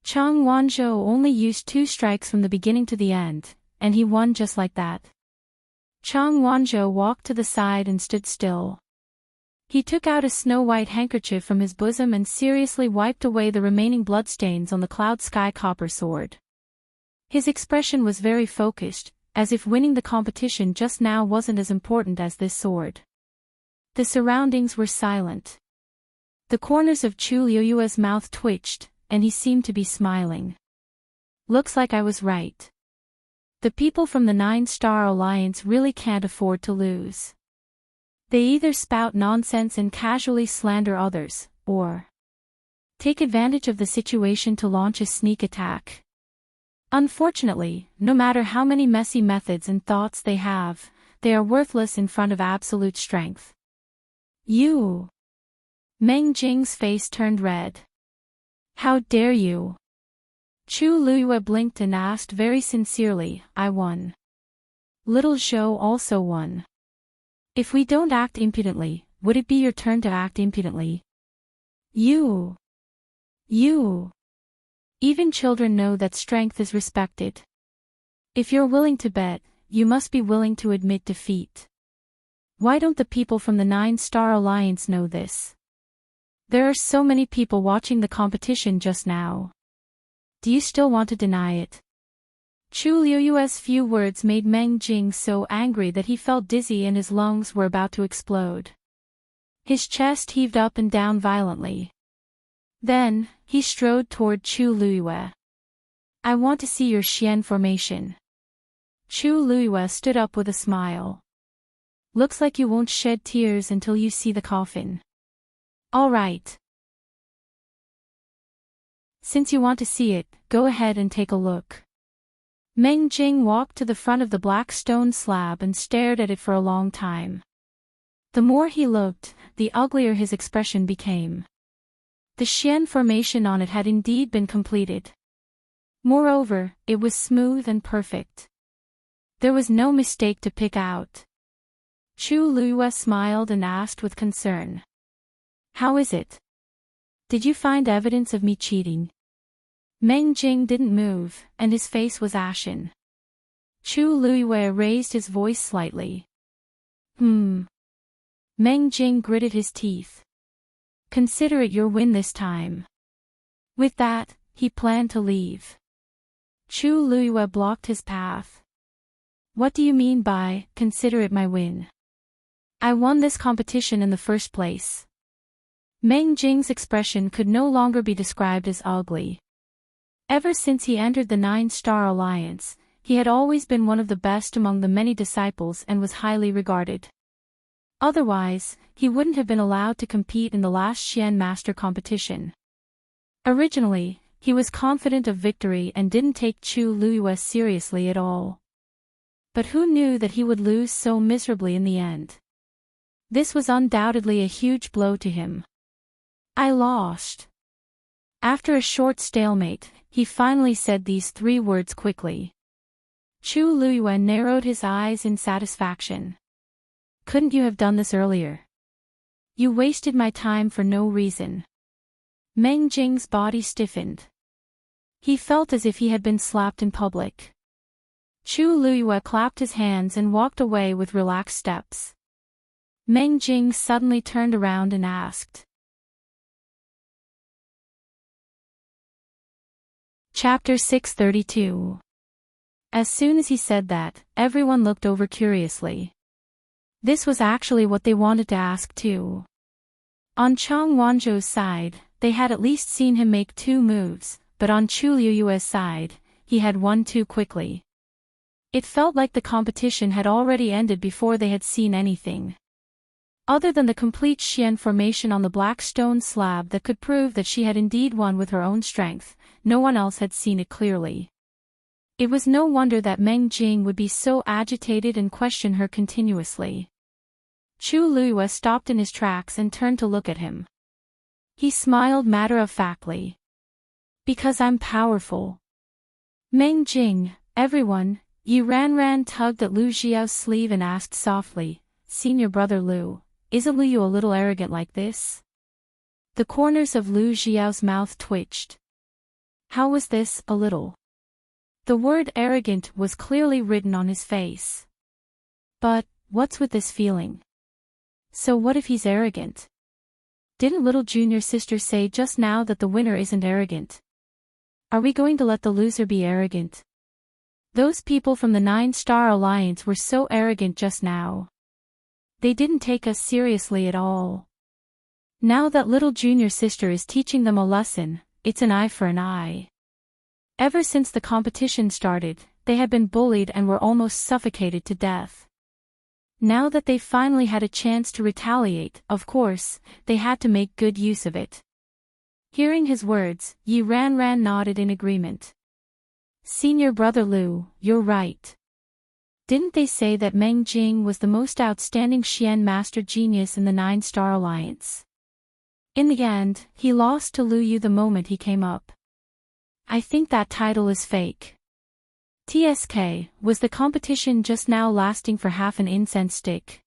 Chang Wanzhou only used 2 strikes from the beginning to the end, and he won just like that. Chang Wanzhou walked to the side and stood still. He took out a snow-white handkerchief from his bosom and seriously wiped away the remaining bloodstains on the Cloud Sky Copper Sword. His expression was very focused, as if winning the competition just now wasn't as important as this sword. The surroundings were silent. The corners of Chu Luiyue's mouth twitched, and he seemed to be smiling. Looks like I was right. The people from the 9-Star Alliance really can't afford to lose. They either spout nonsense and casually slander others, or take advantage of the situation to launch a sneak attack. Unfortunately, no matter how many messy methods and thoughts they have, they are worthless in front of absolute strength. You! Meng Jing's face turned red. How dare you? Chu Luiyue blinked and asked very sincerely, I won. Little Zhou also won. If we don't act impudently, would it be your turn to act impudently? You! Even children know that strength is respected. If you're willing to bet, you must be willing to admit defeat. Why don't the people from the 9-Star Alliance know this? There are so many people watching the competition just now. Do you still want to deny it? Chu Liuyue's few words made Meng Jing so angry that he felt dizzy and his lungs were about to explode. His chest heaved up and down violently. Then, he strode toward Chu Liyue. I want to see your Xian formation. Chu Liyue stood up with a smile. Looks like you won't shed tears until you see the coffin. All right. Since you want to see it, go ahead and take a look. Meng Jing walked to the front of the black stone slab and stared at it for a long time. The more he looked, the uglier his expression became. The Xian formation on it had indeed been completed. Moreover, it was smooth and perfect. There was no mistake to pick out. Chu Liyue smiled and asked with concern. How is it? Did you find evidence of me cheating? Meng Jing didn't move, and his face was ashen. Chu Liyue raised his voice slightly. Meng Jing gritted his teeth. Consider it your win this time. With that, he planned to leave. Chu Liyue blocked his path. What do you mean by, consider it my win? I won this competition in the first place. Meng Jing's expression could no longer be described as ugly. Ever since he entered the 9-Star Alliance, he had always been one of the best among the many disciples and was highly regarded. Otherwise, he wouldn't have been allowed to compete in the last Xian Master competition. Originally, he was confident of victory and didn't take Chu Liyue seriously at all. But who knew that he would lose so miserably in the end? This was undoubtedly a huge blow to him. I lost. After a short stalemate, he finally said these 3 words quickly. Chu Liyue narrowed his eyes in satisfaction. Couldn't you have done this earlier? You wasted my time for no reason. Meng Jing's body stiffened. He felt as if he had been slapped in public. Chu Liyue clapped his hands and walked away with relaxed steps. Meng Jing suddenly turned around and asked. Chapter 632. As soon as he said that, everyone looked over curiously. This was actually what they wanted to ask too. On Chang Wanzhou's side, they had at least seen him make 2 moves, but on Chu Liyue's side, he had won too quickly. It felt like the competition had already ended before they had seen anything. Other than the complete Xian formation on the black stone slab that could prove that she had indeed won with her own strength, no one else had seen it clearly. It was no wonder that Meng Jing would be so agitated and question her continuously. Chu Liyue stopped in his tracks and turned to look at him. He smiled matter-of-factly. Because I'm powerful. Meng Jing, everyone, Yi Ranran tugged at Lu Xiao's sleeve and asked softly, Senior brother Lu, isn't Liu a little arrogant like this? The corners of Lu Xiao's mouth twitched. How was this, a little? The word arrogant was clearly written on his face. But, what's with this feeling? So what if he's arrogant? Didn't little junior sister say just now that the winner isn't arrogant? Are we going to let the loser be arrogant? Those people from the 9-Star Alliance were so arrogant just now. They didn't take us seriously at all. Now that little junior sister is teaching them a lesson, it's an eye for an eye. Ever since the competition started, they had been bullied and were almost suffocated to death. Now that they finally had a chance to retaliate, of course, they had to make good use of it. Hearing his words, Yi Ranran nodded in agreement. Senior brother Lu, you're right. Didn't they say that Meng Jing was the most outstanding Xian master genius in the 9-Star Alliance? In the end, he lost to Lu Yu the moment he came up. I think that title is fake. TSK, was the competition just now lasting for half an incense stick?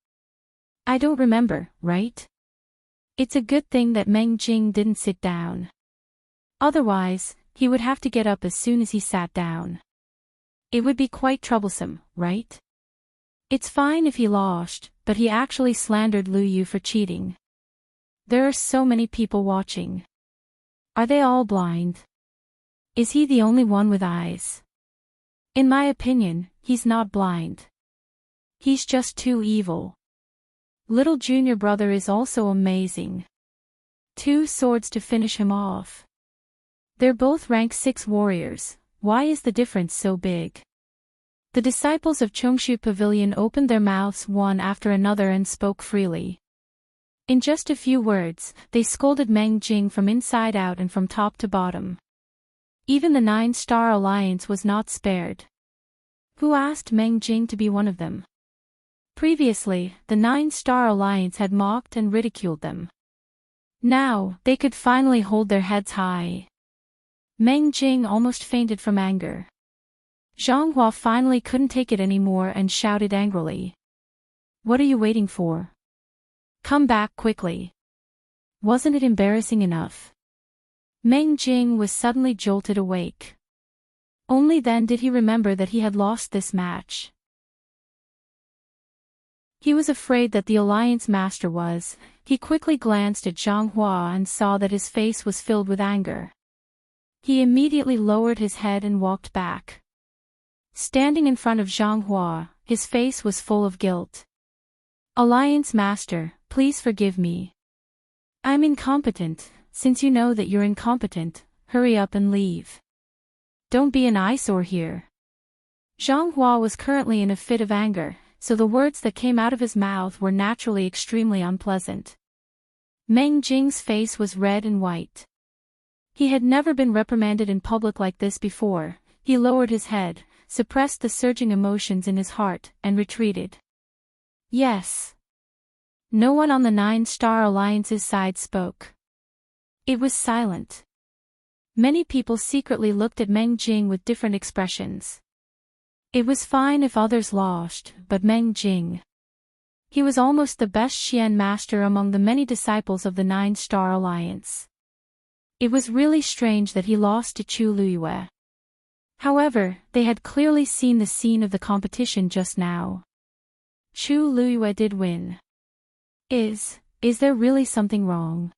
I don't remember, right? It's a good thing that Meng Jing didn't sit down. Otherwise, he would have to get up as soon as he sat down. It would be quite troublesome, right? It's fine if he lost, but he actually slandered Lu Yu for cheating. There are so many people watching. Are they all blind? Is he the only one with eyes? In my opinion, he's not blind. He's just too evil. Little junior brother is also amazing. 2 swords to finish him off. They're both rank 6 warriors, why is the difference so big? The disciples of Chongshu Pavilion opened their mouths one after another and spoke freely. In just a few words, they scolded Meng Jing from inside out and from top to bottom. Even the 9-star alliance was not spared. Who asked Meng Jing to be one of them? Previously, the 9-star alliance had mocked and ridiculed them. Now, they could finally hold their heads high. Meng Jing almost fainted from anger. Zhang Hua finally couldn't take it anymore and shouted angrily. What are you waiting for? Come back quickly. Wasn't it embarrassing enough? Meng Jing was suddenly jolted awake. Only then did he remember that he had lost this match. He was afraid that the alliance master was. He quickly glanced at Zhang Hua and saw that his face was filled with anger. He immediately lowered his head and walked back. Standing in front of Zhang Hua, his face was full of guilt. Alliance master, please forgive me. I'm incompetent. Since you know that you're incompetent, hurry up and leave. Don't be an eyesore here. Zhang Hua was currently in a fit of anger, so the words that came out of his mouth were naturally extremely unpleasant. Meng Jing's face was red and white. He had never been reprimanded in public like this before. He lowered his head, suppressed the surging emotions in his heart, and retreated. Yes. No one on the 9-star alliance's side spoke. It was silent. Many people secretly looked at Meng Jing with different expressions. It was fine if others lost, but Meng Jing. He was almost the best Xian master among the many disciples of the 9-star alliance. It was really strange that he lost to Chu Luyue. However, they had clearly seen the scene of the competition just now. Chu Luyue did win. Is there really something wrong?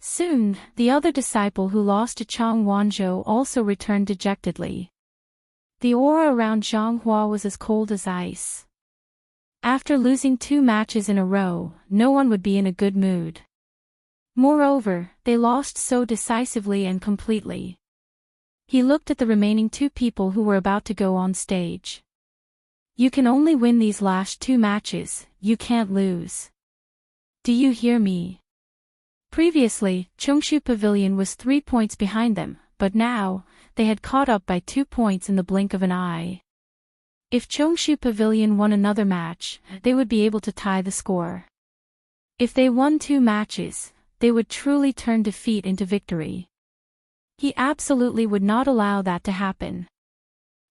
Soon, the other disciple who lost to Chang Wanzhou also returned dejectedly. The aura around Zhang Hua was as cold as ice. After losing 2 matches in a row, no one would be in a good mood. Moreover, they lost so decisively and completely. He looked at the remaining 2 people who were about to go on stage. You can only win these last 2 matches, you can't lose. Do you hear me? Previously, Chongshu Pavilion was 3 points behind them, but now, they had caught up by 2 points in the blink of an eye. If Chongshu Pavilion won another match, they would be able to tie the score. If they won 2 matches, they would truly turn defeat into victory. He absolutely would not allow that to happen.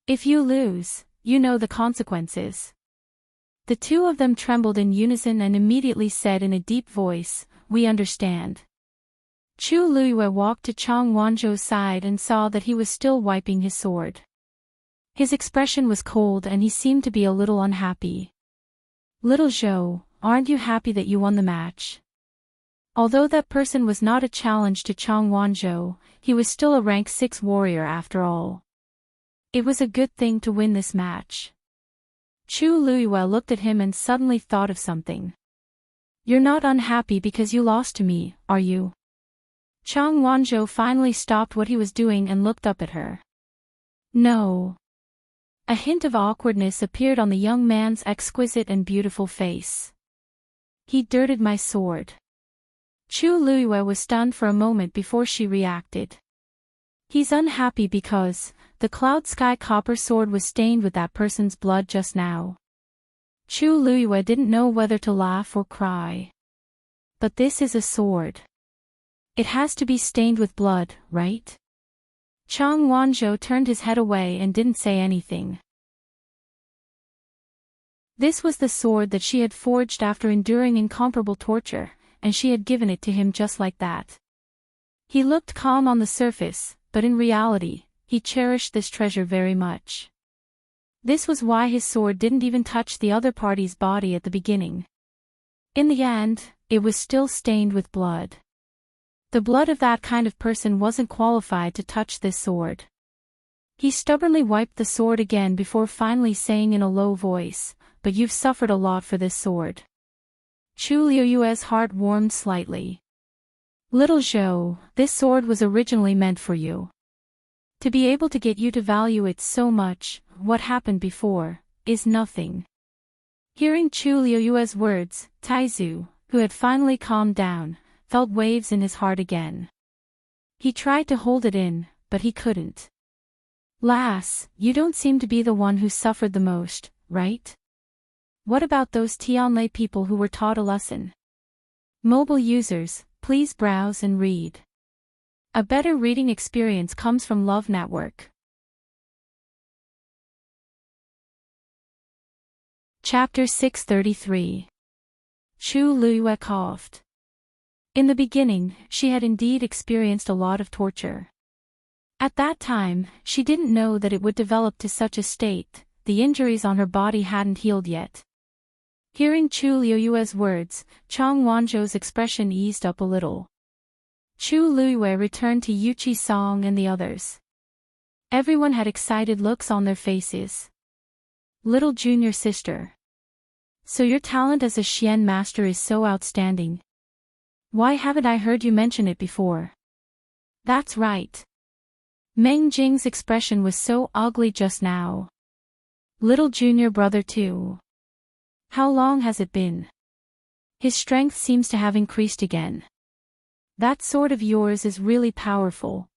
If you lose, you know the consequences. The 2 of them trembled in unison and immediately said in a deep voice, "We understand." Chu Luyue walked to Chang Wanzhou's side and saw that he was still wiping his sword. His expression was cold and he seemed to be a little unhappy. "Little Zhou, aren't you happy that you won the match?" Although that person was not a challenge to Chang Wanzhou, he was still a rank 6 warrior after all. It was a good thing to win this match. Chu Luyue looked at him and suddenly thought of something. "You're not unhappy because you lost to me, are you?" Chang Wanzhou finally stopped what he was doing and looked up at her. "No." A hint of awkwardness appeared on the young man's exquisite and beautiful face. "He dirted my sword." Chu Luyue was stunned for a moment before she reacted. "He's unhappy because the Cloud Sky Copper sword was stained with that person's blood just now." Chu Luyue didn't know whether to laugh or cry. "But this is a sword. It has to be stained with blood, right?" Chang Wanzhou turned his head away and didn't say anything. This was the sword that she had forged after enduring incomparable torture, and she had given it to him just like that. He looked calm on the surface, but in reality, he cherished this treasure very much. This was why his sword didn't even touch the other party's body at the beginning. In the end, it was still stained with blood. The blood of that kind of person wasn't qualified to touch this sword. He stubbornly wiped the sword again before finally saying in a low voice, "But you've suffered a lot for this sword." Chu Liuyue's heart warmed slightly. "Little Zhou, this sword was originally meant for you. To be able to get you to value it so much, what happened before, is nothing." Hearing Chu Liuyue's words, Taizu, who had finally calmed down, felt waves in his heart again. He tried to hold it in, but he couldn't. "Lass, you don't seem to be the one who suffered the most, right? What about those Tianlei people who were taught a lesson?" Mobile users, please browse and read. A better reading experience comes from Love Network. Chapter 633. Chu Luyue coughed. In the beginning, she had indeed experienced a lot of torture. At that time, she didn't know that it would develop to such a state. The injuries on her body hadn't healed yet. Hearing Chu Luyue's words, Chang Wanzhou's expression eased up a little. Chu Luyue returned to Yuchi Song and the others. Everyone had excited looks on their faces. "Little junior sister. So your talent as a Xian master is so outstanding. Why haven't I heard you mention it before?" "That's right. Meng Jing's expression was so ugly just now. Little junior brother too. How long has it been? His strength seems to have increased again. That sword of yours is really powerful."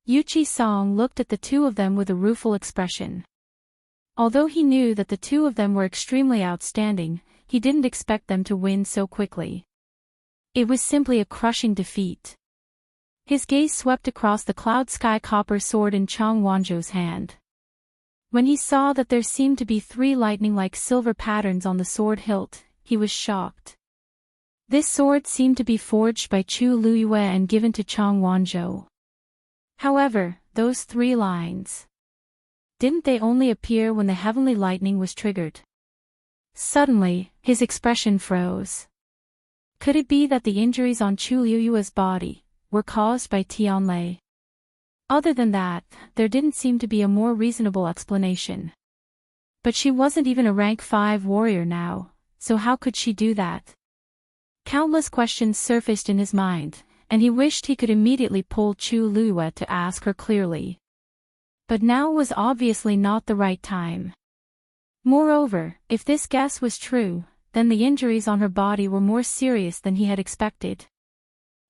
Yuchi Song looked at the two of them with a rueful expression. Although he knew that the two of them were extremely outstanding, he didn't expect them to win so quickly. It was simply a crushing defeat. His gaze swept across the cloud sky copper sword in Chang Wanzhou's hand. When he saw that there seemed to be 3 lightning-like silver patterns on the sword hilt, he was shocked. This sword seemed to be forged by Chu Luyue and given to Chang Wanzhou. However, those 3 lines. Didn't they only appear when the heavenly lightning was triggered? Suddenly, his expression froze. Could it be that the injuries on Chu Luyue's body were caused by Tianlei? Other than that, there didn't seem to be a more reasonable explanation. But she wasn't even a rank 5 warrior now, so how could she do that? Countless questions surfaced in his mind, and he wished he could immediately pull Chu Luyue to ask her clearly. But now was obviously not the right time. Moreover, if this guess was true, then the injuries on her body were more serious than he had expected.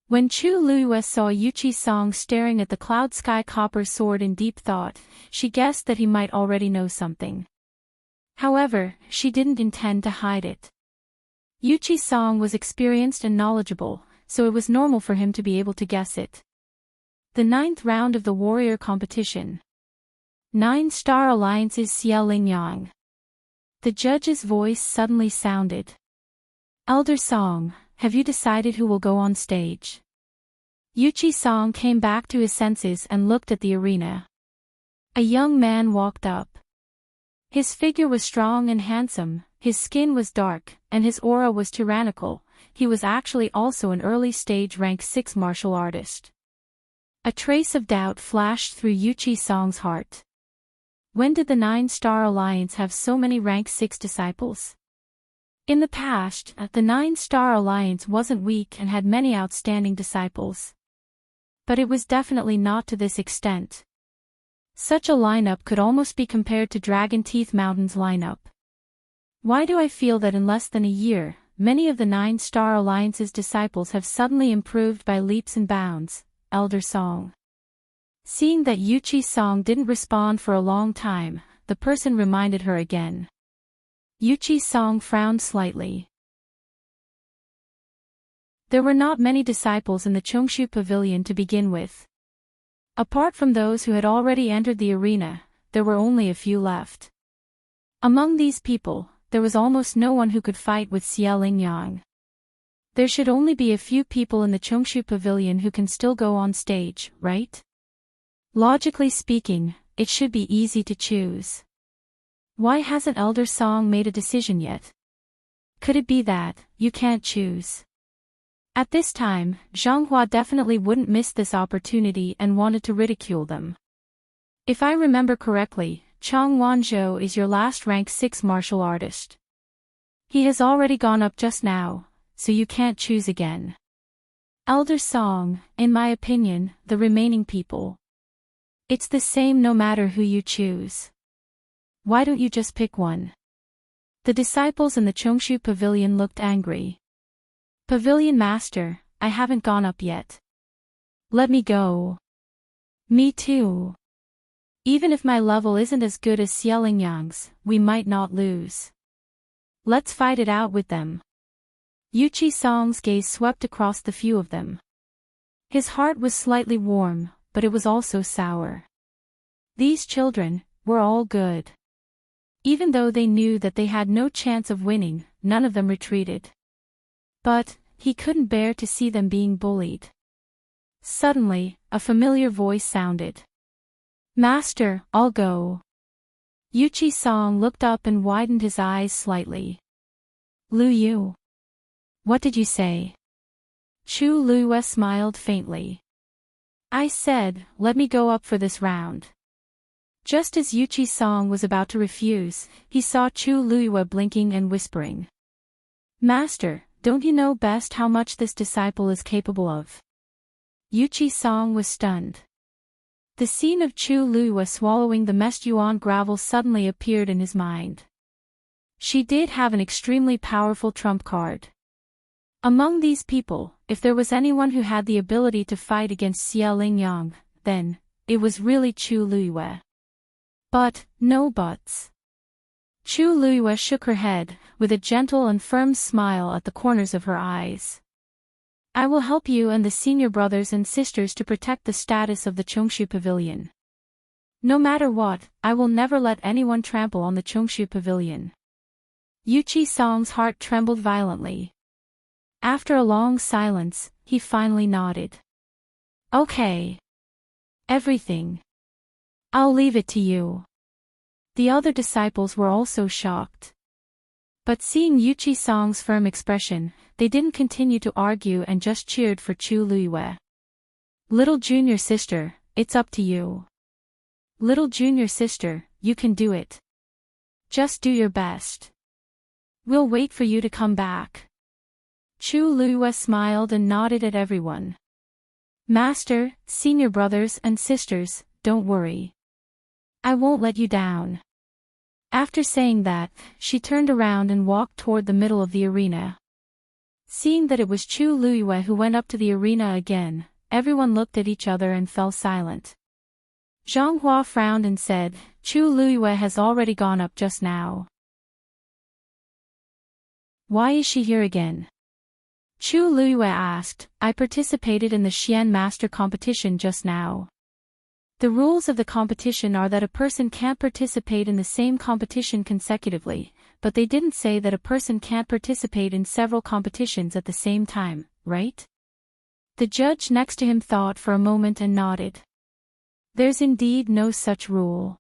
When Chu Luyue saw Yuchi Song staring at the cloud sky copper sword in deep thought, she guessed that he might already know something. However, she didn't intend to hide it. Yuchi Song was experienced and knowledgeable, so it was normal for him to be able to guess it. The 9th round of the warrior competition. 9-star Alliance's Xie Lingyang. The judge's voice suddenly sounded. "Elder Song, have you decided who will go on stage?" Yuchi Song came back to his senses and looked at the arena. A young man walked up. His figure was strong and handsome, his skin was dark, and his aura was tyrannical. He was actually also an early-stage rank 6 martial artist. A trace of doubt flashed through Yuchi Song's heart. When did the 9-star Alliance have so many rank 6 disciples? In the past, the 9-star Alliance wasn't weak and had many outstanding disciples. But it was definitely not to this extent. Such a lineup could almost be compared to Dragon Teeth Mountain's lineup. Why do I feel that in less than a year, many of the 9-star Alliance's disciples have suddenly improved by leaps and bounds, Elder Song? Seeing that Yuchi Song didn't respond for a long time, the person reminded her again. Yuchi Song frowned slightly. There were not many disciples in the Chongshu Pavilion to begin with. Apart from those who had already entered the arena, there were only a few left. Among these people, there was almost no one who could fight with Xie Lingyang. There should only be a few people in the Chongshu Pavilion who can still go on stage, right? Logically speaking, it should be easy to choose. Why hasn't Elder Song made a decision yet? Could it be that you can't choose? At this time, Zhonghua definitely wouldn't miss this opportunity and wanted to ridicule them. If I remember correctly, Chong Wanzhou is your last rank 6 martial artist. He has already gone up just now, so you can't choose again. Elder Song, in my opinion, the remaining people. It's the same no matter who you choose. Why don't you just pick one? The disciples in the Chongshu Pavilion looked angry. Pavilion Master, I haven't gone up yet. Let me go. Me too. Even if my level isn't as good as Xiaolingyang's, we might not lose. Let's fight it out with them. Yuchi Song's gaze swept across the few of them. His heart was slightly warm, but it was also sour. These children were all good. Even though they knew that they had no chance of winning, none of them retreated. But he couldn't bear to see them being bullied. Suddenly, a familiar voice sounded. Master, I'll go. Yuchi Song looked up and widened his eyes slightly. Lu Yu. What did you say? Chu Luiyue smiled faintly. I said, let me go up for this round. Just as Yuchi Song was about to refuse, he saw Chu Luiyue blinking and whispering. Master, don't you know best how much this disciple is capable of? Yuchi Song was stunned. The scene of Chu Luiyue swallowing the messed yuan gravel suddenly appeared in his mind. She did have an extremely powerful trump card. Among these people, if there was anyone who had the ability to fight against Xia Lingyang, then it was really Chu Luiyue. But no buts. Chu Luiyue shook her head, with a gentle and firm smile at the corners of her eyes. I will help you and the senior brothers and sisters to protect the status of the Chongshu Pavilion. No matter what, I will never let anyone trample on the Chongshu Pavilion. Yuchi Song's heart trembled violently. After a long silence, he finally nodded. Okay. Everything. I'll leave it to you. The other disciples were also shocked. But seeing Yuchi Song's firm expression, they didn't continue to argue and just cheered for Chu Luiyue. Little junior sister, it's up to you. Little junior sister, you can do it. Just do your best. We'll wait for you to come back. Chu Luiyue smiled and nodded at everyone. Master, senior brothers and sisters, don't worry. I won't let you down. After saying that, she turned around and walked toward the middle of the arena. Seeing that it was Chu Luiyue who went up to the arena again, everyone looked at each other and fell silent. Zhonghua frowned and said, Chu Luiyue has already gone up just now. Why is she here again? Chu Luiyue asked. I participated in the Xian Master competition just now. The rules of the competition are that a person can't participate in the same competition consecutively, but they didn't say that a person can't participate in several competitions at the same time, right? The judge next to him thought for a moment and nodded. There's indeed no such rule.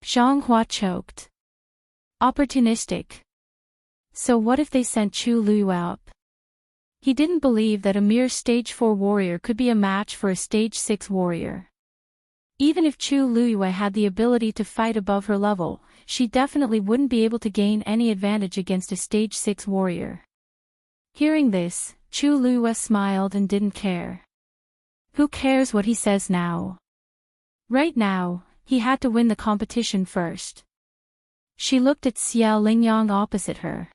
Zhonghua choked. Opportunistic. So what if they sent Chu Luiyue up? He didn't believe that a mere stage 4 warrior could be a match for a stage 6 warrior. Even if Chu Luiyue had the ability to fight above her level, she definitely wouldn't be able to gain any advantage against a stage 6 warrior. Hearing this, Chu Luiyue smiled and didn't care. Who cares what he says now? Right now, he had to win the competition first. She looked at Xiao Lingyang opposite her.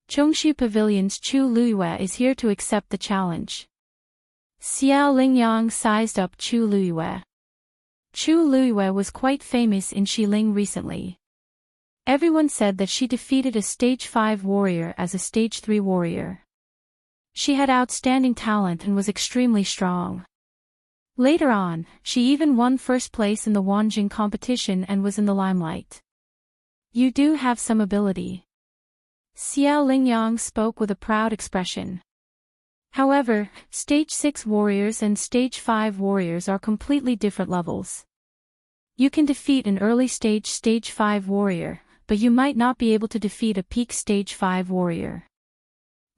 Chongshu Pavilion's Chu Luiyue is here to accept the challenge. Xiao Lingyang sized up Chu Luiyue. Chu Luiyue was quite famous in Xiling recently. Everyone said that she defeated a stage 5 warrior as a stage 3 warrior. She had outstanding talent and was extremely strong. Later on, she even won first place in the Wanjing competition and was in the limelight. You do have some ability. Xiao Lingyang spoke with a proud expression. However, stage 6 warriors and stage 5 warriors are completely different levels. You can defeat an early stage 5 warrior, but you might not be able to defeat a peak stage 5 warrior.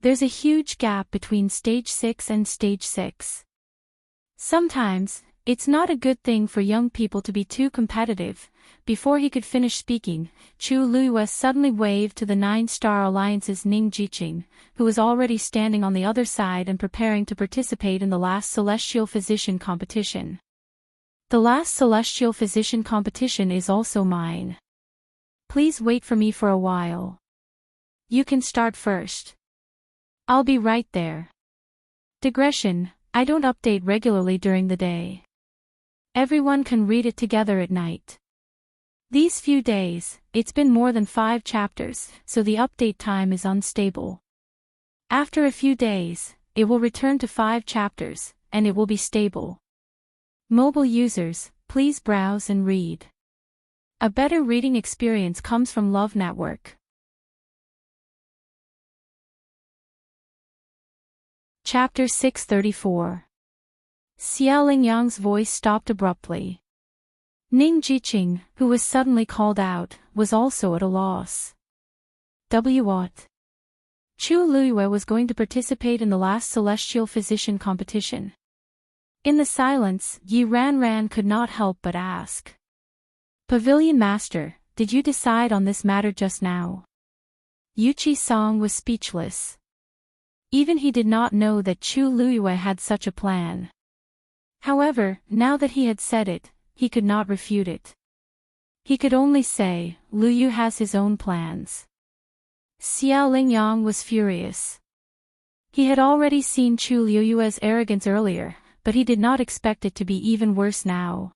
There's a huge gap between stage 6 and stage 6. Sometimes, it's not a good thing for young people to be too competitive. Before he could finish speaking, Chu Luiyue suddenly waved to the 9-Star Alliance's Ning Jiqing, who was already standing on the other side and preparing to participate in the last Celestial Physician competition. The last Celestial Physician competition is also mine. Please wait for me for a while. You can start first. I'll be right there. Digression, I don't update regularly during the day. Everyone can read it together at night. These few days, it's been more than 5 chapters, so the update time is unstable. After a few days, it will return to 5 chapters, and it will be stable. Mobile users, please browse and read. A better reading experience comes from Love Network. Chapter 634. Xiao Lingyang's voice stopped abruptly. Ning Jiqing, who was suddenly called out, was also at a loss. What? Chu Luiyue was going to participate in the last Celestial Physician competition. In the silence, Yi Ranran could not help but ask. Pavilion Master, did you decide on this matter just now? Yuchi Song was speechless. Even he did not know that Chu Luiyue had such a plan. However, now that he had said it, he could not refute it. He could only say, Luiyue has his own plans. Xiao Lingyang was furious. He had already seen Chu Luiyue's arrogance earlier, but he did not expect it to be even worse now.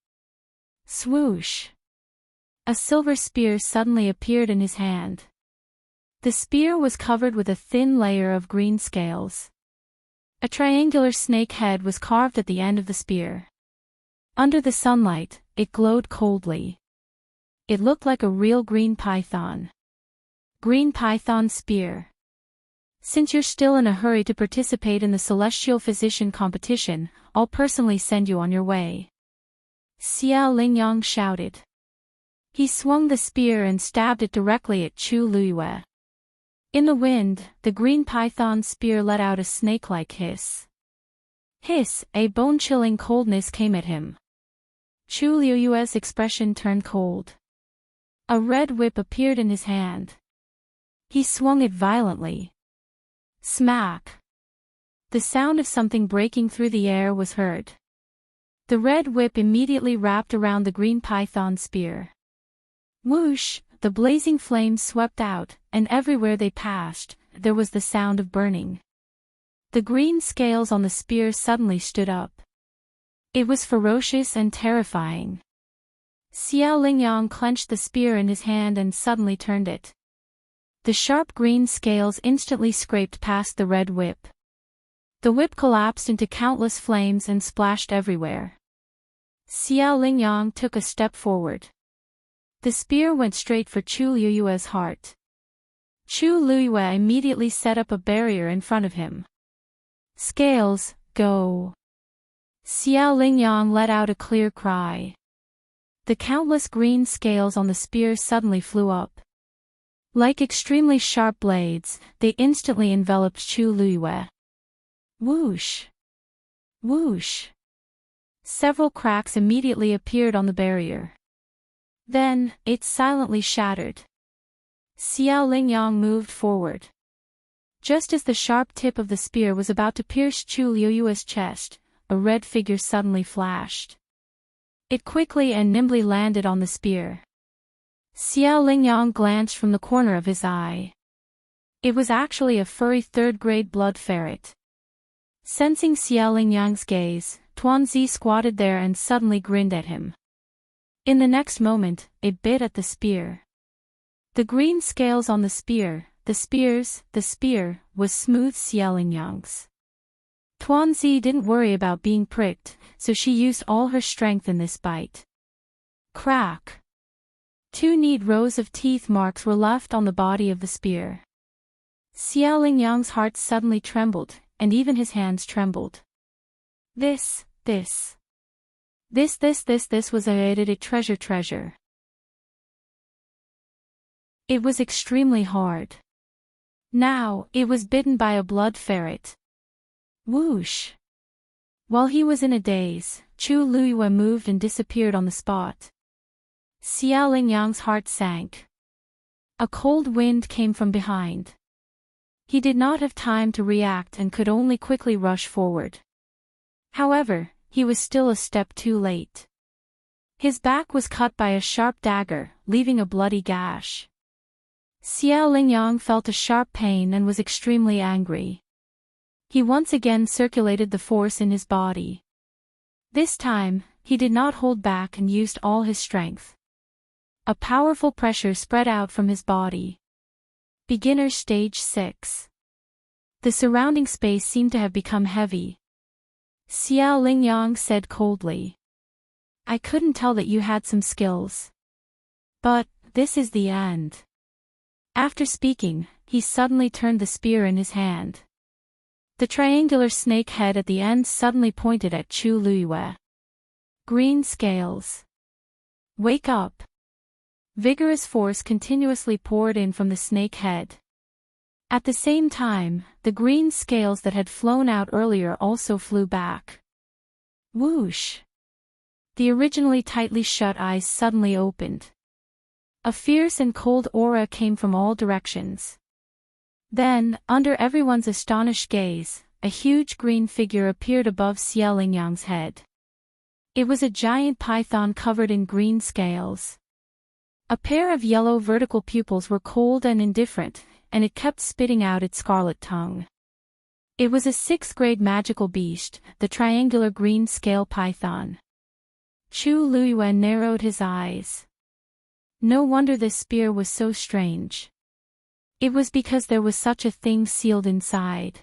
Swoosh! A silver spear suddenly appeared in his hand. The spear was covered with a thin layer of green scales. A triangular snake head was carved at the end of the spear. Under the sunlight, it glowed coldly. It looked like a real green python. Green python spear. Since you're still in a hurry to participate in the Celestial Physician competition, I'll personally send you on your way. Xiao Lingyang shouted. He swung the spear and stabbed it directly at Chu Luiyue. In the wind, the green python spear let out a snake-like hiss. Hiss, a bone-chilling coldness came at him. Chu Luiyue's expression turned cold. A red whip appeared in his hand. He swung it violently. Smack! The sound of something breaking through the air was heard. The red whip immediately wrapped around the green python spear. Whoosh! The blazing flames swept out, and everywhere they passed, there was the sound of burning. The green scales on the spear suddenly stood up. It was ferocious and terrifying. Xiao Lingyang clenched the spear in his hand and suddenly turned it. The sharp green scales instantly scraped past the red whip. The whip collapsed into countless flames and splashed everywhere. Xiao Lingyang took a step forward. The spear went straight for Chu Luiyue's heart. Chu Luiyue immediately set up a barrier in front of him. Scales, go! Xiao Lingyang let out a clear cry. The countless green scales on the spear suddenly flew up. Like extremely sharp blades, they instantly enveloped Chu Luiyue. Whoosh! Whoosh! Several cracks immediately appeared on the barrier. Then, it silently shattered. Xiao Lingyang moved forward. Just as the sharp tip of the spear was about to pierce Chu Luiyue's chest, a red figure suddenly flashed. It quickly and nimbly landed on the spear. Xiao Lingyang glanced from the corner of his eye. It was actually a furry third-grade blood ferret. Sensing Xiao Lingyang's gaze, Tuanzi squatted there and suddenly grinned at him. In the next moment, it bit at the spear. The green scales on the spear, the spear, was smooth Xiao Lingyang's. Tuanzi didn't worry about being pricked, so she used all her strength in this bite. Crack! 2 neat rows of teeth marks were left on the body of the spear. Xiao Lingyang's heart suddenly trembled, and even his hands trembled. This This was a treasure. It was extremely hard. Now, it was bitten by a blood ferret. Whoosh! While he was in a daze, Chu Luiyue moved and disappeared on the spot. Xiao Lingyang's heart sank. A cold wind came from behind. He did not have time to react and could only quickly rush forward. However, he was still a step too late. His back was cut by a sharp dagger, leaving a bloody gash. Xiao Lingyang felt a sharp pain and was extremely angry. He once again circulated the force in his body. This time, he did not hold back and used all his strength. A powerful pressure spread out from his body. Beginner Stage 6. The surrounding space seemed to have become heavy. Xiao Lingyang said coldly. I couldn't tell that you had some skills. But, this is the end. After speaking, he suddenly turned the spear in his hand. The triangular snake head at the end suddenly pointed at Chu Luiyue. Green scales. Wake up. Vigorous force continuously poured in from the snake head. At the same time, the green scales that had flown out earlier also flew back. Whoosh! The originally tightly shut eyes suddenly opened. A fierce and cold aura came from all directions. Then, under everyone's astonished gaze, a huge green figure appeared above Xiao Lingyang's head. It was a giant python covered in green scales. A pair of yellow vertical pupils were cold and indifferent, and it kept spitting out its scarlet tongue. It was a 6th grade magical beast, the triangular green scale python. Chu Luiyue narrowed his eyes. No wonder this spear was so strange. It was because there was such a thing sealed inside.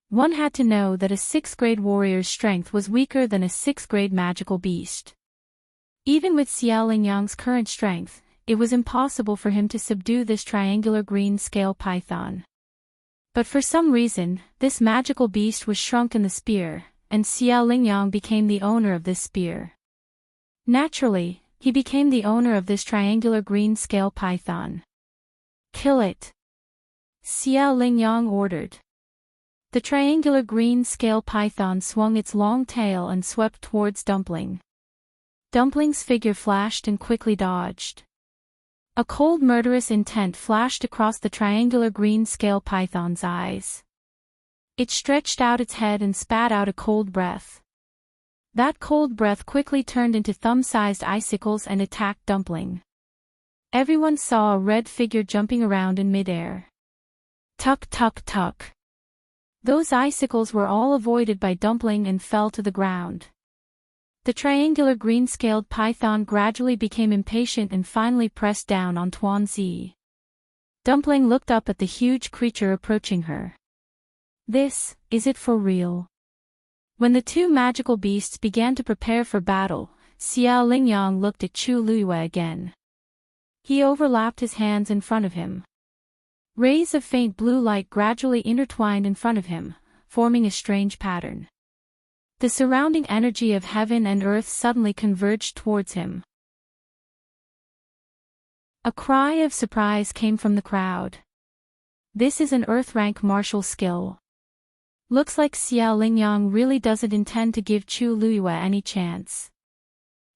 One had to know that a 6th grade warrior's strength was weaker than a 6th grade magical beast. Even with Xiao Lingyang's current strength, it was impossible for him to subdue this triangular green scale python. But for some reason, this magical beast was shrunk in the spear, and Xiao Lingyang became the owner of this spear. Naturally, he became the owner of this triangular green scale python. Kill it! Xiao Lingyang ordered. The triangular green scale python swung its long tail and swept towards Dumpling. Dumpling's figure flashed and quickly dodged. A cold murderous intent flashed across the triangular green scale python's eyes. It stretched out its head and spat out a cold breath. That cold breath quickly turned into thumb-sized icicles and attacked Dumpling. Everyone saw a red figure jumping around in midair. Tuck tuck tuck. Those icicles were all avoided by Dumpling and fell to the ground. The triangular green-scaled python gradually became impatient and finally pressed down on Tuanzi. Dumpling looked up at the huge creature approaching her. Is it for real? When the two magical beasts began to prepare for battle, Xiao Lingyang looked at Chu Luiyue again. He overlapped his hands in front of him. Rays of faint blue light gradually intertwined in front of him, forming a strange pattern. The surrounding energy of heaven and earth suddenly converged towards him. A cry of surprise came from the crowd. This is an Earth-rank martial skill. Looks like Xiao Lingyang really doesn't intend to give Chu Luiyue any chance.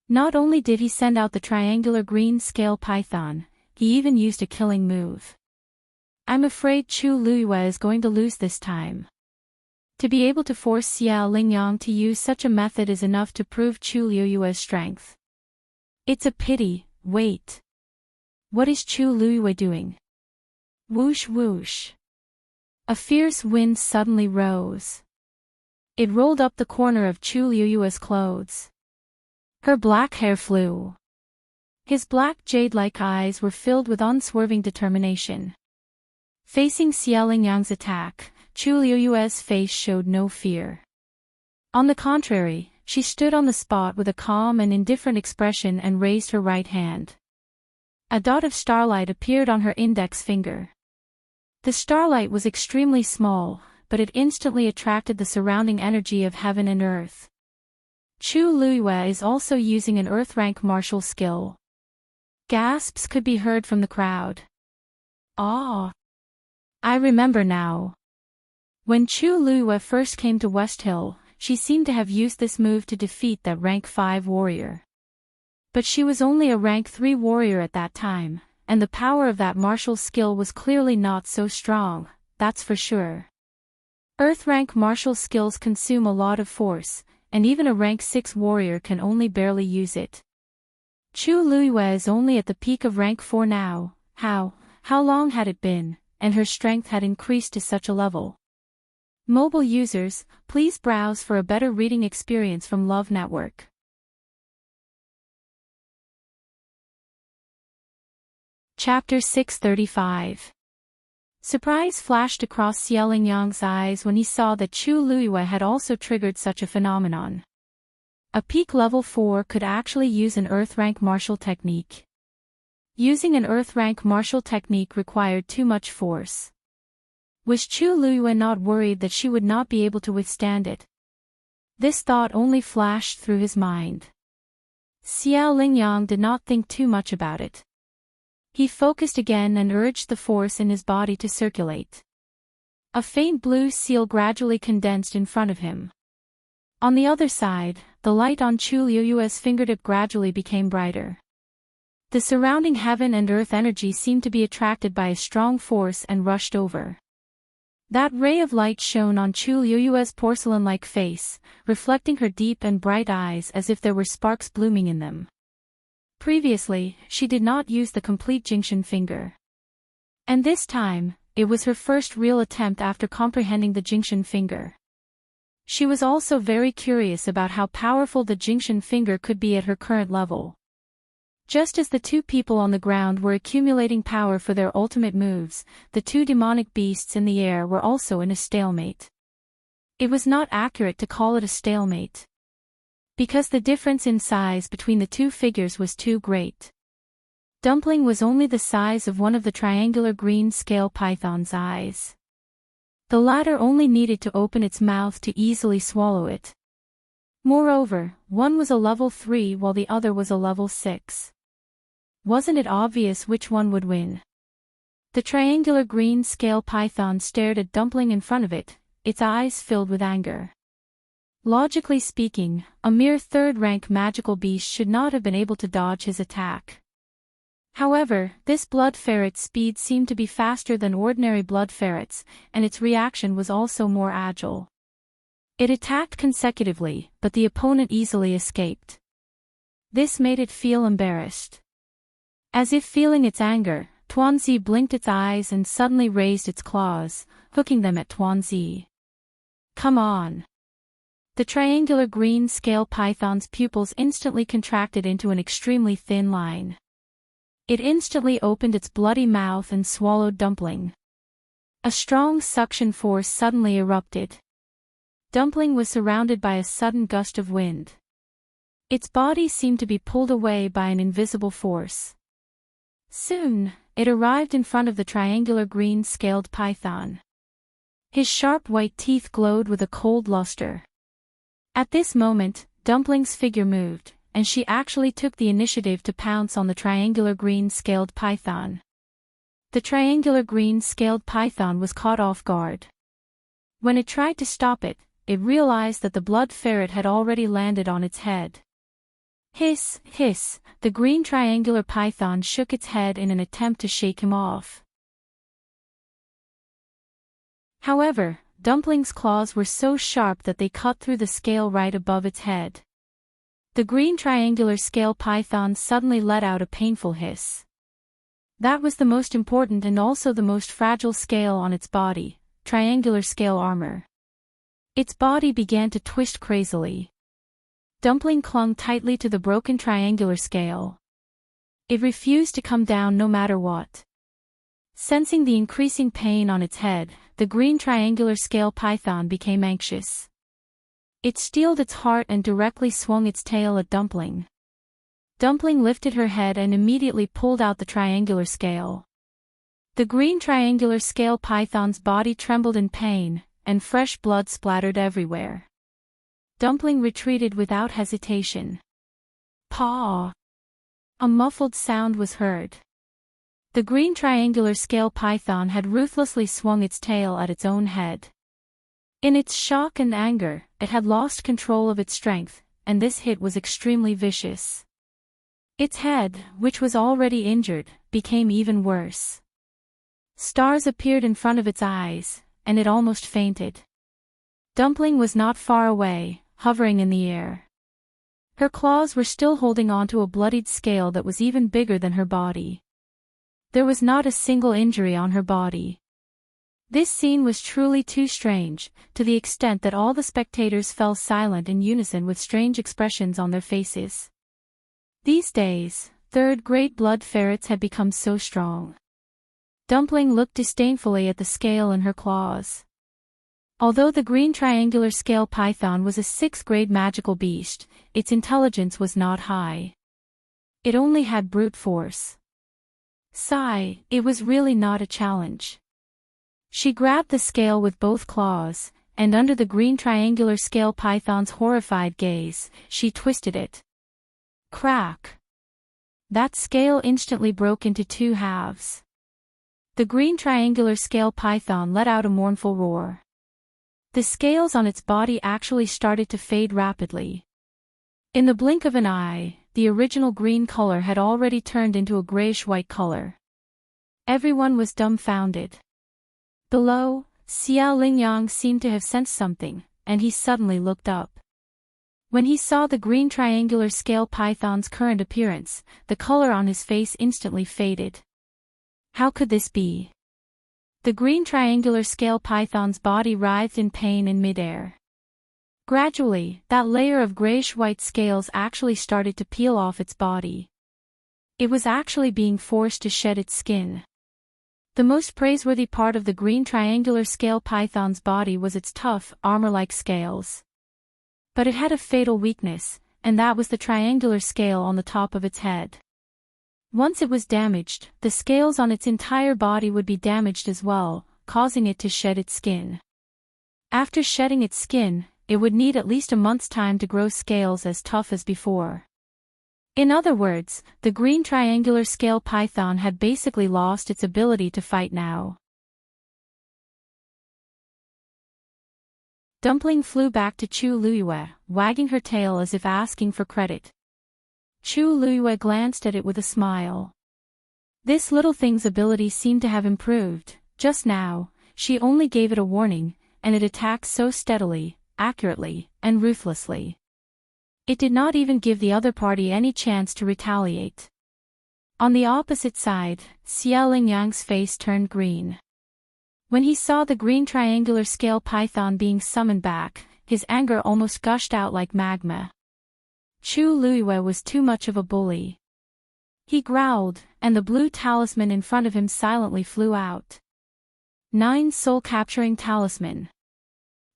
Not only did he send out the triangular green scale python, he even used a killing move. I'm afraid Chu Luiyue is going to lose this time. To be able to force Xiao Lingyang to use such a method is enough to prove Chu Luiyue's strength. It's a pity. Wait. What is Chu Luiyue doing? Whoosh whoosh. A fierce wind suddenly rose. It rolled up the corner of Chu Luiyue's clothes. Her black hair flew. His black jade-like eyes were filled with unswerving determination. Facing Xiao Lingyang's attack, Chu Luiyue's face showed no fear. On the contrary, she stood on the spot with a calm and indifferent expression and raised her right hand. A dot of starlight appeared on her index finger. The starlight was extremely small, but it instantly attracted the surrounding energy of heaven and earth. Chu Luiyue is also using an Earth rank martial skill. Gasps could be heard from the crowd. Ah! I remember now. When Chu Luiyue first came to West Hill, she seemed to have used this move to defeat that rank 5 warrior. But she was only a rank 3 warrior at that time, and the power of that martial skill was clearly not so strong, that's for sure. Earth rank martial skills consume a lot of force, and even a rank 6 warrior can only barely use it. Chu Luiyue is only at the peak of rank 4 now. How long had it been, and her strength had increased to such a level? Mobile users, please browse for a better reading experience from Love Network. Chapter 635. Surprise flashed across Xie Lingyang's eyes when he saw that Chu Luiyue had also triggered such a phenomenon. A peak level 4 could actually use an Earth rank martial technique. Using an Earth rank martial technique required too much force. Was Chu Luiyue not worried that she would not be able to withstand it? This thought only flashed through his mind. Xie Lingyang did not think too much about it. He focused again and urged the force in his body to circulate. A faint blue seal gradually condensed in front of him. On the other side, the light on Chu Luiyue's fingertip gradually became brighter. The surrounding heaven and earth energy seemed to be attracted by a strong force and rushed over. That ray of light shone on Chu Luiyue's porcelain-like face, reflecting her deep and bright eyes as if there were sparks blooming in them. Previously, she did not use the complete Jingxin finger. And this time, it was her first real attempt after comprehending the Jingxin finger. She was also very curious about how powerful the Jingxin finger could be at her current level. Just as the two people on the ground were accumulating power for their ultimate moves, the two demonic beasts in the air were also in a stalemate. It was not accurate to call it a stalemate, because the difference in size between the two figures was too great. Dumpling was only the size of one of the triangular green scale python's eyes. The latter only needed to open its mouth to easily swallow it. Moreover, one was a level 3 while the other was a level 6. Wasn't it obvious which one would win? The triangular green scale python stared at Dumpling in front of it, its eyes filled with anger. Logically speaking, a mere 3rd rank magical beast should not have been able to dodge his attack. However, this blood ferret's speed seemed to be faster than ordinary blood ferrets, and its reaction was also more agile. It attacked consecutively, but the opponent easily escaped. This made it feel embarrassed. As if feeling its anger, Tuanzi blinked its eyes and suddenly raised its claws, hooking them at Tuanzi. Come on! The triangular green scale python's pupils instantly contracted into an extremely thin line. It instantly opened its bloody mouth and swallowed Dumpling. A strong suction force suddenly erupted. Dumpling was surrounded by a sudden gust of wind. Its body seemed to be pulled away by an invisible force. Soon, it arrived in front of the triangular green-scaled python. His sharp white teeth glowed with a cold luster. At this moment, Dumpling's figure moved, and she actually took the initiative to pounce on the triangular green-scaled python. The triangular green-scaled python was caught off guard. When it tried to stop it, it realized that the blood ferret had already landed on its head. Hiss, hiss, the green triangular python shook its head in an attempt to shake him off. However, Dumpling's claws were so sharp that they cut through the scale right above its head. The green triangular scale python suddenly let out a painful hiss. That was the most important and also the most fragile scale on its body, triangular scale armor. Its body began to twist crazily. Dumpling clung tightly to the broken triangular scale. It refused to come down no matter what. Sensing the increasing pain on its head, the green triangular scale python became anxious. It steeled its heart and directly swung its tail at Dumpling. Dumpling lifted her head and immediately pulled out the triangular scale. The green triangular scale python's body trembled in pain, and fresh blood splattered everywhere. Dumpling retreated without hesitation. Paw! A muffled sound was heard. The green triangular scale python had ruthlessly swung its tail at its own head. In its shock and anger, it had lost control of its strength, and this hit was extremely vicious. Its head, which was already injured, became even worse. Stars appeared in front of its eyes, and it almost fainted. Dumpling was not far away, hovering in the air. Her claws were still holding onto a bloodied scale that was even bigger than her body. There was not a single injury on her body. This scene was truly too strange, to the extent that all the spectators fell silent in unison with strange expressions on their faces. These days, third-grade blood ferrets had become so strong. Dumpling looked disdainfully at the scale in her claws. Although the green triangular scale python was a 6th-grade magical beast, its intelligence was not high. It only had brute force. Sigh, it was really not a challenge. She grabbed the scale with both claws, and under the green triangular scale python's horrified gaze, she twisted it. Crack! That scale instantly broke into 2 halves. The green triangular scale python let out a mournful roar. The scales on its body actually started to fade rapidly. In the blink of an eye, the original green color had already turned into a grayish-white color. Everyone was dumbfounded. Below, Xiao Lingyang seemed to have sensed something, and he suddenly looked up. When he saw the green triangular scale python's current appearance, the color on his face instantly faded. How could this be? The green triangular scale python's body writhed in pain in midair. Gradually, that layer of grayish-white scales actually started to peel off its body. It was actually being forced to shed its skin. The most praiseworthy part of the green triangular scale python's body was its tough, armor-like scales. But it had a fatal weakness, and that was the triangular scale on the top of its head. Once it was damaged, the scales on its entire body would be damaged as well, causing it to shed its skin. After shedding its skin, it would need at least a month's time to grow scales as tough as before. In other words, the green triangular scale python had basically lost its ability to fight now. Dumpling flew back to Chu Luiyue, wagging her tail as if asking for credit. Chu Luiyue glanced at it with a smile. This little thing's ability seemed to have improved. Just now, she only gave it a warning, and it attacked so steadily, accurately, and ruthlessly. It did not even give the other party any chance to retaliate. On the opposite side, Xiao Lingyang's face turned green. When he saw the green triangular scale python being summoned back, his anger almost gushed out like magma. Chu Luiyue was too much of a bully. He growled, and the blue talisman in front of him silently flew out. 9 soul-capturing talisman.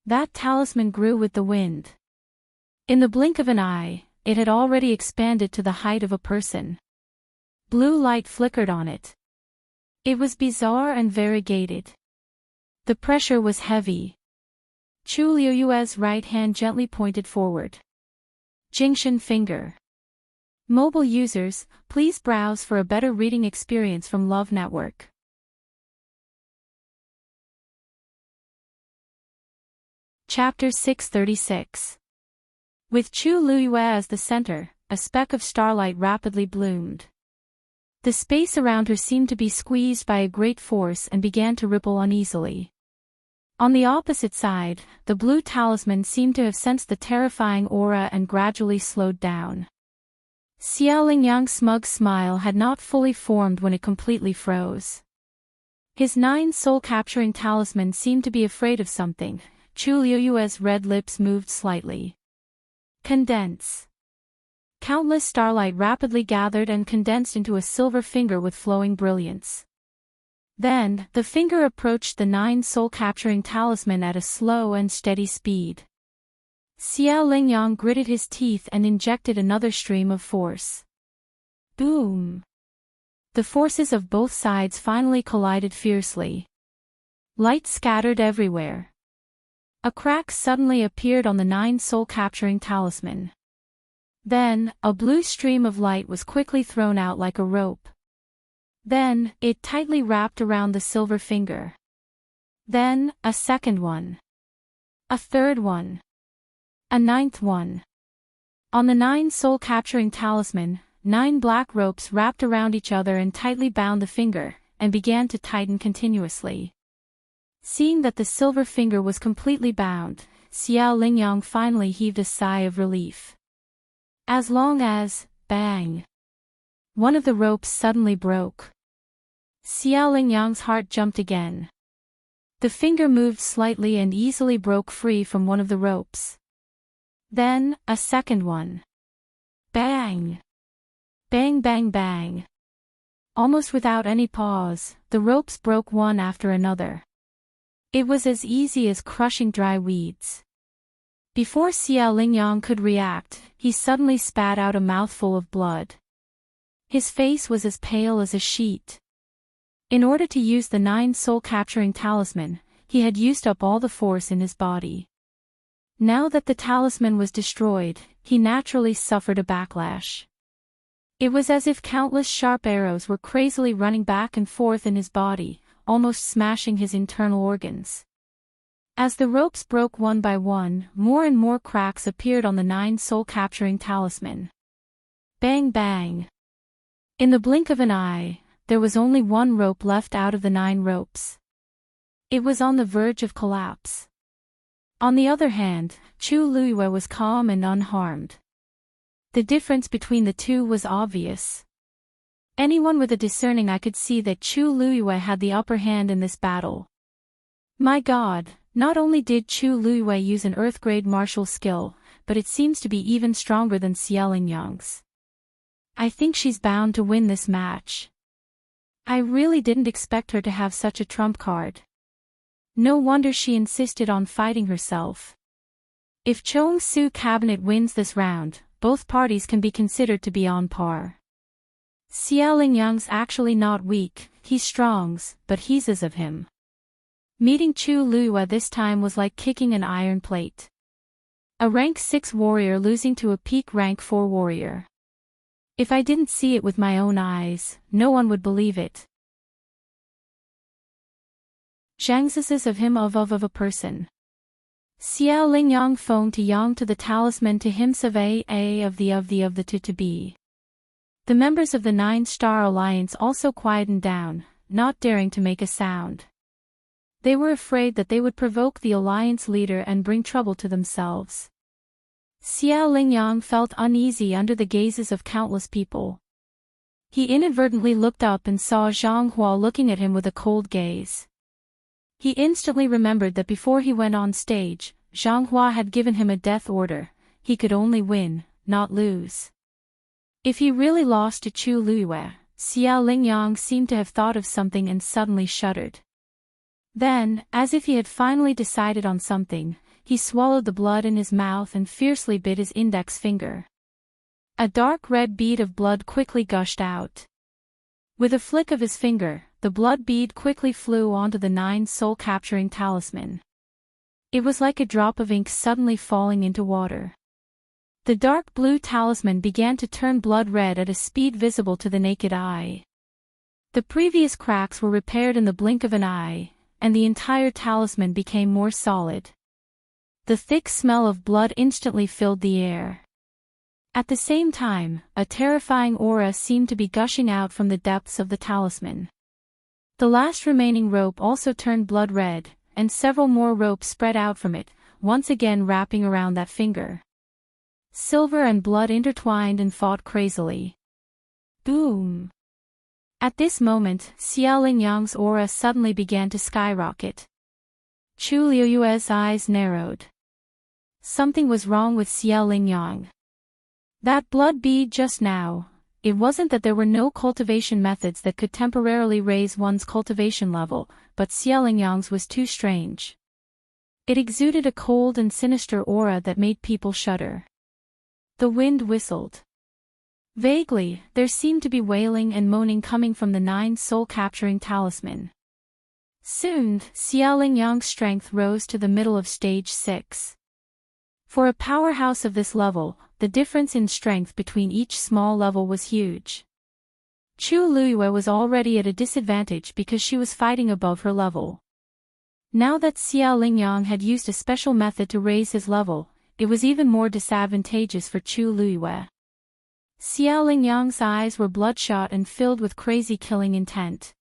That talisman grew with the wind. In the blink of an eye, it had already expanded to the height of a person. Blue light flickered on it. It was bizarre and variegated. The pressure was heavy. Chu Luiyue's right hand gently pointed forward. Jingshan finger. Mobile users, please browse for a better reading experience from Love Network. Chapter 636. With Chu Luiyue as the center, a speck of starlight rapidly bloomed. The space around her seemed to be squeezed by a great force and began to ripple uneasily. On the opposite side, the blue talisman seemed to have sensed the terrifying aura and gradually slowed down. Xiao Lingyang's smug smile had not fully formed when it completely froze. His 9 soul-capturing talisman seemed to be afraid of something. Chu Luiyue's red lips moved slightly. Condense. Countless starlight rapidly gathered and condensed into a silver finger with flowing brilliance. Then, the finger approached the 9 soul-capturing talisman at a slow and steady speed. Xiao Lingyang gritted his teeth and injected another stream of force. Boom! The forces of both sides finally collided fiercely. Light scattered everywhere. A crack suddenly appeared on the 9 soul-capturing talisman. Then, a blue stream of light was quickly thrown out like a rope. Then, it tightly wrapped around the silver finger. Then, a second one. A third one. A ninth one. On the 9 soul-capturing talisman, 9 black ropes wrapped around each other and tightly bound the finger, and began to tighten continuously. Seeing that the silver finger was completely bound, Xiao Lingyang finally heaved a sigh of relief. As long as, bang! One of the ropes suddenly broke. Xiao Lingyang's heart jumped again. The finger moved slightly and easily broke free from one of the ropes. Then, a second one. Bang! Bang bang bang. Almost without any pause, the ropes broke one after another. It was as easy as crushing dry weeds. Before Xiao Lingyang could react, he suddenly spat out a mouthful of blood. His face was as pale as a sheet. In order to use the 9 soul-capturing talisman, he had used up all the force in his body. Now that the talisman was destroyed, he naturally suffered a backlash. It was as if countless sharp arrows were crazily running back and forth in his body, almost smashing his internal organs. As the ropes broke one by one, more and more cracks appeared on the 9 soul-capturing talisman. Bang bang! In the blink of an eye, there was only one rope left out of the 9 ropes. It was on the verge of collapse. On the other hand, Chu Luiyue was calm and unharmed. The difference between the two was obvious. Anyone with a discerning eye could see that Chu Luiyue had the upper hand in this battle. My God, not only did Chu Luiyue use an Earth-grade martial skill, but it seems to be even stronger than Xiao Lingyang's. I think she's bound to win this match. I really didn't expect her to have such a trump card. No wonder she insisted on fighting herself. If Chong Su Cabinet wins this round, both parties can be considered to be on par. Xiao Lingyang's actually not weak, he's strong, but he's as of him. Meeting Chu Luiyue this time was like kicking an iron plate. A rank 6 warrior losing to a peak rank 4 warrior. If I didn't see it with my own eyes, no one would believe it. Zhangzis of him of a person. Xiao Lingyang Feng to Yang to the talisman to him of a of the to be. The members of the 9-star alliance also quietened down, not daring to make a sound. They were afraid that they would provoke the alliance leader and bring trouble to themselves. Xiao Lingyang felt uneasy under the gazes of countless people. He inadvertently looked up and saw Zhang Hua looking at him with a cold gaze. He instantly remembered that before he went on stage, Zhang Hua had given him a death order. He could only win, not lose. If he really lost to Chu Luiyue, Xiao Lingyang seemed to have thought of something and suddenly shuddered. Then, as if he had finally decided on something, he swallowed the blood in his mouth and fiercely bit his index finger. A dark red bead of blood quickly gushed out. With a flick of his finger, the blood bead quickly flew onto the 9 soul-capturing talisman. It was like a drop of ink suddenly falling into water. The dark blue talisman began to turn blood red at a speed visible to the naked eye. The previous cracks were repaired in the blink of an eye, and the entire talisman became more solid. The thick smell of blood instantly filled the air. At the same time, a terrifying aura seemed to be gushing out from the depths of the talisman. The last remaining rope also turned blood red, and several more ropes spread out from it, once again wrapping around that finger. Silver and blood intertwined and fought crazily. Boom! At this moment, Xiao Lingyang's aura suddenly began to skyrocket. Chu Luiyue's eyes narrowed. Something was wrong with Xiao Lingyang. That blood bead just now, it wasn't that there were no cultivation methods that could temporarily raise one's cultivation level, but Xiao Lingyang's was too strange. It exuded a cold and sinister aura that made people shudder. The wind whistled. Vaguely, there seemed to be wailing and moaning coming from the 9 soul-capturing talisman. Soon, Xia Lingyang's strength rose to the middle of stage 6. For a powerhouse of this level, the difference in strength between each small level was huge. Chu Luiyue was already at a disadvantage because she was fighting above her level. Now that Xia Lingyang had used a special method to raise his level, it was even more disadvantageous for Chu Luiyue. Xia Lingyang's eyes were bloodshot and filled with crazy killing intent.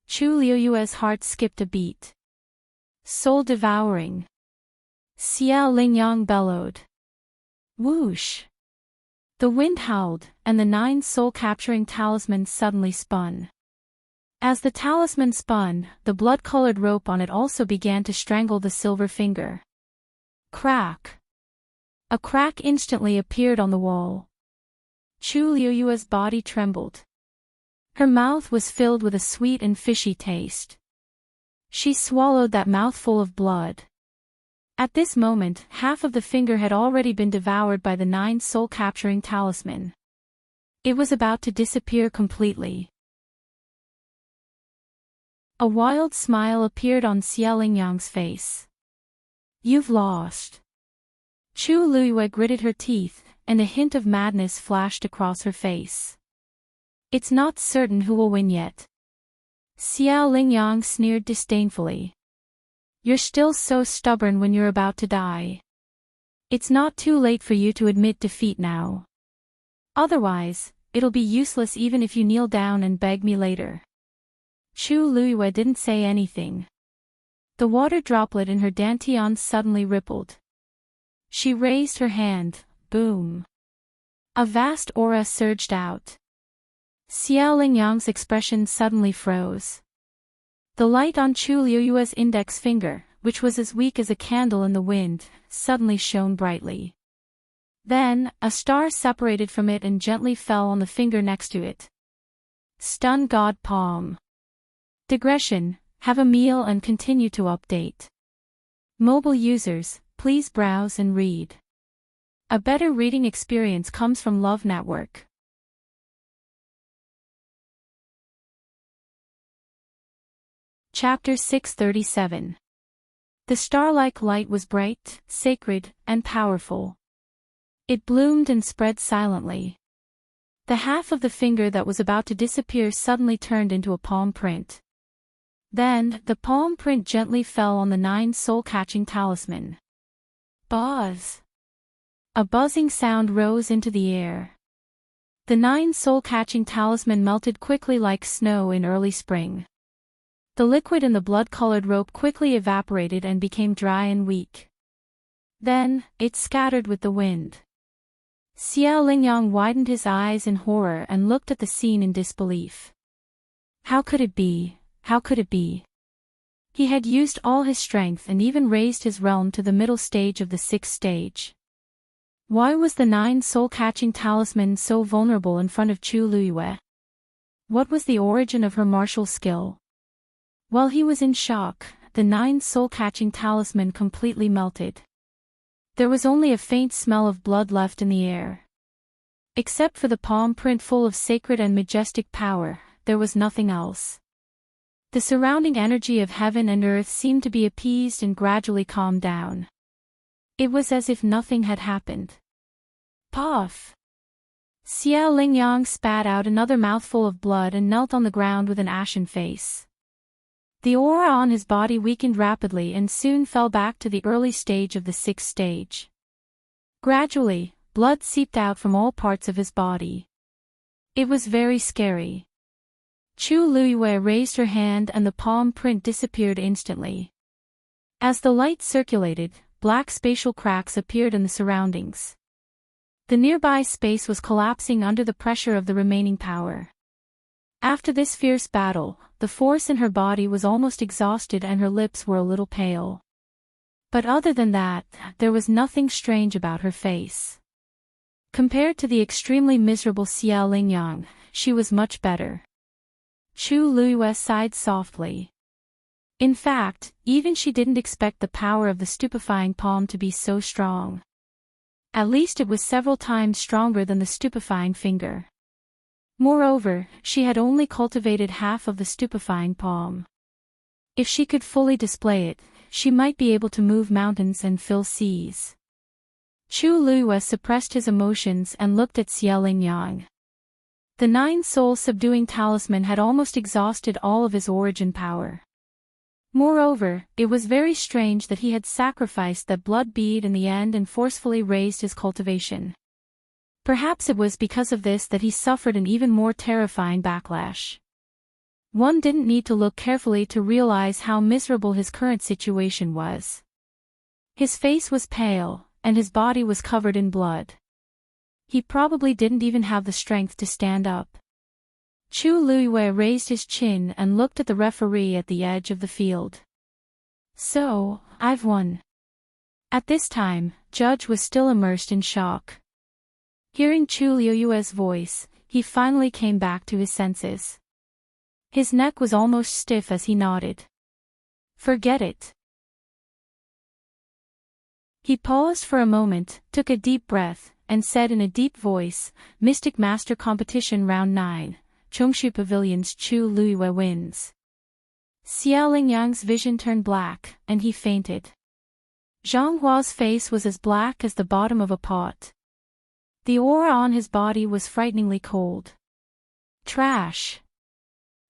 Chu Luiyue's heart skipped a beat. Soul-devouring. Xia Lingyang bellowed. Whoosh! The wind howled, and the 9 soul-capturing talismans suddenly spun. As the talisman spun, the blood-colored rope on it also began to strangle the silver finger. Crack! A crack instantly appeared on the wall. Chu Luiyue's body trembled. Her mouth was filled with a sweet and fishy taste. She swallowed that mouthful of blood. At this moment, half of the finger had already been devoured by the 9 soul-capturing talisman. It was about to disappear completely. A wild smile appeared on Xia Lingyang's face. You've lost. Chu Luiyue gritted her teeth, and a hint of madness flashed across her face. It's not certain who will win yet. Xia Lingyang sneered disdainfully. You're still so stubborn when you're about to die. It's not too late for you to admit defeat now. Otherwise, it'll be useless even if you kneel down and beg me later. Chu Luiyue didn't say anything. The water droplet in her dantian suddenly rippled. She raised her hand, boom. A vast aura surged out. Xia Lingyang's expression suddenly froze. The light on Chu Luiyue's index finger, which was as weak as a candle in the wind, suddenly shone brightly. Then, a star separated from it and gently fell on the finger next to it. Stun God Palm. Digression, have a meal and continue to update. Mobile users, please browse and read. A better reading experience comes from Love Network. Chapter 637. The star-like light was bright, sacred, and powerful. It bloomed and spread silently. The half of the finger that was about to disappear suddenly turned into a palm print. Then, the palm print gently fell on the 9 soul-catching talisman. Buzz! A buzzing sound rose into the air. The 9 soul-catching talisman melted quickly like snow in early spring. The liquid in the blood-colored rope quickly evaporated and became dry and weak. Then, it scattered with the wind. Xia Lingyang widened his eyes in horror and looked at the scene in disbelief. How could it be? How could it be? He had used all his strength and even raised his realm to the middle stage of the 6th stage. Why was the 9 soul-catching talisman so vulnerable in front of Chu Luiyue? What was the origin of her martial skill? While he was in shock, the 9 soul-catching talisman completely melted. There was only a faint smell of blood left in the air. Except for the palm print full of sacred and majestic power, there was nothing else. The surrounding energy of heaven and earth seemed to be appeased and gradually calmed down. It was as if nothing had happened. Puff! Xia Lingyang spat out another mouthful of blood and knelt on the ground with an ashen face. The aura on his body weakened rapidly and soon fell back to the early stage of the 6th stage. Gradually, blood seeped out from all parts of his body. It was very scary. Chu Luiyue raised her hand and the palm print disappeared instantly. As the light circulated, black spatial cracks appeared in the surroundings. The nearby space was collapsing under the pressure of the remaining power. After this fierce battle, the force in her body was almost exhausted and her lips were a little pale. But other than that, there was nothing strange about her face. Compared to the extremely miserable Xia Lingyang, she was much better. Chu Luiyue sighed softly. In fact, even she didn't expect the power of the stupefying palm to be so strong. At least it was several times stronger than the stupefying finger. Moreover, she had only cultivated half of the stupefying palm. If she could fully display it, she might be able to move mountains and fill seas. Chu Luiyue suppressed his emotions and looked at Xie Lingyang. The 9 soul-subduing talisman had almost exhausted all of his origin power. Moreover, it was very strange that he had sacrificed that blood bead in the end and forcefully raised his cultivation. Perhaps it was because of this that he suffered an even more terrifying backlash. One didn't need to look carefully to realize how miserable his current situation was. His face was pale, and his body was covered in blood. He probably didn't even have the strength to stand up. Chu Luiyue raised his chin and looked at the referee at the edge of the field. So, I've won. At this time, Judge was still immersed in shock. Hearing Chu Luiyue's voice, he finally came back to his senses. His neck was almost stiff as he nodded. Forget it. He paused for a moment, took a deep breath, and said in a deep voice, Mystic Master Competition Round 9, Chongshu Pavilion's Chu Luiyue wins. Xie Lingyang's vision turned black, and he fainted. Zhang Hua's face was as black as the bottom of a pot. The aura on his body was frighteningly cold. Trash.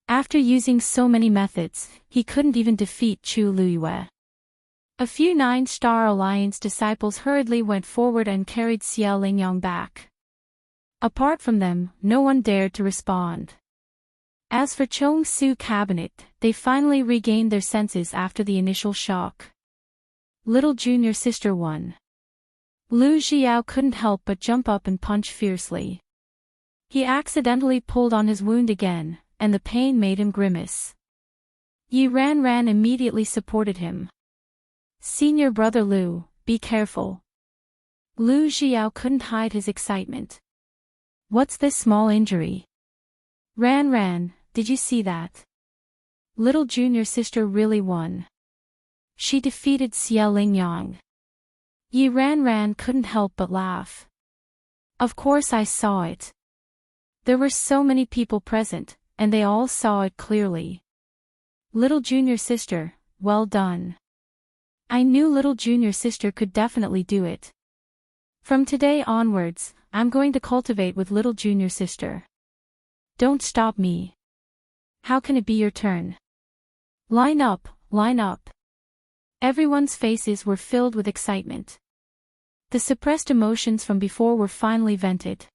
After using so many methods, he couldn't even defeat Chu Luiyue. A few 9-Star Alliance disciples hurriedly went forward and carried Xie Lingyang back. Apart from them, no one dared to respond. As for Chong Su Cabinet, they finally regained their senses after the initial shock. Little junior sister won. Lu Xiao couldn't help but jump up and punch fiercely. He accidentally pulled on his wound again, and the pain made him grimace. Yi Ran immediately supported him. Senior brother Lu, be careful. Lu Xiao couldn't hide his excitement. What's this small injury? Ran, did you see that? Little junior sister really won. She defeated Xie Lingyang. Yi Ran couldn't help but laugh. Of course I saw it. There were so many people present, and they all saw it clearly. Little junior sister, well done. I knew little junior sister could definitely do it. From today onwards, I'm going to cultivate with little junior sister. Don't stop me. How can it be your turn? Line up, line up. Everyone's faces were filled with excitement. The suppressed emotions from before were finally vented.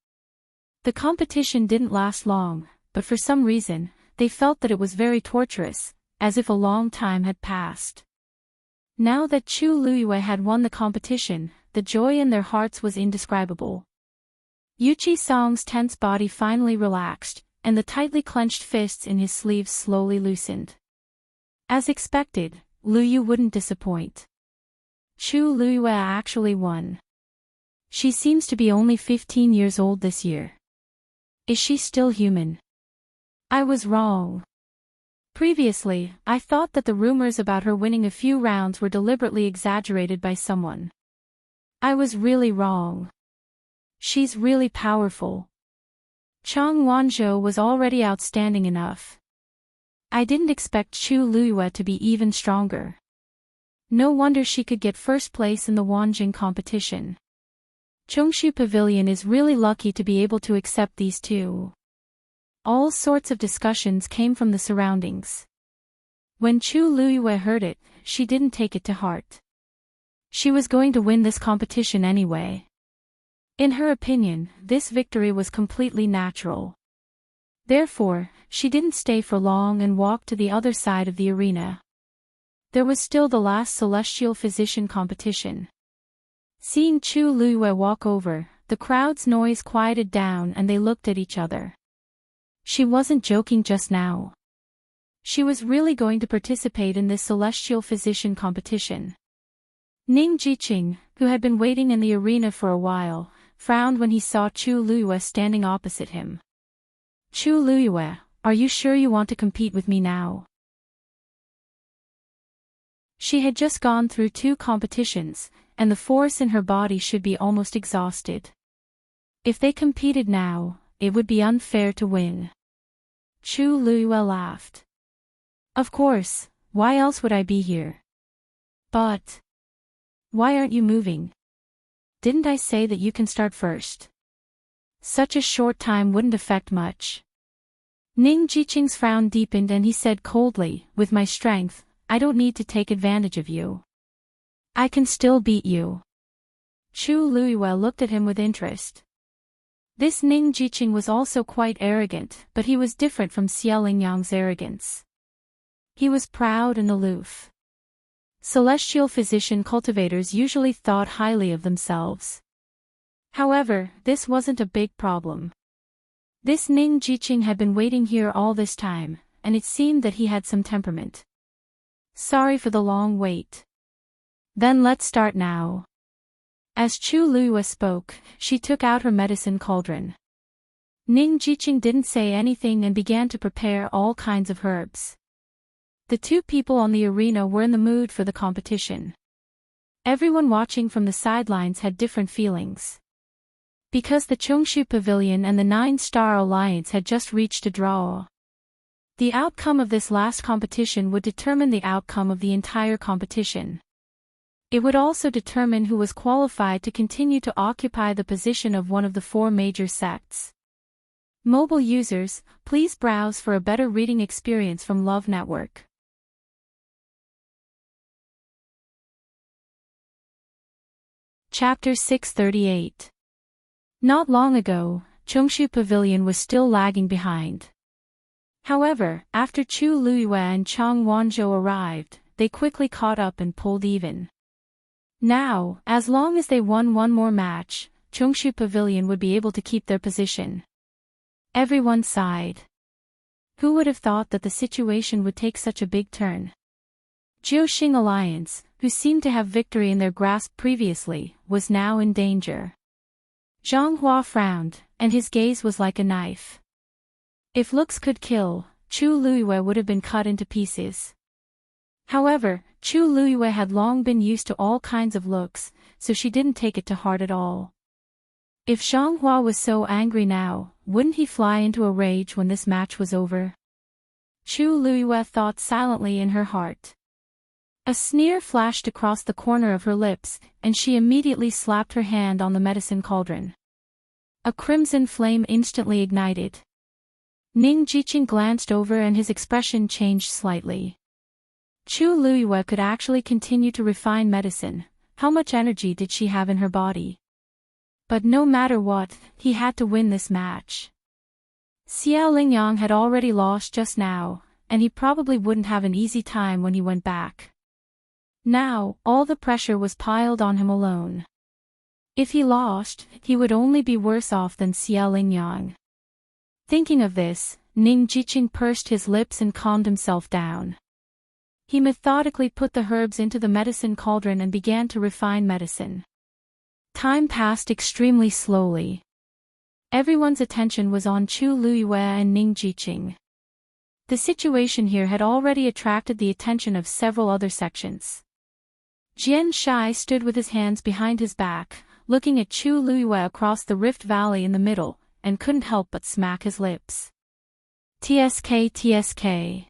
The competition didn't last long, but for some reason, they felt that it was very torturous, as if a long time had passed. Now that Chu Luiyue had won the competition, the joy in their hearts was indescribable. Yuchi Song's tense body finally relaxed, and the tightly clenched fists in his sleeves slowly loosened. As expected, Lu Yu wouldn't disappoint. Chu Luiyue actually won. She seems to be only 15 years old this year. Is she still human? I was wrong. Previously, I thought that the rumors about her winning a few rounds were deliberately exaggerated by someone. I was really wrong. She's really powerful. Chang Wanzhou was already outstanding enough. I didn't expect Chu Luiyue to be even stronger. No wonder she could get first place in the Wanjing competition. Chongshu Pavilion is really lucky to be able to accept these two. All sorts of discussions came from the surroundings. When Chu Luiyue heard it, she didn't take it to heart. She was going to win this competition anyway. In her opinion, this victory was completely natural. Therefore, she didn't stay for long and walked to the other side of the arena. There was still the last celestial physician competition. Seeing Chu Luiyue walk over, the crowd's noise quieted down and they looked at each other. She wasn't joking just now. She was really going to participate in this celestial physician competition. Ning Jiqing, who had been waiting in the arena for a while, frowned when he saw Chu Luiyue standing opposite him. Chu Luiyue, are you sure you want to compete with me now? She had just gone through 2 competitions, and the force in her body should be almost exhausted. If they competed now, it would be unfair to win. Chu Luiyue laughed. Of course, Why else would I be here? But why aren't you moving? Didn't I say that you can start first? Such a short time wouldn't affect much. Ning Jiqing's frown deepened and he said coldly, with my strength, I don't need to take advantage of you. I can still beat you. Chu Luiyue looked at him with interest. This Ning Jiqing was also quite arrogant, but he was different from Xia Lingyang's arrogance. He was proud and aloof. Celestial physician cultivators usually thought highly of themselves. However, this wasn't a big problem. This Ning Jiqing had been waiting here all this time, and it seemed that he had some temperament. Sorry for the long wait. Then let's start now. As Chu Luiyue spoke, she took out her medicine cauldron. Ning Jiqing didn't say anything and began to prepare all kinds of herbs. The two people on the arena were in the mood for the competition. Everyone watching from the sidelines had different feelings. Because the Chongshu Pavilion and the Nine-Star Alliance had just reached a draw. The outcome of this last competition would determine the outcome of the entire competition. It would also determine who was qualified to continue to occupy the position of one of the four major sects. Mobile users, please browse for a better reading experience from Love Network. Chapter 638. Not long ago, Chongshu Pavilion was still lagging behind. However, after Chu Luiyue and Chang Wanzhou arrived, they quickly caught up and pulled even. Now, as long as they won one more match, Chongshu Pavilion would be able to keep their position. Everyone sighed. Who would have thought that the situation would take such a big turn? Jiuxing Alliance, who seemed to have victory in their grasp previously, was now in danger. Zhang Hua frowned, and his gaze was like a knife. If looks could kill, Chu Luiyue would have been cut into pieces. However, Chu Luiyue had long been used to all kinds of looks, so she didn't take it to heart at all. If Zhang Hua was so angry now, wouldn't he fly into a rage when this match was over? Chu Luiyue thought silently in her heart. A sneer flashed across the corner of her lips, and she immediately slapped her hand on the medicine cauldron. A crimson flame instantly ignited. Ning Jiqing glanced over and his expression changed slightly. Chu Luiyue could actually continue to refine medicine. How much energy did she have in her body? But no matter what, he had to win this match. Xia Lingyang had already lost just now, and he probably wouldn't have an easy time when he went back. Now, all the pressure was piled on him alone. If he lost, he would only be worse off than Xia Lingyang. Thinking of this, Ning Jiqing pursed his lips and calmed himself down. He methodically put the herbs into the medicine cauldron and began to refine medicine. Time passed extremely slowly. Everyone's attention was on Chu Luiyue and Ning Jiqing. The situation here had already attracted the attention of several other sections. Jian Shai stood with his hands behind his back, looking at Chu Luiyue across the Rift Valley in the middle, and couldn't help but smack his lips. TSK.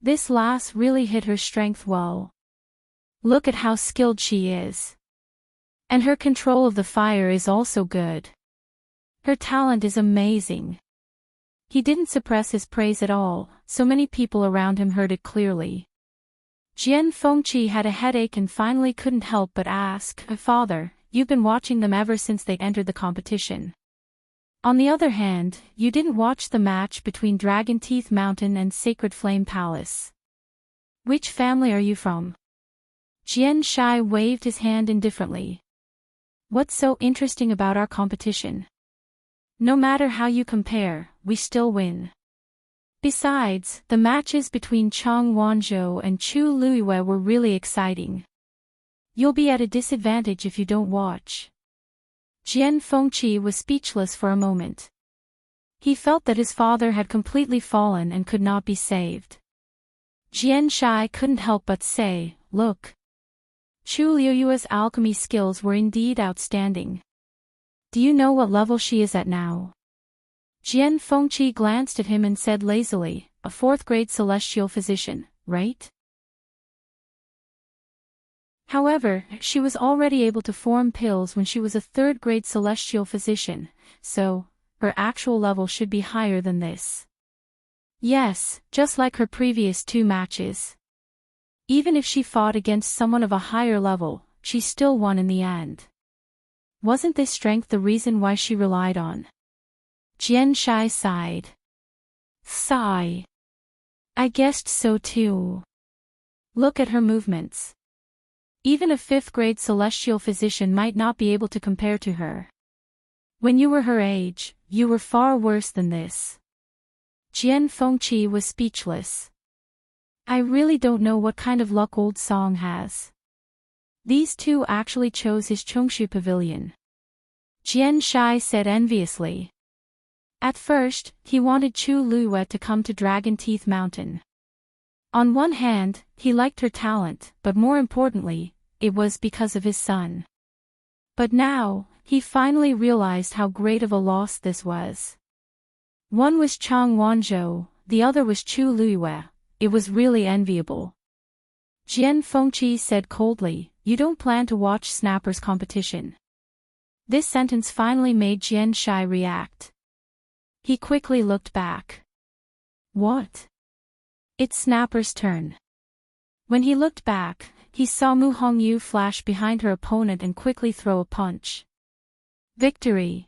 This lass really hit her strength well. Look at how skilled she is. And her control of the fire is also good. Her talent is amazing. He didn't suppress his praise at all, so many people around him heard it clearly. Jian Fengqi had a headache and finally couldn't help but ask, Father, you've been watching them ever since they entered the competition. On the other hand, you didn't watch the match between Dragon Teeth Mountain and Sacred Flame Palace. Which family are you from? Jian Shai waved his hand indifferently. What's so interesting about our competition? No matter how you compare, we still win. Besides, the matches between Chang Wanzhou and Chu Luiyue were really exciting. You'll be at a disadvantage if you don't watch. Jian Fengqi was speechless for a moment. He felt that his father had completely fallen and could not be saved. Jian Shai couldn't help but say, look. Chu Luiyue's alchemy skills were indeed outstanding. Do you know what level she is at now? Jian Fengqi glanced at him and said lazily, a 4th-grade celestial physician, right? However, she was already able to form pills when she was a third-grade celestial physician, so her actual level should be higher than this. Yes, just like her previous 2 matches. Even if she fought against someone of a higher level, she still won in the end. Wasn't this strength the reason why she relied on? Jian Shai sighed. Sigh. I guessed so too. Look at her movements. Even a 5th-grade celestial physician might not be able to compare to her. When you were her age, you were far worse than this. Jian Fengqi was speechless. I really don't know what kind of luck old Song has. These 2 actually chose his Chongshu pavilion. Jian Shai said enviously. At first, he wanted Chu Luiyue to come to Dragon Teeth Mountain. On one hand, he liked her talent, but more importantly, it was because of his son. But now, he finally realized how great of a loss this was. One was Chang Wanzhou, the other was Chu Luiyue. It was really enviable. Jian Fengqi said coldly, you don't plan to watch Snapper's competition. This sentence finally made Jian Shai react. He quickly looked back. What? It's Snapper's turn. When he looked back, he saw Mu Hongyu flash behind her opponent and quickly throw a punch. Victory!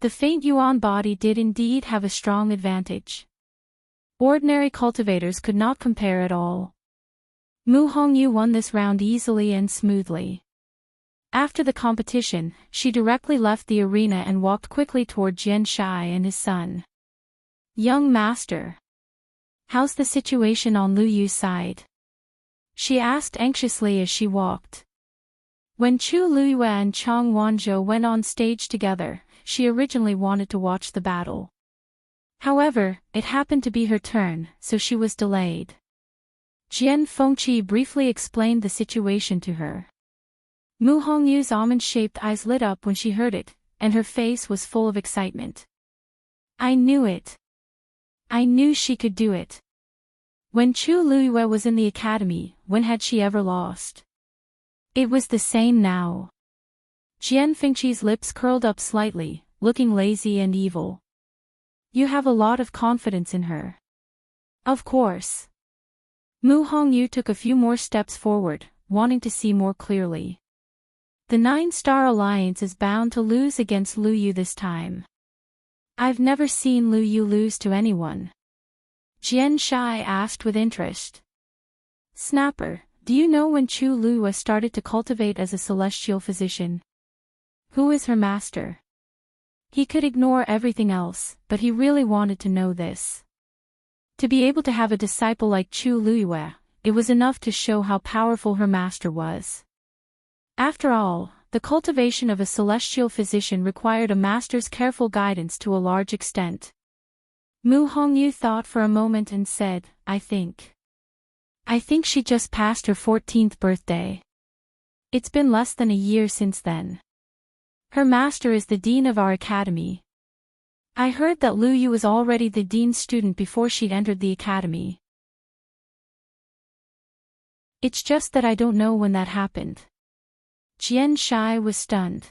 The faint Yuan body did indeed have a strong advantage. Ordinary cultivators could not compare at all. Mu Hongyu won this round easily and smoothly. After the competition, she directly left the arena and walked quickly toward Jian Shai and his son. Young master. How's the situation on Lu Yu's side? She asked anxiously as she walked. When Chu Luiyue and Chang Wanzhou went on stage together, she originally wanted to watch the battle. However, it happened to be her turn, so she was delayed. Jian Fengqi briefly explained the situation to her. Mu Hongyu's almond-shaped eyes lit up when she heard it, and her face was full of excitement. I knew it. I knew she could do it. When Chu Luiyue was in the academy, when had she ever lost? It was the same now. Jian Fengqi's lips curled up slightly, looking lazy and evil. You have a lot of confidence in her. Of course. Mu Hongyu took a few more steps forward, wanting to see more clearly. The 9-star alliance is bound to lose against Lu Yu this time. I've never seen Lu Yu lose to anyone. Jian Shai asked with interest. Snapper, do you know when Chu Luiyue started to cultivate as a celestial physician? Who is her master? He could ignore everything else, but he really wanted to know this. To be able to have a disciple like Chu Luiyue, it was enough to show how powerful her master was. After all, the cultivation of a celestial physician required a master's careful guidance to a large extent. Mu Hongyu thought for a moment and said, I think she just passed her 14th birthday. It's been less than a year since then. Her master is the dean of our academy. I heard that Lu Yu was already the dean's student before she'd entered the academy. It's just that I don't know when that happened. Jian Shai was stunned.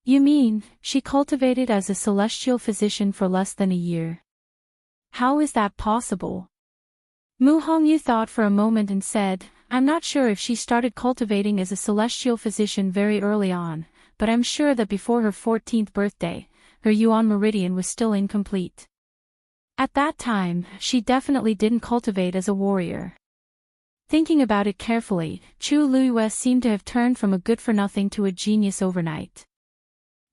You mean, she cultivated as a celestial physician for less than a year? How is that possible? Mu Hongyu thought for a moment and said, I'm not sure if she started cultivating as a celestial physician very early on, but I'm sure that before her 14th birthday, her Yuan meridian was still incomplete. At that time, she definitely didn't cultivate as a warrior. Thinking about it carefully, Chu Luiyue seemed to have turned from a good-for-nothing to a genius overnight.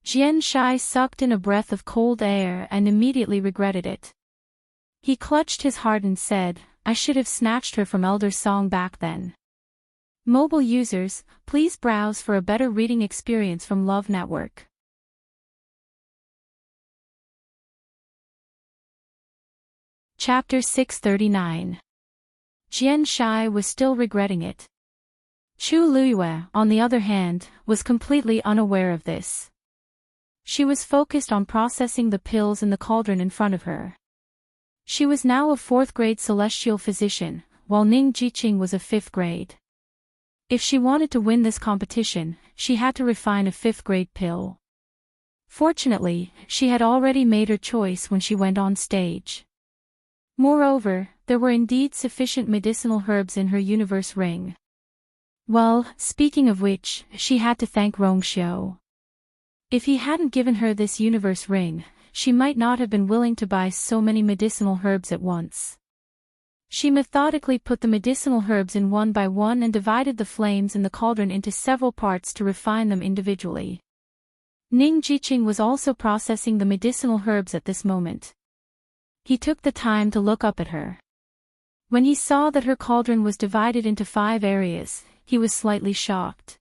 Jian Shai sucked in a breath of cold air and immediately regretted it. He clutched his heart and said, I should have snatched her from Elder Song back then. Mobile users, please browse for a better reading experience from Love Network. Chapter 639. Jian Shai was still regretting it. Chu Luiyue, on the other hand, was completely unaware of this. She was focused on processing the pills in the cauldron in front of her. She was now a 4th-grade celestial physician, while Ning Jiqing was a 5th grade. If she wanted to win this competition, she had to refine a 5th-grade pill. Fortunately, she had already made her choice when she went on stage. Moreover, there were indeed sufficient medicinal herbs in her universe ring. Well, speaking of which, she had to thank Rongxiu. If he hadn't given her this universe ring, she might not have been willing to buy so many medicinal herbs at once. She methodically put the medicinal herbs in one by one and divided the flames in the cauldron into several parts to refine them individually. Ning Jiqing was also processing the medicinal herbs at this moment. He took the time to look up at her. When he saw that her cauldron was divided into 5 areas, he was slightly shocked.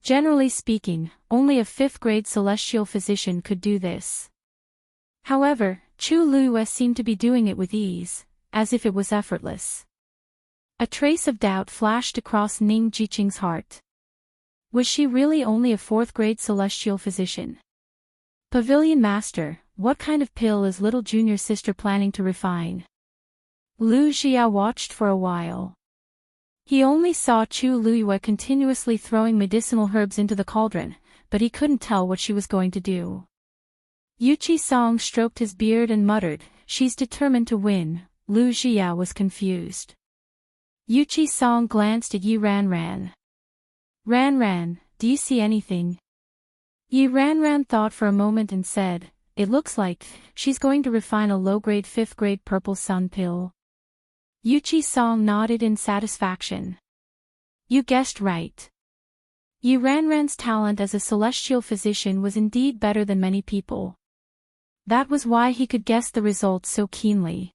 Generally speaking, only a 5th-grade celestial physician could do this. However, Chu Luiyue seemed to be doing it with ease, as if it was effortless. A trace of doubt flashed across Ning Jiqing's heart. Was she really only a 4th-grade celestial physician? Pavilion Master, what kind of pill is little junior sister planning to refine? Lu Jia watched for a while. He only saw Chu Luiyue continuously throwing medicinal herbs into the cauldron, but he couldn't tell what she was going to do. Yuqi Song stroked his beard and muttered, "She's determined to win." Lu Jia was confused. Yuqi Song glanced at Yi Ranran. "Ranran, do you see anything?" Yi Ranran thought for a moment and said, "It looks like she's going to refine a low-grade 5th-grade purple sun pill." Yuqi Song nodded in satisfaction. "You guessed right." Yi Ranran's talent as a celestial physician was indeed better than many people. That was why he could guess the results so keenly.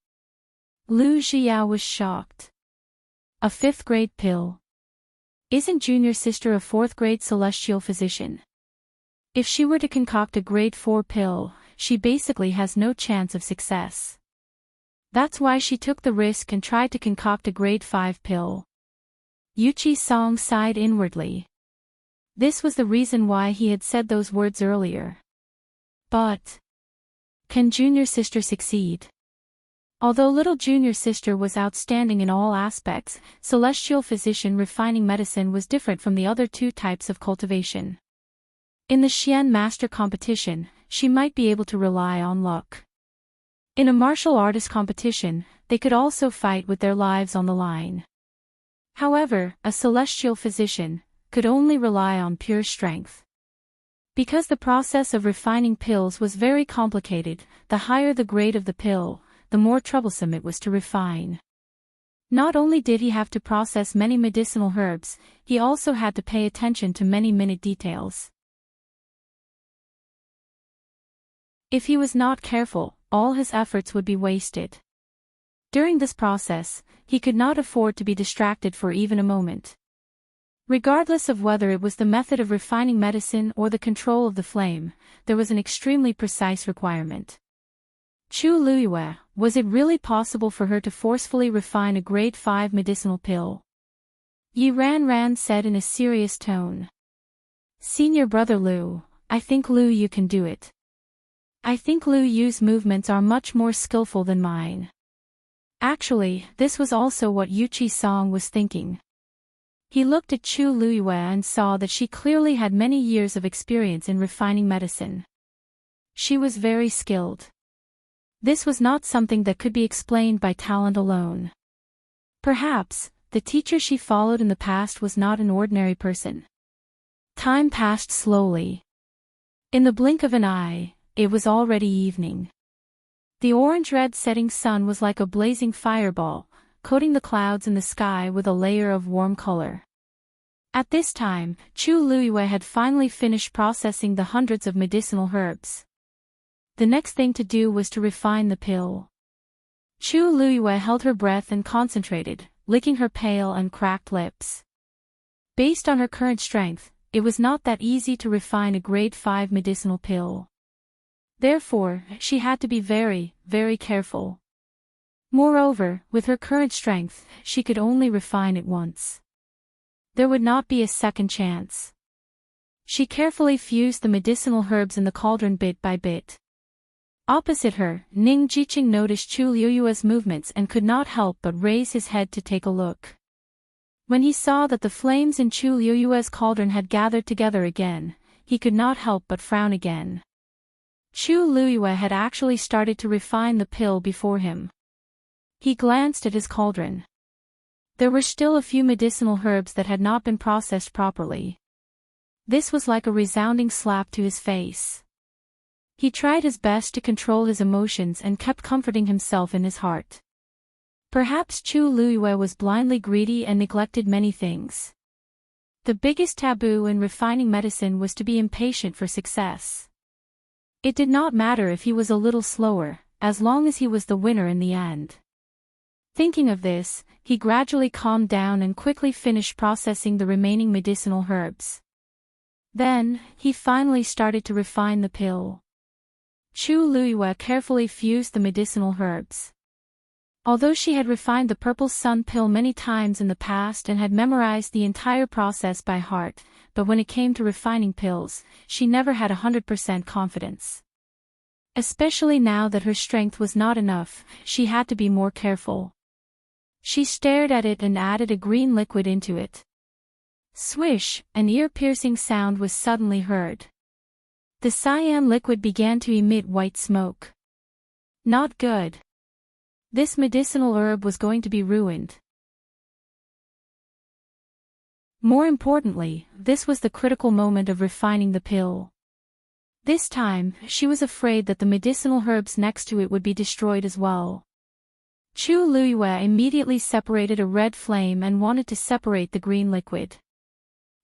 Lu Jia was shocked. A 5th-grade pill. Isn't junior sister a 4th-grade celestial physician? If she were to concoct a grade 4 pill, she basically has no chance of success. That's why she took the risk and tried to concoct a grade 5 pill. Yuqi Song sighed inwardly. This was the reason why he had said those words earlier. But can junior sister succeed? Although little junior sister was outstanding in all aspects, celestial physician refining medicine was different from the other 2 types of cultivation. In the Xian Master competition, she might be able to rely on luck. In a martial artist competition, they could also fight with their lives on the line. However, a celestial physician could only rely on pure strength. Because the process of refining pills was very complicated, the higher the grade of the pill, the more troublesome it was to refine. Not only did he have to process many medicinal herbs, he also had to pay attention to many minute details. If he was not careful, all his efforts would be wasted. During this process, he could not afford to be distracted for even a moment. Regardless of whether it was the method of refining medicine or the control of the flame, there was an extremely precise requirement. Chu Luiyue, was it really possible for her to forcefully refine a grade 5 medicinal pill? Yi Ranran said in a serious tone. "Senior brother Lu, I think Lu Yu can do it. I think Lu Yu's movements are much more skillful than mine." Actually, this was also what Yuqi Song was thinking. He looked at Chu Luiyue and saw that she clearly had many years of experience in refining medicine. She was very skilled. This was not something that could be explained by talent alone. Perhaps, the teacher she followed in the past was not an ordinary person. Time passed slowly. In the blink of an eye, it was already evening. The orange-red setting sun was like a blazing fireball, coating the clouds in the sky with a layer of warm color. At this time, Chu Luiyue had finally finished processing the hundreds of medicinal herbs. The next thing to do was to refine the pill. Chu Luiyue held her breath and concentrated, licking her pale and cracked lips. Based on her current strength, it was not that easy to refine a grade 5 medicinal pill. Therefore, she had to be very, very careful. Moreover, with her current strength, she could only refine it once. There would not be a second chance. She carefully fused the medicinal herbs in the cauldron bit by bit. Opposite her, Ning Jiqing noticed Chu Luiyue's movements and could not help but raise his head to take a look. When he saw that the flames in Chu Liuyue's cauldron had gathered together again, he could not help but frown again. Chu Liyue had actually started to refine the pill before him. He glanced at his cauldron. There were still a few medicinal herbs that had not been processed properly. This was like a resounding slap to his face. He tried his best to control his emotions and kept comforting himself in his heart. Perhaps Chu Liyue was blindly greedy and neglected many things. The biggest taboo in refining medicine was to be impatient for success. It did not matter if he was a little slower, as long as he was the winner in the end. Thinking of this, he gradually calmed down and quickly finished processing the remaining medicinal herbs. Then, he finally started to refine the pill. Chu Liyue carefully fused the medicinal herbs. Although she had refined the purple sun pill many times in the past and had memorized the entire process by heart, but when it came to refining pills, she never had 100% confidence. Especially now that her strength was not enough, she had to be more careful. She stared at it and added a green liquid into it. Swish, an ear-piercing sound was suddenly heard. The cyan liquid began to emit white smoke. Not good. This medicinal herb was going to be ruined. More importantly, this was the critical moment of refining the pill. This time, she was afraid that the medicinal herbs next to it would be destroyed as well. Chu Liyue immediately separated a red flame and wanted to separate the green liquid.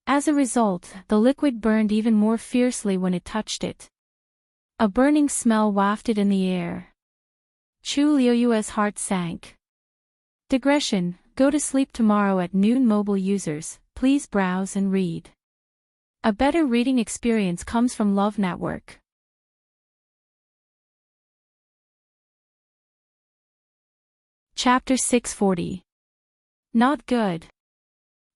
As a result, the liquid burned even more fiercely when it touched it. A burning smell wafted in the air. Chu Liyue's heart sank. Digression: go to sleep tomorrow at noon. Mobile users, please browse and read. A better reading experience comes from Love Network. Chapter 640. Not good.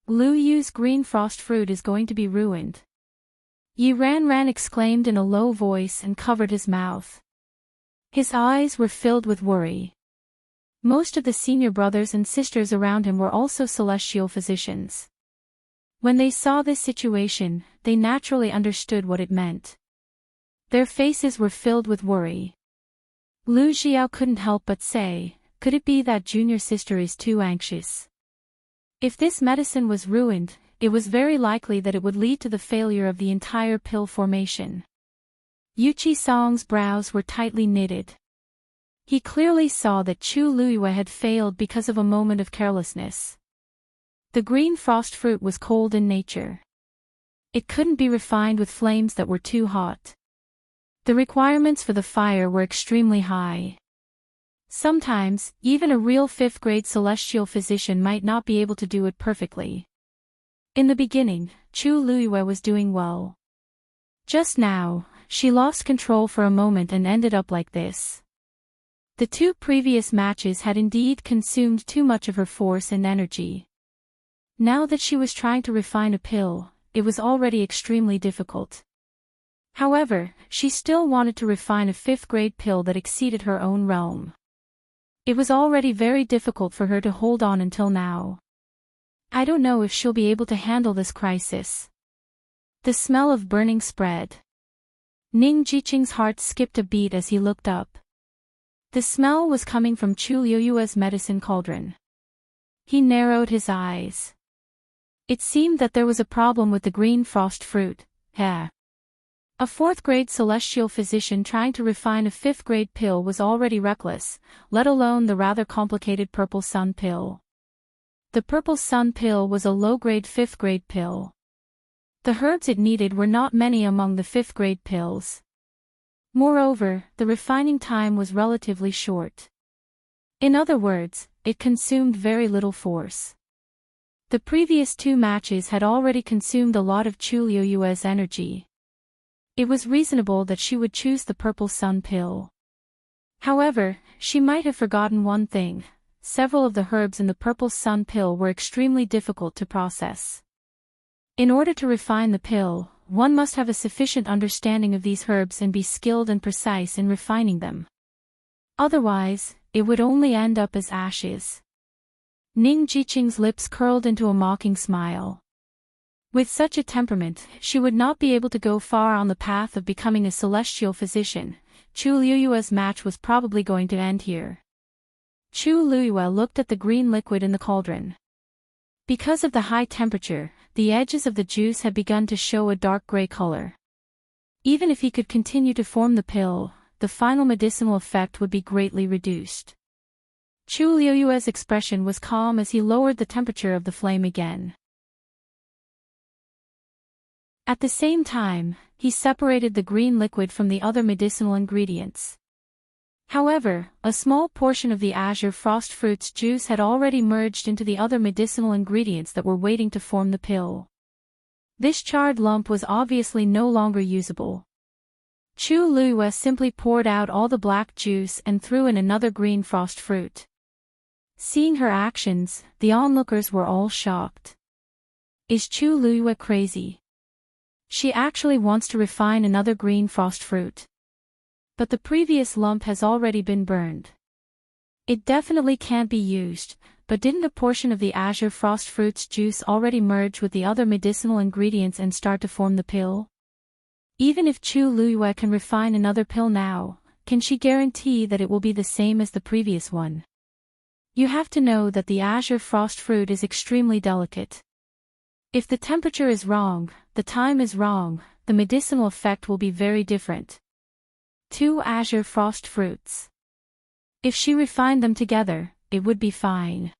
Lu Yu's green frost fruit is going to be ruined. Yi Ran exclaimed in a low voice and covered his mouth. His eyes were filled with worry. Most of the senior brothers and sisters around him were also celestial physicians. When they saw this situation, they naturally understood what it meant. Their faces were filled with worry. Lu Xiao couldn't help but say, could it be that junior sister is too anxious? If this medicine was ruined, it was very likely that it would lead to the failure of the entire pill formation. Yu Qisong's brows were tightly knitted. He clearly saw that Chu Liyue had failed because of a moment of carelessness. The green frost fruit was cold in nature. It couldn't be refined with flames that were too hot. The requirements for the fire were extremely high. Sometimes, even a real 5th-grade celestial physician might not be able to do it perfectly. In the beginning, Chu Liyue was doing well. Just now, she lost control for a moment and ended up like this. The 2 previous matches had indeed consumed too much of her force and energy. Now that she was trying to refine a pill, it was already extremely difficult. However, she still wanted to refine a 5th-grade pill that exceeded her own realm. It was already very difficult for her to hold on until now. I don't know if she'll be able to handle this crisis. The smell of burning spread. Ning Jiqing's heart skipped a beat as he looked up. The smell was coming from Chu Liyue's medicine cauldron. He narrowed his eyes. It seemed that there was a problem with the green frost fruit. A 4th-grade celestial physician trying to refine a 5th-grade pill was already reckless, let alone the rather complicated purple sun pill. The purple sun pill was a low-grade 5th-grade pill. The herbs it needed were not many among the 5th-grade pills. Moreover, the refining time was relatively short. In other words, it consumed very little force. The previous 2 matches had already consumed a lot of Chu Liyue's energy. It was reasonable that she would choose the purple sun pill. However, she might have forgotten one thing: several of the herbs in the purple sun pill were extremely difficult to process. In order to refine the pill, one must have a sufficient understanding of these herbs and be skilled and precise in refining them. Otherwise, it would only end up as ashes. Ning Jiqing's lips curled into a mocking smile. With such a temperament, she would not be able to go far on the path of becoming a celestial physician. Chu Liyue's match was probably going to end here. Chu Liyue looked at the green liquid in the cauldron. Because of the high temperature, the edges of the juice had begun to show a dark gray color. Even if he could continue to form the pill, the final medicinal effect would be greatly reduced. Chu Liyue's expression was calm as he lowered the temperature of the flame again. At the same time, he separated the green liquid from the other medicinal ingredients. However, a small portion of the azure frost fruit's juice had already merged into the other medicinal ingredients that were waiting to form the pill. This charred lump was obviously no longer usable. Chu Liyue simply poured out all the black juice and threw in another green frost fruit. Seeing her actions, the onlookers were all shocked. Is Chu Liyue crazy? She actually wants to refine another green frost fruit. But the previous lump has already been burned. It definitely can't be used, but didn't a portion of the azure frost fruit's juice already merge with the other medicinal ingredients and start to form the pill? Even if Chu Liyue can refine another pill now, can she guarantee that it will be the same as the previous one? You have to know that the azure frost fruit is extremely delicate. If the temperature is wrong, the time is wrong, the medicinal effect will be very different. 2 azure frost fruits. If she refined them together, it would be fine.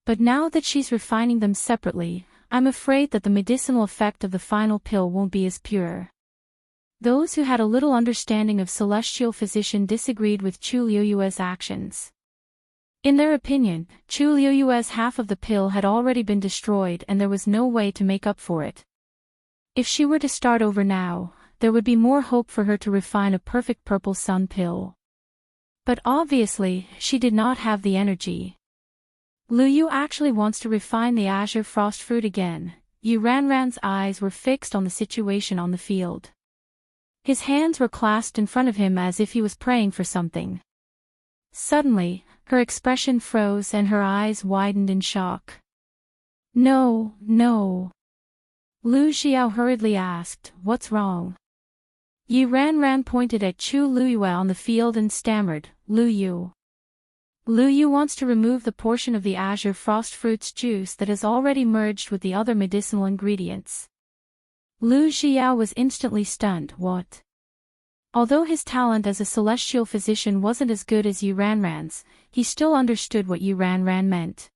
But now that she's refining them separately, I'm afraid that the medicinal effect of the final pill won't be as pure. Those who had a little understanding of celestial physician disagreed with Chu Liyue's actions. In their opinion, Chu Liyue's half of the pill had already been destroyed and there was no way to make up for it. If she were to start over now, there would be more hope for her to refine a perfect purple sun pill. But obviously, she did not have the energy. Liu actually wants to refine the azure frost fruit again. Yu Ranran's eyes were fixed on the situation on the field. His hands were clasped in front of him as if he was praying for something. Suddenly, her expression froze and her eyes widened in shock. No, no. Lu Xiao hurriedly asked, "What's wrong?" Yi Ranran pointed at Chu Liyue on the field and stammered, "Lu Yu. Lu Yu wants to remove the portion of the azure frost fruit's juice that has already merged with the other medicinal ingredients." Lu Xiao was instantly stunned. What? Although his talent as a celestial physician wasn't as good as Yi Ranran's, he still understood what Yi Ranran meant.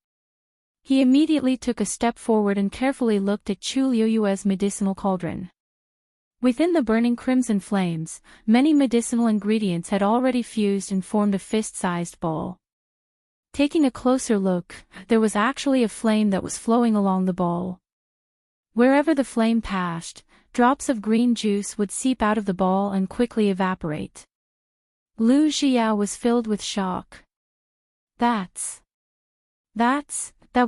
He immediately took a step forward and carefully looked at Chu Liyue's medicinal cauldron. Within the burning crimson flames, many medicinal ingredients had already fused and formed a fist-sized ball. Taking a closer look, there was actually a flame that was flowing along the ball. Wherever the flame passed, drops of green juice would seep out of the ball and quickly evaporate. Lu Xiao was filled with shock. That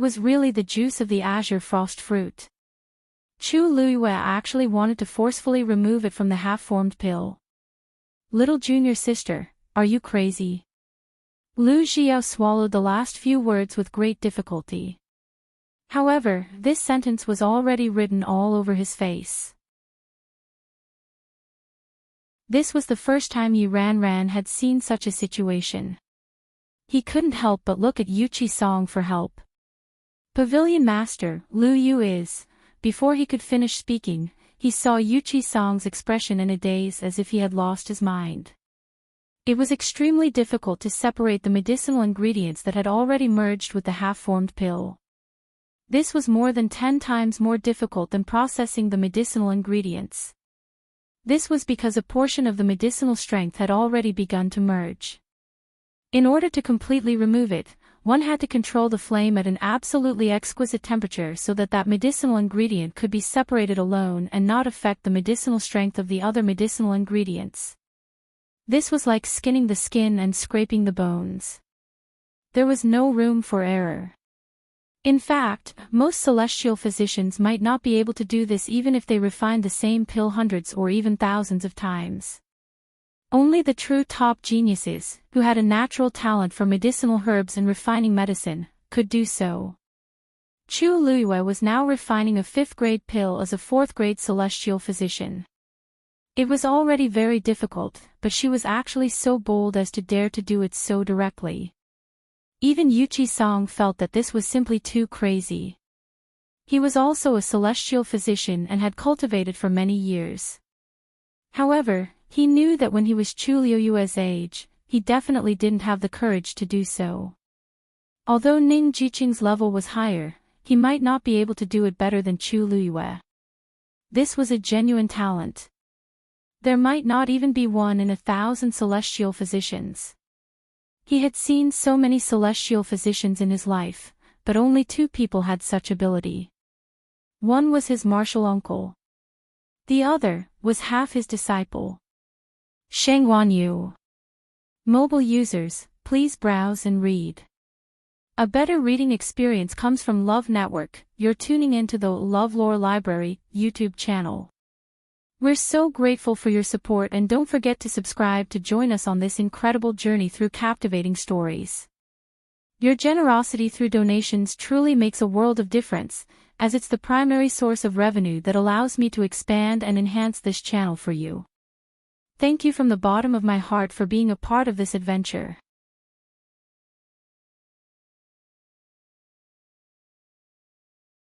was really the juice of the azure frost fruit. Chu Liyue actually wanted to forcefully remove it from the half-formed pill. "Little junior sister, are you crazy?" Lu Xiao swallowed the last few words with great difficulty. However, this sentence was already written all over his face. This was the first time Yi Ranran had seen such a situation. He couldn't help but look at Yuchi Song for help. "Pavilion Master, Lu Yu is..." Before he could finish speaking, he saw Yuchi Song's expression in a daze as if he had lost his mind. It was extremely difficult to separate the medicinal ingredients that had already merged with the half-formed pill. This was more than 10 times more difficult than processing the medicinal ingredients. This was because a portion of the medicinal strength had already begun to merge. In order to completely remove it, one had to control the flame at an absolutely exquisite temperature so that that medicinal ingredient could be separated alone and not affect the medicinal strength of the other medicinal ingredients. This was like skinning the skin and scraping the bones. There was no room for error. In fact, most celestial physicians might not be able to do this even if they refined the same pill hundreds or even thousands of times. Only the true top geniuses, who had a natural talent for medicinal herbs and refining medicine, could do so. Chu Luiyue was now refining a 5th-grade pill as a 4th-grade celestial physician. It was already very difficult, but she was actually so bold as to dare to do it so directly. Even Yuchi Song felt that this was simply too crazy. He was also a celestial physician and had cultivated for many years. However, he knew that when he was Chu Luiyue's age, he definitely didn't have the courage to do so. Although Ning Jiqing's level was higher, he might not be able to do it better than Chu Luiyue. This was a genuine talent. There might not even be one in 1,000 celestial physicians. He had seen so many celestial physicians in his life, but only 2 people had such ability. One was his martial uncle. The other was half his disciple. Sheng Wanyu. Mobile users, please browse and read. A better reading experience comes from Love Network. You're tuning into the LoveLore Library YouTube channel. We're so grateful for your support, and don't forget to subscribe to join us on this incredible journey through captivating stories. Your generosity through donations truly makes a world of difference, as it's the primary source of revenue that allows me to expand and enhance this channel for you. Thank you from the bottom of my heart for being a part of this adventure.